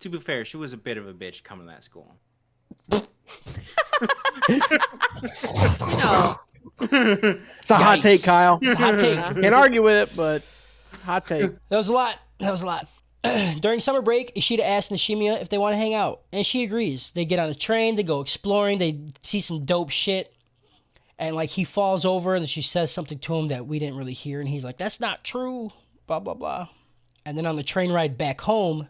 to be fair, she was a bit of a bitch coming to that school. You know, It's a hot Yikes. take, Kyle. It's a hot take. Can't argue with it, but hot take. That was a lot. During summer break, Ishida asks Nishimiya if they want to hang out, and she agrees. They get on a train, they go exploring, they see some dope shit, and like he falls over and she says something to him that we didn't really hear, and he's like, that's not true, blah, blah, blah. And then on the train ride back home,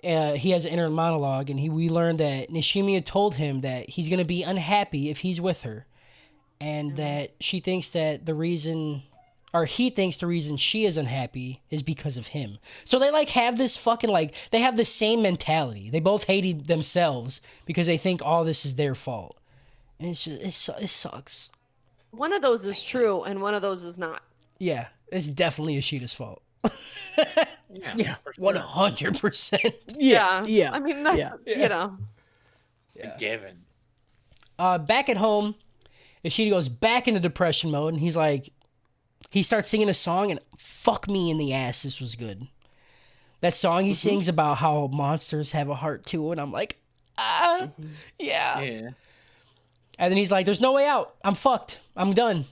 he has an inner monologue, and we learned that Nishimiya told him that he's going to be unhappy if he's with her, and that she thinks that he thinks the reason she is unhappy is because of him. So they like have this fucking like they have the same mentality. They both hate themselves because they think all this is their fault, and it's just it sucks. One of those is true, and one of those is not. Yeah, it's definitely Ishida's fault. Yeah. 100%. Yeah. I mean, that's you know. Given. Back at home, Ishida goes back into depression mode, and he's like, he starts singing a song, and fuck me in the ass, this was good. That song he sings about how monsters have a heart too, and I'm like, yeah. Yeah. And then he's like, there's no way out. I'm fucked. I'm done.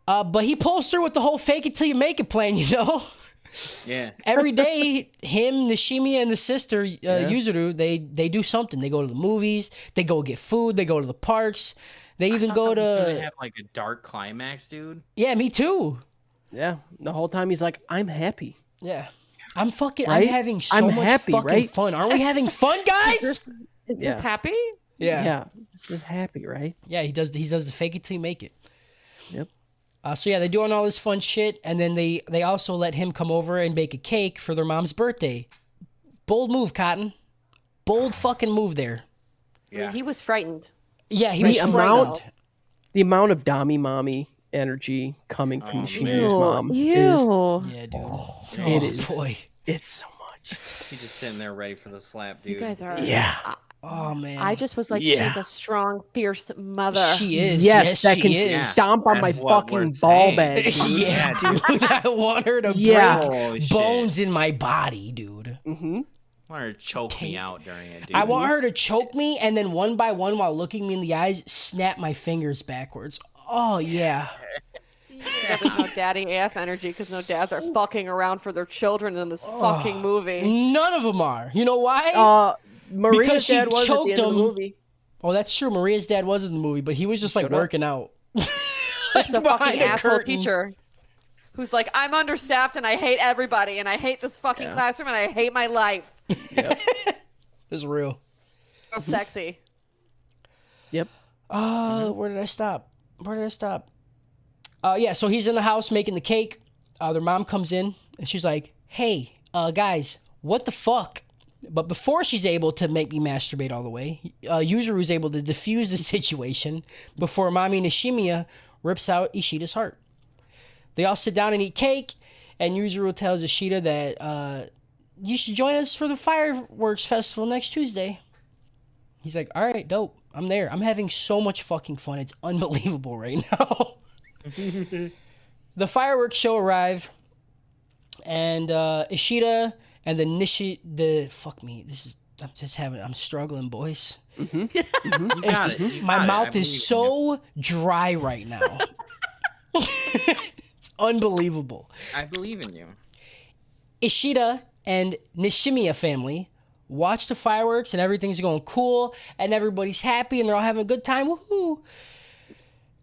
But he pulls through with the whole fake it till you make it plan, you know? Yeah. Every day, him, Nishimiya, and the sister, Yuzuru, they do something. They go to the movies, they go get food, they go to the parks, they even go They to... have like a dark climax, dude. Yeah, me too. Yeah. The whole time he's like, I'm happy. Yeah. I'm Right? having so I'm much happy, fucking right? fun. Aren't we having fun, guys? Is Yeah. this happy? Yeah. Just happy, right? Yeah, he does the fake it till you make it. Yep. So yeah, they're doing all this fun shit, and then they also let him come over and bake a cake for their mom's birthday. Bold move, Cotton. Bold fucking move there. Yeah. He was frightened. Yeah, he The was amount- frightened. The amount of Dami Mommy energy coming from Nishimiya's man. mom is Yeah, dude. it is. Boy. It's so much. He's just sitting there ready for the slap, dude. You guys are. Yeah. Oh man. I just was like, Yeah. she's a strong, fierce mother. She is. Yes, that she can is. stomp on my That's what fucking we're ball saying. bag. Dude. Yeah, dude. I want her to Yeah. break Holy shit. bones in my body, dude. Mm-hmm. I want her to choke me out during it, dude. I want her to choke me and then one by one while looking me in the eyes, snap my fingers backwards. Oh yeah. Yeah, there's no daddy AF energy because no dads are fucking around for their children in this fucking movie. None of them are. You know why? Maria's Because she dad was at the choked end of the him. movie. Oh, that's true. Maria's dad was in the movie, but he was just like Shut up. working out. It's the behind fucking a asshole curtain. teacher who's like, I'm understaffed and I hate everybody and I hate this fucking classroom and I hate my life. It's real. So sexy. Yep. Where did I stop? Yeah, so he's in the house making the cake. Their mom comes in and she's like, hey, guys, what the fuck? But before she's able to make me masturbate all the way, Yuzuru's able to defuse the situation before Mami Nishimiya rips out Ishida's heart. They all sit down and eat cake, and Yuzuru tells Ishida that you should join us for the fireworks festival next Tuesday. He's like, all right, dope. I'm there. I'm having so much fucking fun. It's unbelievable right now. The fireworks show arrive, and Ishida and I'm struggling, boys. You got it. You My got it. I mouth believe in is you. so dry right now. It's unbelievable. I believe in you. Ishida and Nishimiya family watch the fireworks and everything's going cool and everybody's happy and they're all having a good time. Woohoo!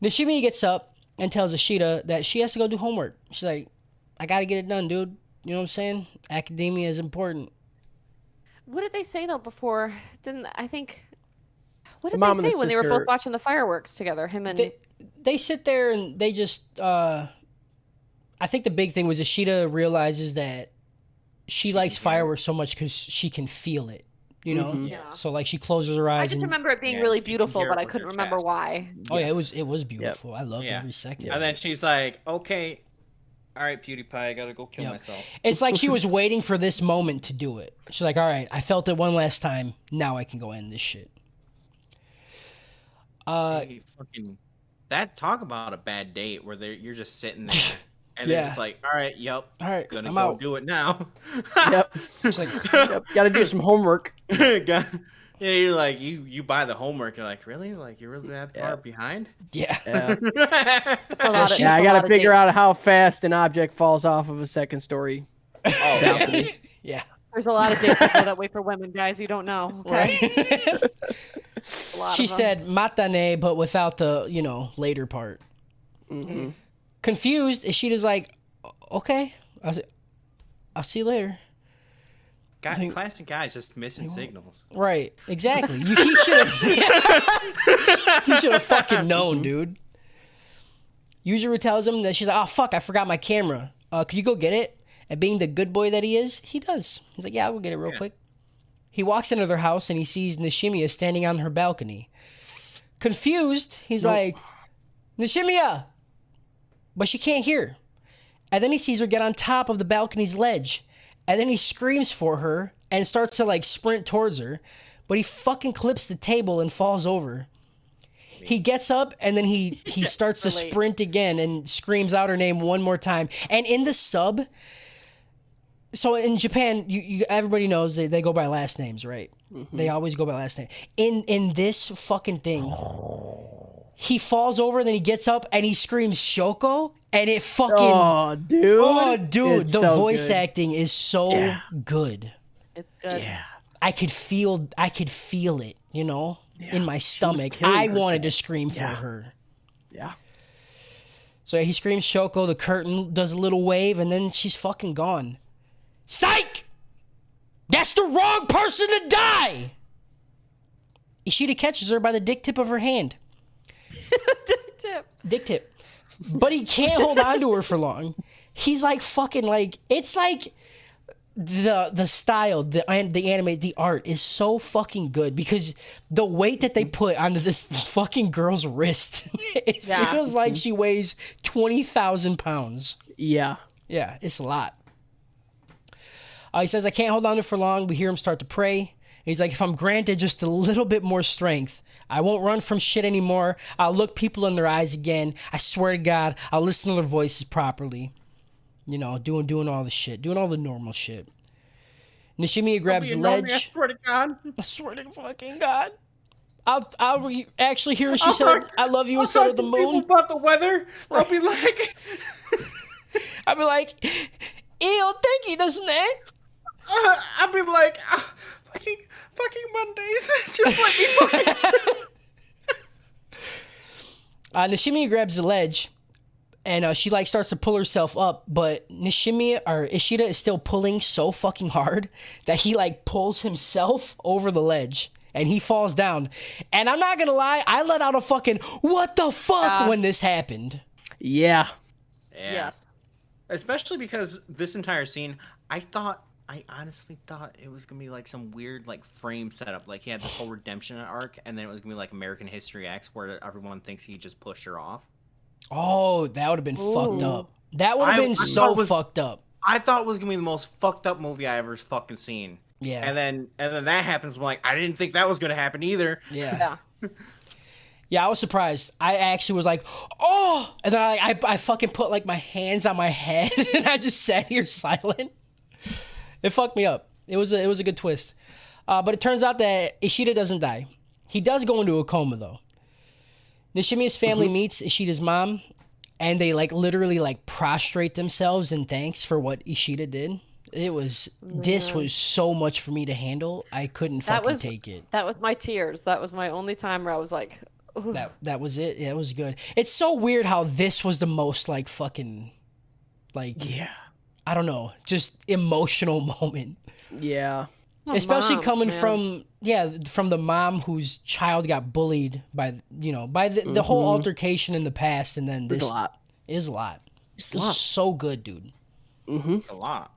Nishimiya gets up and tells Ishida that she has to go do homework. She's like, I gotta get it done, dude. You know what I'm saying? Academia is important. What did they say though before? What did Mom they and say the when they were sister- both watching the fireworks together? Him and They sit there and they just I think the big thing was Ishida realizes that she likes fireworks so much because she can feel it, you know. Yeah. So like she closes her I eyes. just and, remember it being Yeah, really you can beautiful, hear but it I with couldn't your remember chest. why. Oh yeah, it was beautiful. I loved Yeah. every second. And then she's like, okay, all right, PewDiePie, I gotta go kill Yep. myself. It's like she was waiting for this moment to do it. She's like, all right, I felt it one last time. Now I can go end this shit. Hey, fucking, that talk about a bad date where you're just sitting there and Yeah. they're just like, all right, yep, All right, gonna I'm go out. do it now. Yep. It's like, Yep. Got to do some homework. Yeah, you're like you buy the homework. You're like, really? Like you're really that far behind? yeah. Yeah. It's a lot of, Yeah, I it's a got lot to of figure dating. out how fast an object falls off of a second story. Oh, balcony. Yeah. There's a lot of dates out there that wait for women, guys. You don't know. Okay? Right. A lot She of them. said matane, but without the, later part. Mm-hmm. Confused, Ishida's like, okay. I was like, I'll see you later. Classic guys just missing signals. Right, exactly. He should have. You should have fucking known, dude. Yujiro tells him that she's like, "Oh fuck, I forgot my camera. Could you go get it?" And being the good boy that he is, he does. He's like, "Yeah, I will get it real quick." He walks into their house and he sees Nishimiya standing on her balcony. Confused, he's like, "Nishimiya!" But she can't hear. And then he sees her get on top of the balcony's ledge. And then he screams for her and starts to like sprint towards her. But he fucking clips the table and falls over. He gets up and then he starts to sprint again and screams out her name one more time. And in the sub, so in Japan, you everybody knows they go by last names, right? Mm-hmm. They always go by last name. In this fucking thing, he falls over, then he gets up and he screams Shoko, and it fucking Oh, dude, the so voice good. acting is so good. It's good. Yeah. I could feel it, you know, in my stomach. killing I herself. wanted to scream for her. Yeah. So he screams Shoko, the curtain does a little wave, and then she's fucking gone. Psych! That's the wrong person to die! Ishida catches her by the dick tip of her hand. Dick tip. But he can't hold on to her for long. He's like fucking like, it's like the style, the anime, the art is so fucking good because the weight that they put onto this fucking girl's wrist, it feels like she weighs 20,000 pounds. Yeah. Yeah, it's a lot. He says, "I can't hold on to it for long." We hear him start to pray. He's like, "If I'm granted just a little bit more strength, I won't run from shit anymore. I'll look people in their eyes again. I swear to God, I'll listen to their voices properly." You know, doing all the shit, doing all the normal shit. Nishimiya grabs the ledge. I swear to God. I swear to fucking God. I'll actually hear she said, "I love you" instead of the moon. About the weather, I'll be like, I'll be like, "Ew, thank you, doesn't it?" I'll be like, fucking Mondays. Just let me fucking. Nishimiya grabs the ledge, and she like starts to pull herself up, but Ishida is still pulling so fucking hard that he like pulls himself over the ledge, and he falls down. And I'm not gonna lie, I let out a fucking "what the fuck" when this happened. Yeah. Yes. Especially because this entire scene, I honestly thought it was gonna be like some weird like frame setup. Like he had this whole redemption arc, and then it was gonna be like American History X, where everyone thinks he just pushed her off. Oh, that would have been fucked up. That would have been thought it was- fucked up. I thought it was gonna be the most fucked up movie I ever fucking seen. Yeah. And then that happens. I'm like, I didn't think that was gonna happen either. Yeah. Yeah, I was surprised. I actually was like, "Oh!" And then I fucking put like my hands on my head and I just sat here silent. It fucked me up. It was a good twist. But it turns out that Ishida doesn't die. He does go into a coma though. Nishimiya's family meets Ishida's mom, and they like literally like prostrate themselves in thanks for what Ishida did. This was so much for me to handle. I couldn't fucking take it. That was my tears. That was my only time where I was like, ooh. That was it. Yeah, it was good. It's so weird how this was the most like fucking like I don't know, just emotional moment. Yeah. Especially moms, coming man. from the mom whose child got bullied by the whole altercation in the past, and then this It's a lot. is a lot. It was so good, dude. A lot.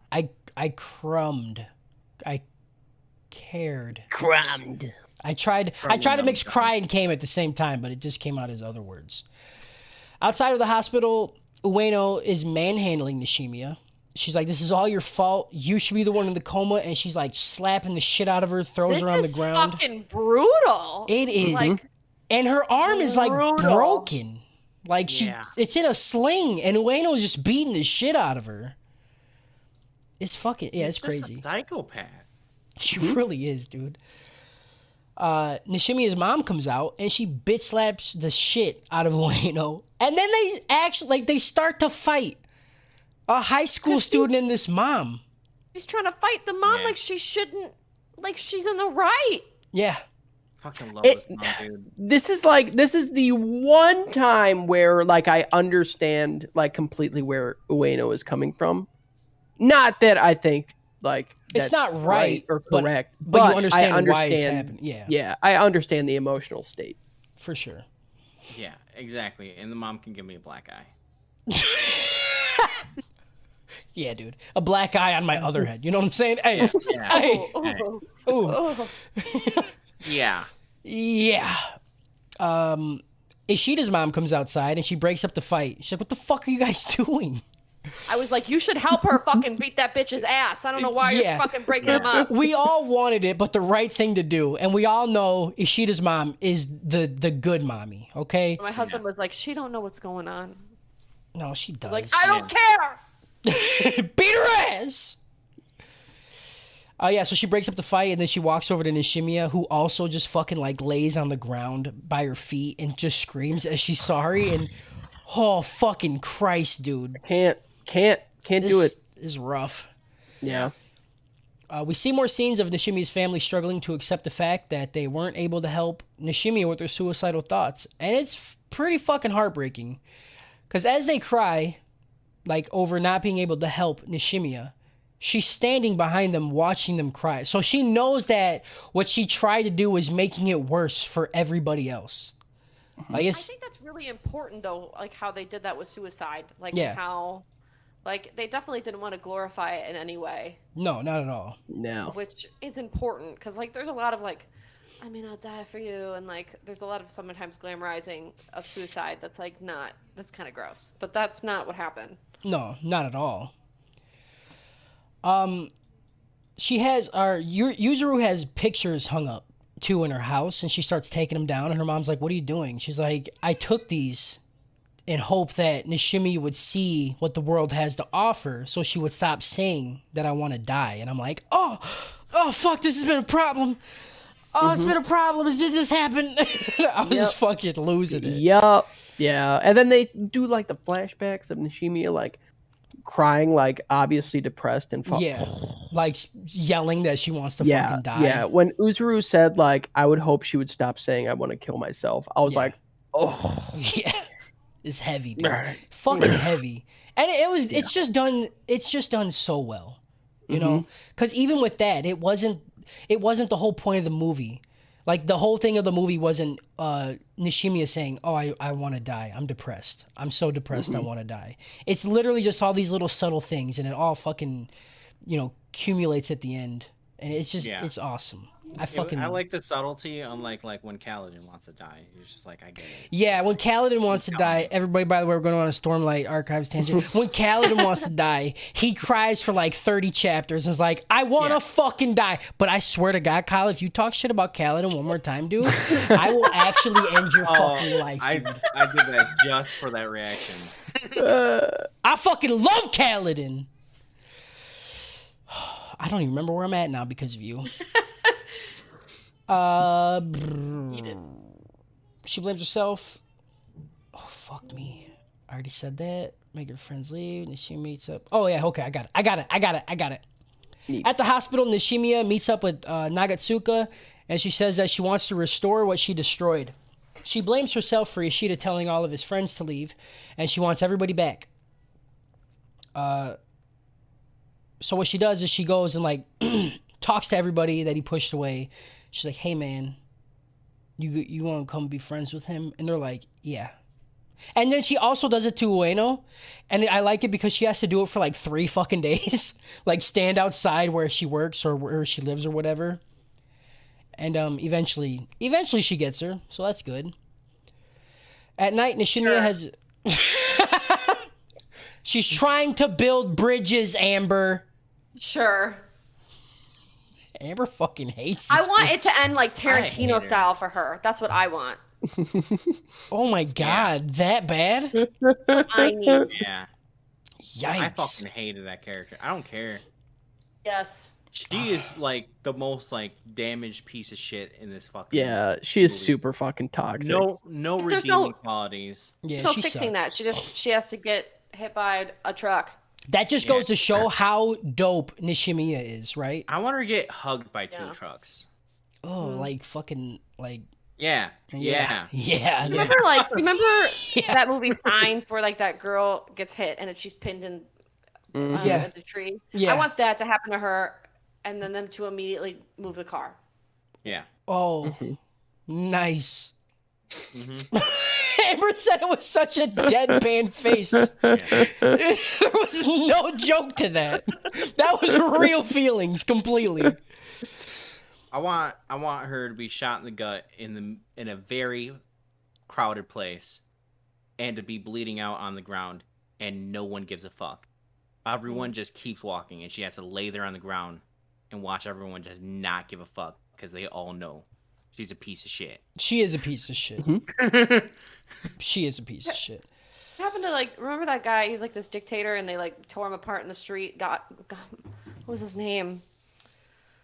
I crumbed. I cared. Crammed. I tried to mix cry and came at the same time, but it just came out as other words. Outside of the hospital, Ueno is manhandling Nishimiya. She's like, "This is all your fault. You should be the one in the coma," and she's like slapping the shit out of her, throws her on the ground. This is fucking brutal. It is. Like, and her arm is like brutal. broken. Like it's in a sling, and Ueno is just beating the shit out of her. It's fucking it's Just crazy. a psychopath. She really is, dude. Nishimiya's mom comes out and she bitch slaps the shit out of Ueno, and then they start to fight. A high school student and this mom. she's trying to fight the mom like she shouldn't, like she's in the right. Yeah. Fucking love this mom, dude. This is the one time where like I understand like completely where Ueno is coming from. Not that I think like It's that's not right, or but- correct, but you I understand why it's happening. Yeah. Yeah, I understand the emotional state. For sure. Yeah, exactly. And the mom can give me a black eye. Yeah, dude. A black eye on my other head. You know what I'm saying? Hey. Yeah. Hey. Oh, Ooh. oh. Yeah. Yeah. Ishida's mom comes outside and she breaks up the fight. She's like, "What the fuck are you guys doing?" I was like, you should help her fucking beat that bitch's ass. I don't know why Yeah. you're fucking breaking him up. We all wanted it, but the right thing to do. And we all know Ishida's mom is the good mommy, okay? My husband was like, she don't know what's going on. No, she does. Like, I don't care. Beat her ass! Yeah, so she breaks up the fight and then she walks over to Nishimiya, who also just fucking like lays on the ground by her feet and just screams as she's sorry. And oh, fucking Christ, dude. Can't do it. This is rough. Yeah. We see more scenes of Nishimiya's family struggling to accept the fact that they weren't able to help Nishimiya with their suicidal thoughts. And it's pretty fucking heartbreaking. Because as they cry, like over not being able to help Nishimiya, she's standing behind them watching them cry. So she knows that what she tried to do was making it worse for everybody else. Like I it's, think that's really important, though, like how they did that with suicide. Like, Yeah. how, like, they definitely didn't want to glorify it in any way, no, not at all. No. which is important because, like, there's a lot of, like, I mean, I'll die for you. And, like, there's a lot of sometimes glamorizing of suicide that's, like, that's kind of gross. But that's not what happened. No, not at all. She has Yuzuru has pictures hung up too in her house, and she starts taking them down. And her mom's like, "What are you doing?" She's like, "I took these in hope that Nishimiya would see what the world has to offer, so she would stop saying that I want to die." And I'm like, "Oh, fuck! This has been a problem. Oh, it's been a problem. Did this happen?" I was just fucking losing it. Yup. Yeah. And then they do like the flashbacks of Nishimiya like crying, like obviously depressed and Yeah, like yelling that she wants to yeah, fucking die. yeah. When Uzuru said like, I would hope she would stop saying I want to kill myself, I was Yeah. like, oh, Yeah, it's heavy, dude. Right. Fucking heavy, and it's just done. It's just done so well, you know. Because even with that, it wasn't the whole point of the movie. Like the whole thing of the movie wasn't Nishimiya saying, "Oh, I want to die. I'm depressed. I'm so depressed. I want to die." It's literally just all these little subtle things, and it all fucking, accumulates at the end, and it's just it's awesome. I like the subtlety, unlike like when Kaladin wants to die. It's just like I get it. Yeah, when Kaladin wants to die, everybody, by the way, we're going on a Stormlight Archives tangent. When Kaladin wants to die, he cries for like 30 chapters and is like, "I want to fucking die." But I swear to God, Kyle, if you talk shit about Kaladin one more time, dude, I will actually end your fucking life, dude. I did that just for that reaction. I fucking love Kaladin. I don't even remember where I'm at now because of you. She blames herself. Oh, fuck me. I already said that. Make her friends leave. Nishimiya meets up. Oh, yeah, okay, I got it. Neat. At the hospital, Nishimiya meets up with Nagatsuka, and she says that she wants to restore what she destroyed. She blames herself for Ishida telling all of his friends to leave, and she wants everybody back. So what she does is she goes and, like, talks to everybody that he pushed away. She's like, "Hey, man, you want to come be friends with him?" And they're like, "Yeah." And then she also does it to Ueno, and I like it because she has to do it for like 3 fucking days. Like stand outside where she works or where she lives or whatever. And eventually she gets her, so that's good. At night, Nishimiya has... She's trying to build bridges, Amber. Sure. Amber fucking hates I this want bitch. it to end like hate Tarantino her. style for her. That's what I want. Oh my god, that bad? I need. Yeah, Yikes. I fucking hated that character. I don't care. Yes. She is like the most like damaged piece of shit in this fucking. yeah, she is movie. super fucking toxic. No There's redeeming no- qualities. Yeah, No she fixing sucked. that. She has to get hit by a truck. That just goes to show how dope Nishimiya is, right? I want her to get hugged by 2 Yeah. trucks. Oh, like fucking like Yeah. yeah. Remember that movie Signs where like that girl gets hit and she's pinned in Yeah. As a tree. Yeah. I want that to happen to her, and then them to immediately move the car. Yeah. Oh, nice. Mm-hmm. Amber said it was such a deadpan face. There was no joke to that. That was real feelings completely. I want her to be shot in the gut in a very crowded place, and to be bleeding out on the ground, and no one gives a fuck. Everyone just keeps walking, and she has to lay there on the ground and watch everyone just not give a fuck because they all know she's a piece of shit. She is a piece of shit. She is a piece of shit. What happened to remember that guy? He was like this dictator, and they like tore him apart in the street. Got what was his name?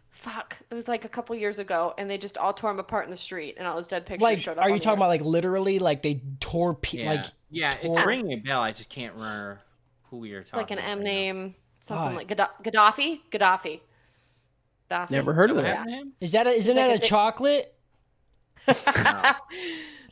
Fuck! It was like a couple years ago, and they just all tore him apart in the street, and all his dead pictures Like, showed up. are you on talking the about like literally, like they tore Yeah, it's tore- ringing a bell. I just can't remember who you're talking like an about M right name, something What? like Gaddafi. Gaddafi. Never heard of now. What that. happened to him? Isn't like that a a dic- chocolate? No.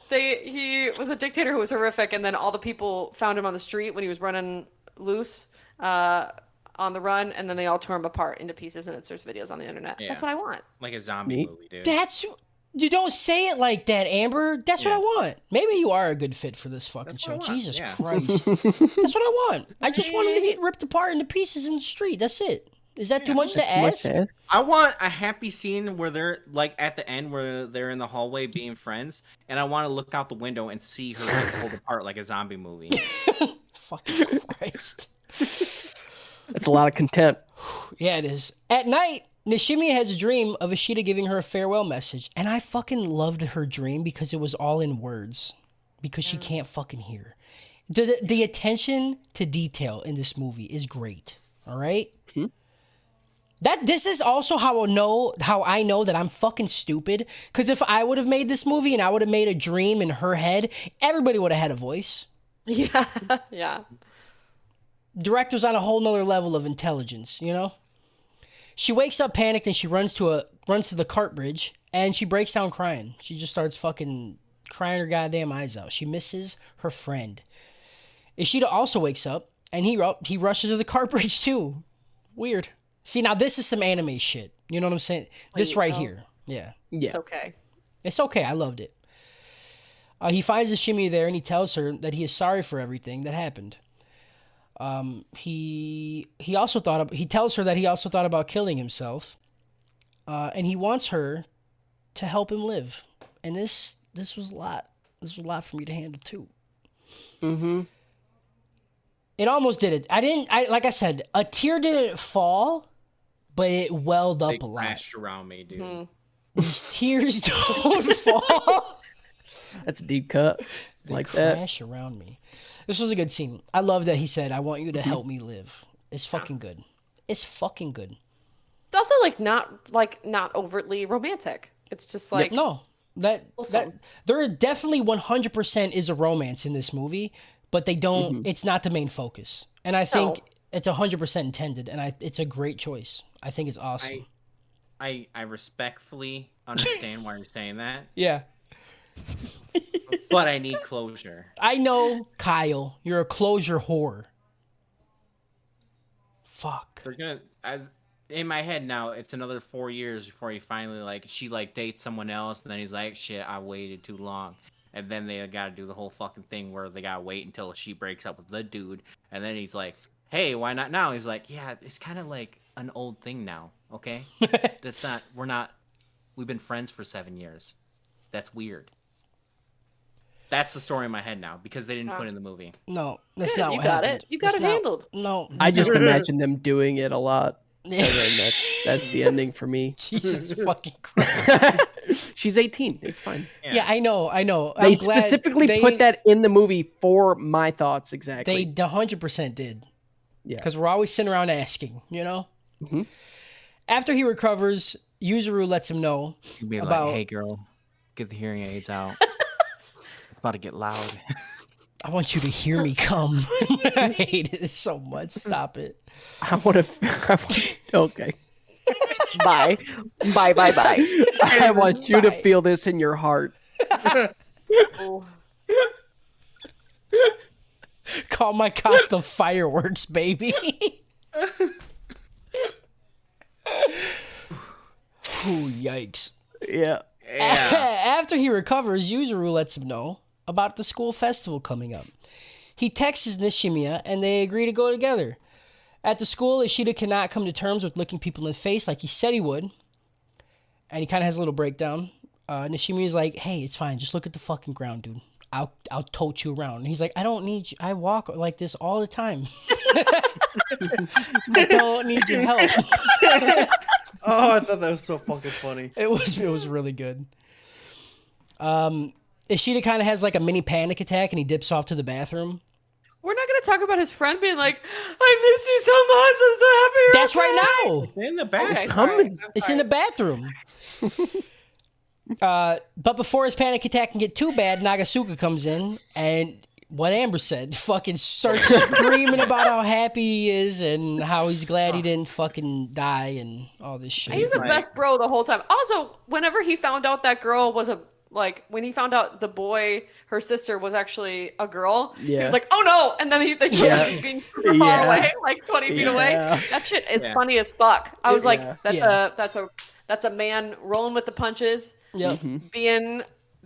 He was a dictator who was horrific, and then all the people found him on the street when he was running loose, on the run, and then they all tore him apart into pieces, and there's videos on the internet. Yeah. That's what I want. Like a zombie Neat. movie, dude. You don't say it like that, Amber. That's what Yeah. I want. Maybe you are a good fit for this fucking That's show. what I want, Jesus yeah. Christ. That's what I want. I just wanted to get ripped apart into pieces in the street. That's it. Is that too much to Too much ask? to ask. I want a happy scene where they're like at the end where they're in the hallway being friends, and I want to look out the window and see her get pulled apart like a zombie movie. Fucking Christ. That's a lot of content. Yeah, it is. At night, Nishimiya has a dream of Ishida giving her a farewell message, and I fucking loved her dream because it was all in words, because she can't fucking hear. The attention to detail in this movie is great. All right. This is also how I know that I'm fucking stupid. Because if I would have made this movie and I would have made a dream in her head, everybody would have had a voice. Yeah, yeah. Director's on a whole nother level of intelligence, you know? She wakes up panicked and she runs to the cart bridge and she breaks down crying. She just starts fucking crying her goddamn eyes out. She misses her friend. Ishida also wakes up and he rushes to the cart bridge too. Weird. See, now this is some anime shit. You know what I'm saying? This right here. Yeah. Yeah. It's okay. It's okay. I loved it. He finds Ishimiya there and he tells her that he is sorry for everything that happened. He tells her that he also thought about killing himself, and he wants her to help him live. And this was a lot. This was a lot for me to handle too. Mm-hmm. It almost did it. Like I said, a tear didn't fall, but it welled They up a lot. crashed around me, dude. These tears don't fall. That's a deep cut. They Like that. crash around me. This was a good scene. I love that he said, "I want you to help me live." It's fucking good. It's fucking good. It's also not overtly romantic. It's just like No, that Awesome. there definitely 100% is a romance in this movie, but they don't. It's not the main focus, and I think No. it's 100% intended, and it's a great choice. I think it's awesome. I respectfully understand why you're saying that, Yeah, but I need closure. I know, Kyle. You're a closure whore. Fuck. They're gonna. In my head now, it's another 4 years before he finally she dates someone else, and then he's like, "Shit, I waited too long." And then they gotta do the whole fucking thing where they gotta wait until she breaks up with the dude, and then he's like, "Hey, why not now?" He's like, "Yeah, it's kind of like an old thing now. Okay, We've been friends for 7 years. That's weird." That's the story in my head now because they didn't put it in the movie. No, that's Good, not you what got happened. it. You got That's it not- handled. No, I that's just not- imagine them doing it a lot. And then that's the ending for me. Jesus fucking Christ. She's 18. It's fine. Yeah, I know. They I'm glad specifically put that in the movie for my thoughts exactly. They 100% did. Yeah. Because we're always sitting around asking, you know? Mhm. After he recovers, Yuzuru lets him know He'd be about, like, "Hey, girl, get the hearing aids out. It's about to get loud." I want you to hear me come. I hate it so much. Stop it. I want to. Okay. Bye. Bye. I want you to Bye. feel this in your heart. Oh. Call my cock the fireworks, baby. Ooh, yikes. Yeah. Yeah. After he recovers, Yuzuru lets him know about the school festival coming up. He texts Nishimiya and they agree to go together. At the school, Ishida cannot come to terms with looking people in the face like he said he would. And he kind of has a little breakdown. Nishimiya's like, hey, it's fine. Just look at the fucking ground, dude. I'll tote you around. And he's like, I don't need you. I walk like this all the time. I don't need your help. Oh, I thought that was so fucking funny. It was really good. Ishida kind of has like a mini panic attack and he dips off to the bathroom. We're not gonna talk about his friend being like, "I missed you so much. I'm so happy." That's right now. In the back. Okay, coming. sorry. It's in the bathroom. But before his panic attack can get too bad, Nagasuka comes in and what Amber said, fucking starts screaming about how happy he is and how he's glad he didn't fucking die and all this shit. He's the best bro the whole time. Also, whenever he found out that girl was when he found out the boy, her sister, was actually a girl, he Yeah. was like, "Oh no!" And then they showed Yeah. him being super far Yeah. away, like 20 feet away. Yeah. That shit is Yeah. funny as fuck. I was like, Yeah. that's a man rolling with the punches, Yep. being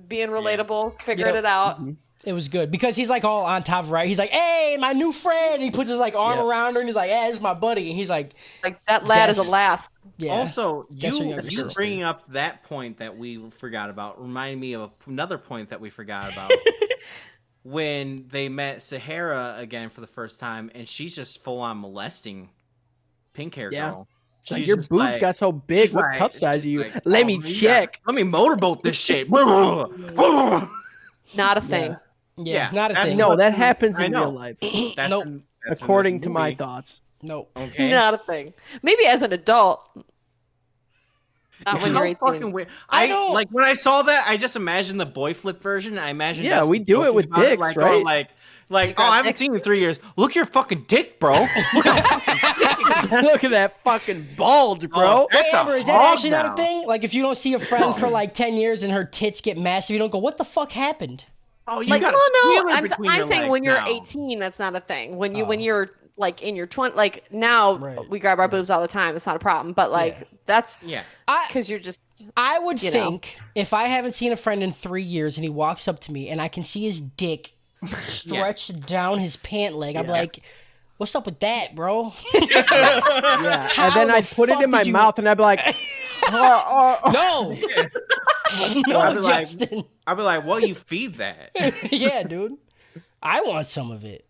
relatable, figuring Yep. it out. It was good because he's like all on top, right? He's like, "Hey, my new friend." And he puts his like arm Yeah. around her and he's like, "Yeah, this is my buddy." And he's like, Like that lad is That's- a lass. "Yeah." Also, That's her you younger you sister. bringing up that point that we forgot about reminded me of another point that we forgot about. When they met Sahara again for the first time, and she's just full on molesting pink hair Yeah. girl. It's like, She's your just boobs like- got so big. she's What like- cup size she's are you? like, Let "Oh, me yeah, check. Let me motorboat this shit. Not a thing. Yeah, Yeah, not a that's thing. No, what- that happens I in know. real life, That's Nope. that's in according this to my movie. thoughts. Nope. Okay. Not a thing. Maybe as an adult. Not when How you're 18. fucking weird. I I don't- like when I saw that. I just imagined the boy flip version. I imagined. Yeah, Dustin we do it joking with about dicks, like, right? Oh, like, got I haven't dicks. seen you in 3 years. Look at your fucking dick, bro. Look at that fucking bulge, bro. Oh, that's Hey, a Amber, is that hog actually not now. a thing? Like, if you don't see a friend for like 10 years and her tits get massive, you don't go, "What the fuck happened?" Oh, you Like, got well, a no, squealer I'm between saying your when legs you're now. 18, that's not a thing. When you're like in your 20, like now Right. we grab our boobs all the time. It's not a problem. But like Yeah. that's Yeah. because you're just I would You know. think if I haven't seen a friend in 3 years and he walks up to me and I can see his dick stretched down his pant leg, I'm like, "What's up with that, bro?" Yeah, How and then the I'd put it fuck in my did you- mouth, and I'd be like, No, no, I'd be like- Justin. I'd be like, well, you feed that. Yeah, dude. I want some of it.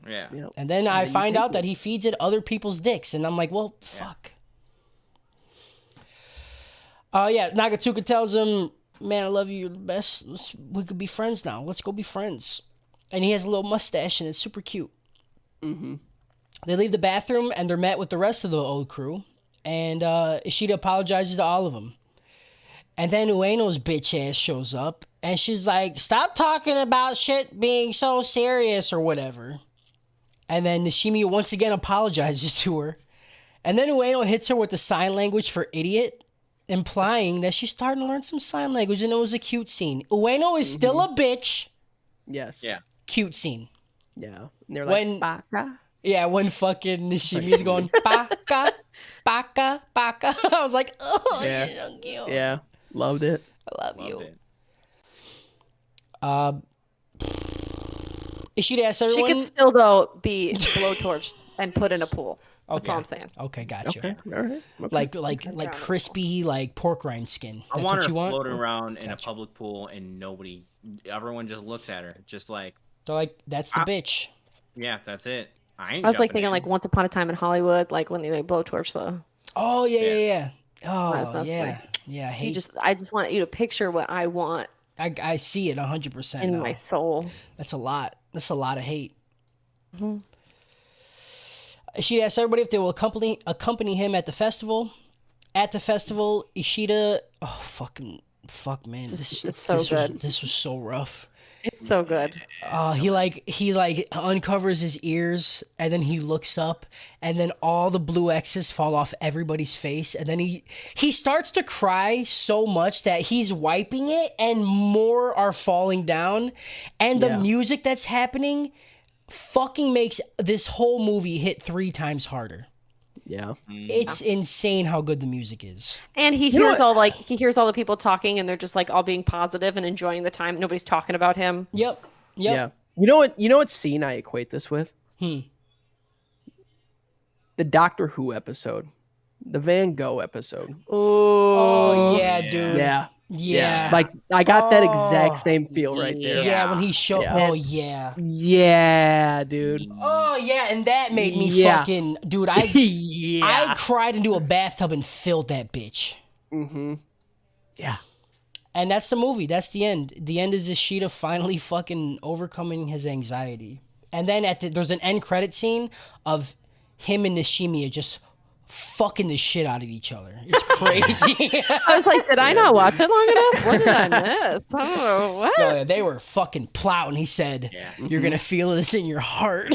Yeah. Yeah. And then I you find take out that he feeds it other people's dicks, and I'm like, well, fuck. Yeah, Nagatsuka tells him, "Man, I love you. You're the best. We could be friends now. Let's go be friends." And he has a little mustache, and it's super cute. Mm-hmm. They leave the bathroom, and they're met with the rest of the old crew. And Ishida apologizes to all of them. And then Ueno's bitch ass shows up, and she's like, "Stop talking about shit being so serious," or whatever. And then Nishimiya once again apologizes to her. And then Ueno hits her with the sign language for idiot, implying that she's starting to learn some sign language, and it was a cute scene. Ueno is still a bitch. yes, Yeah. Cute scene. yeah. And they're When- like, "Baka." Yeah, when fucking Nishimiya's going, "Baka, baka, baka." I was like, "Oh, Yeah. you're so cute. Yeah, loved it. I love you." Loved it. Ishida asks she everyone. could still though be blowtorched and put in a pool. That's Okay. all I'm saying. Okay, gotcha. Okay, all right. Okay. Like crispy, like pork rind skin. I That's want what her you want? floating around in a public pool and everyone just looks at her, just like, They're like, "That's the bitch." yeah, that's it. I ain't I was like jumping thinking in. like Once Upon a Time in Hollywood, like when they like blowtorch the. Oh yeah. Oh That's yeah, like- yeah. I hate. I just want you to picture what I want I see it 100%. in now. my soul. That's a lot. That's a lot of hate. Ishida asks everybody if they will accompany him at the festival. At the festival, Ishida, fuck, man, It's so good. This was so rough. It's so good. He uncovers his ears, and then he looks up, and then all the blue X's fall off everybody's face, and then he starts to cry so much that he's wiping it, and more are falling down, and the Yeah. music that's happening fucking makes this whole movie hit 3 times harder. Yeah. It's insane how good the music is. And he You know hears what? he hears all the people talking, and they're just like all being positive and enjoying the time. Nobody's talking about him. Yep. Yeah. You know what? You know what scene I equate this with? Hmm. The Doctor Who episode, the Van Gogh episode. Oh yeah, dude. Yeah. Yeah. Like I got that Oh, exact same feel right there. Yeah, when he showed. Yeah. Oh yeah. Yeah, dude. Oh yeah, and that made me Yeah. fucking dude. I yeah. cried into a bathtub and filled that bitch. Mm-hmm. Yeah. And that's the movie. That's the end. The end is Ishida finally fucking overcoming his anxiety. And then there's an end credit scene of him and Nishimiya just fucking the shit out of each other. It's crazy. I was like, did I not watch it long enough? What did I miss? I don't know what. No, yeah, they were fucking plowing. He said, "You're gonna feel this in your heart."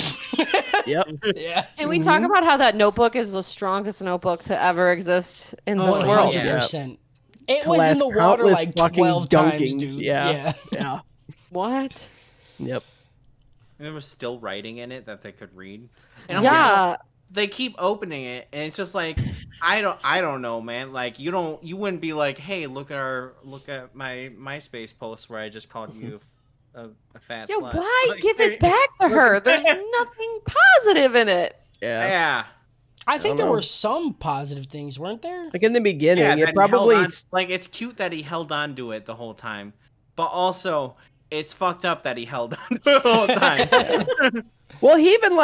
Yep. Yeah. Can we talk about how that notebook is the strongest notebook to ever exist in this One world? hundred percent. It To was in last the water countless like fucking 12 times, dunkings. dude. Yeah. Yeah. What? Yep. And there was still writing in it that they could read. And I'm Yeah. they keep opening it, and it's just like I don't know, man. Like you wouldn't be like, hey, look at my MySpace post where I just called you a fat Yeah, slut. why Like, give it back to her? There's nothing positive in it. Yeah. Yeah. I think don't there know. were some positive things, weren't there? Like in the beginning, Yeah, it that he held probably on- like it's cute that he held on to it the whole time, but also it's fucked up that he held on to it the whole time. Well, he even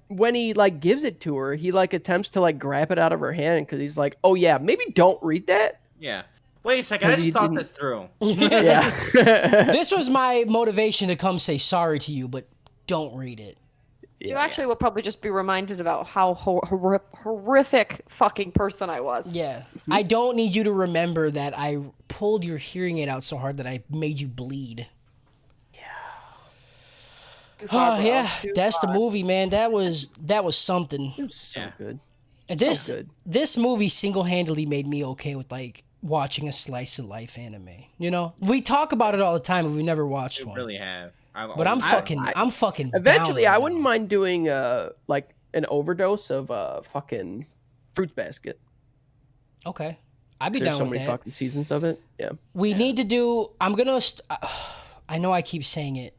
when he like gives it to her, he like attempts to like grab it out of her hand because he's like, "Oh yeah, maybe don't read that." Yeah. Wait a second, I But he just thought didn't- this through. Yeah. This was my motivation to come say sorry to you, but don't read it. You actually will probably just be reminded about how horrific fucking person I was. Yeah. I don't need you to remember that I pulled your hearing aid out so hard that I made you bleed. Too far, Oh bro. yeah, Too that's the far. movie, man. That was something. It was so Yeah. good. And this good. this movie single-handedly made me okay with like watching a slice of life anime. You know, we talk about it all the time, but we never watched You one. really have. But I'm fucking Eventually, down I right wouldn't now. mind doing like an overdose of fucking Fruit Basket. Okay, I'd be There's down so with many that. fucking seasons of it. Yeah. We need to do. I know I keep saying it.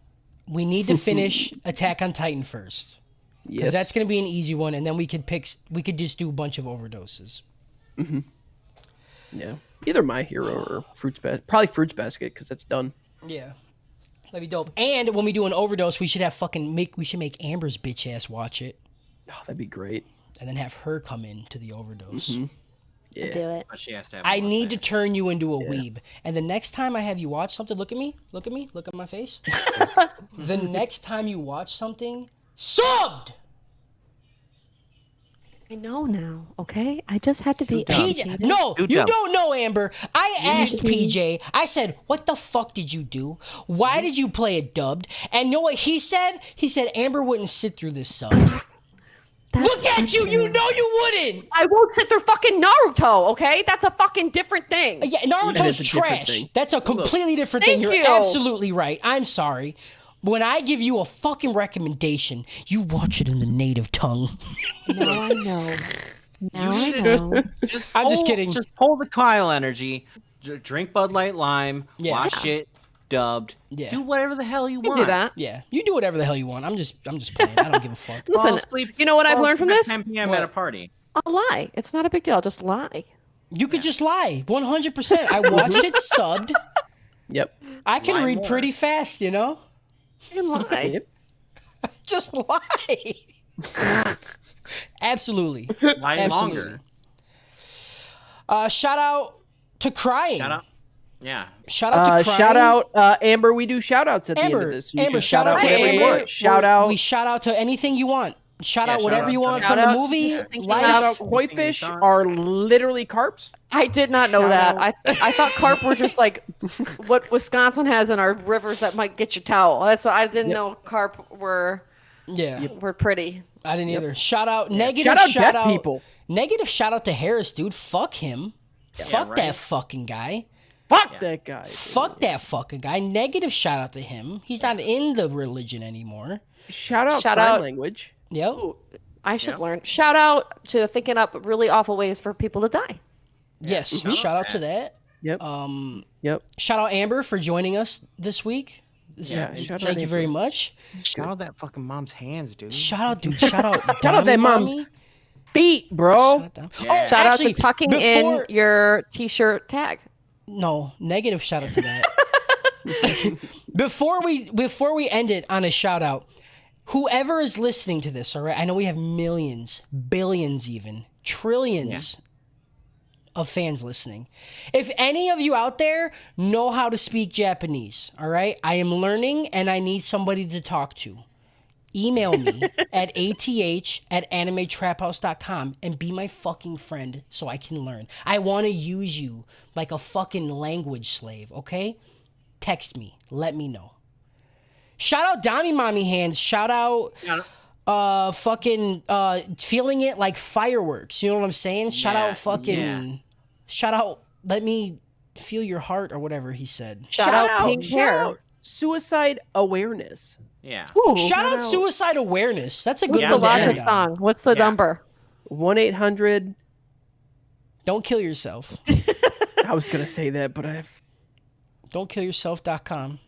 We need to finish Attack on Titan first, because Yes. that's gonna be an easy one, and then we could pick. We could just do a bunch of overdoses. Yeah. Either My Hero or Fruits Basket. Probably Fruits Basket because it's done. Yeah, that'd be dope. And when we do an overdose, we should have We should make Amber's bitch ass watch it, Oh, that'd be great. and then have her come in to the overdose. Yeah. Do it. But she has to have I more need to fat. turn you into a weeb. And the next time I have you watch something, look at me, look at my face. The next time you watch something, subbed! I know now, okay? I just had to be PJ, no, Too you dumb. don't know, Amber. I asked PJ, I said, what the fuck did you do? Why did you play it dubbed? And you know what he said? He said Amber wouldn't sit through this sub. Look at you, you know you wouldn't! I won't sit through fucking Naruto, okay? That's a fucking different thing. Yeah, That Naruto's is a different trash. thing. That's a completely different thing. Thank You're you. absolutely right. I'm sorry. When I give you a fucking recommendation, you watch it in the native tongue. Now I know. Now I should- know. Just I'm just pull- kidding. Just pull the Kyle energy. Drink Bud Light Lime. Yeah. Watch it dubbed. Yeah. Do whatever the hell you You can want. do that. Yeah, you do whatever the hell you want. I'm just playing. I don't give a fuck. Fall Listen, asleep- you know what I've fall learned from asleep this? at 10 p.m. at a party. I'll lie. It's not a big deal. I'll just lie. You could just lie. 100%. I watched it subbed. Yep. I can Lie read more. pretty fast, you know? You can lie. Yep. Just lie. Absolutely. Lie Absolutely. longer. Shout out to Crying. Shout out. Yeah. Shout out to Crying. Shout out Amber. We do shout outs at the end of Amber. this. You Amber, can shout out to whatever you Amber. want. Shout out. We shout out to anything you want. Shout Yeah, out shout whatever out you to- want Shout from the out movie. to- Life. Shout out. Life. Koi fish are literally carps. I did not know that. I thought carp were just like what Wisconsin has in our rivers that might get you towel. That's what I didn't know. Carp were Yeah, pretty. I didn't either. Shout out. Negative Shout out shout deaf out. people. Negative shout out to Harris, dude. Fuck him. Fuck right. that fucking guy. Fuck that guy. Fuck that fucking guy. Negative shout out to him. He's not in the religion anymore. Shout out Shout sign out- language. Yep. Ooh, I should Yeah. learn. Shout out to thinking up really awful ways for people to die. Yes, Mhm. shout out to that. Yep. Um, Yep. shout out Amber for joining us this week. Yeah, shout out Thank you very Amber. much. Shout out that fucking mom's hands, dude. Shout out, dude. Shout out, Shout out that Dami mom's Mommy. Feet, bro. Shout out Dami- Yeah. Oh, Shout actually, out to tucking before, in your t-shirt tag. No, negative shout out to that. before we end it on a shout out, whoever is listening to this, all right? I know we have millions, billions even, trillions of fans listening. If any of you out there know how to speak Japanese, all right? I am learning and I need somebody to talk to. Email me at ath@animetraphouse.com and be my fucking friend so I can learn. I want to use you like a fucking language slave, okay? Text me. Let me know. Shout out Dami Mommy Hands. Shout out fucking feeling it like fireworks. You know what I'm saying? Shout Yeah, out fucking yeah. shout out let me feel your heart or whatever he said. Shout out pink hair. out suicide awareness. Yeah. Ooh, Shout out suicide awareness. That's a good what's Yeah. the one to Logic end on. song? What's the Yeah. number? 1-800. Don't kill yourself. I was gonna say that, but I Don'tkillyourself.com.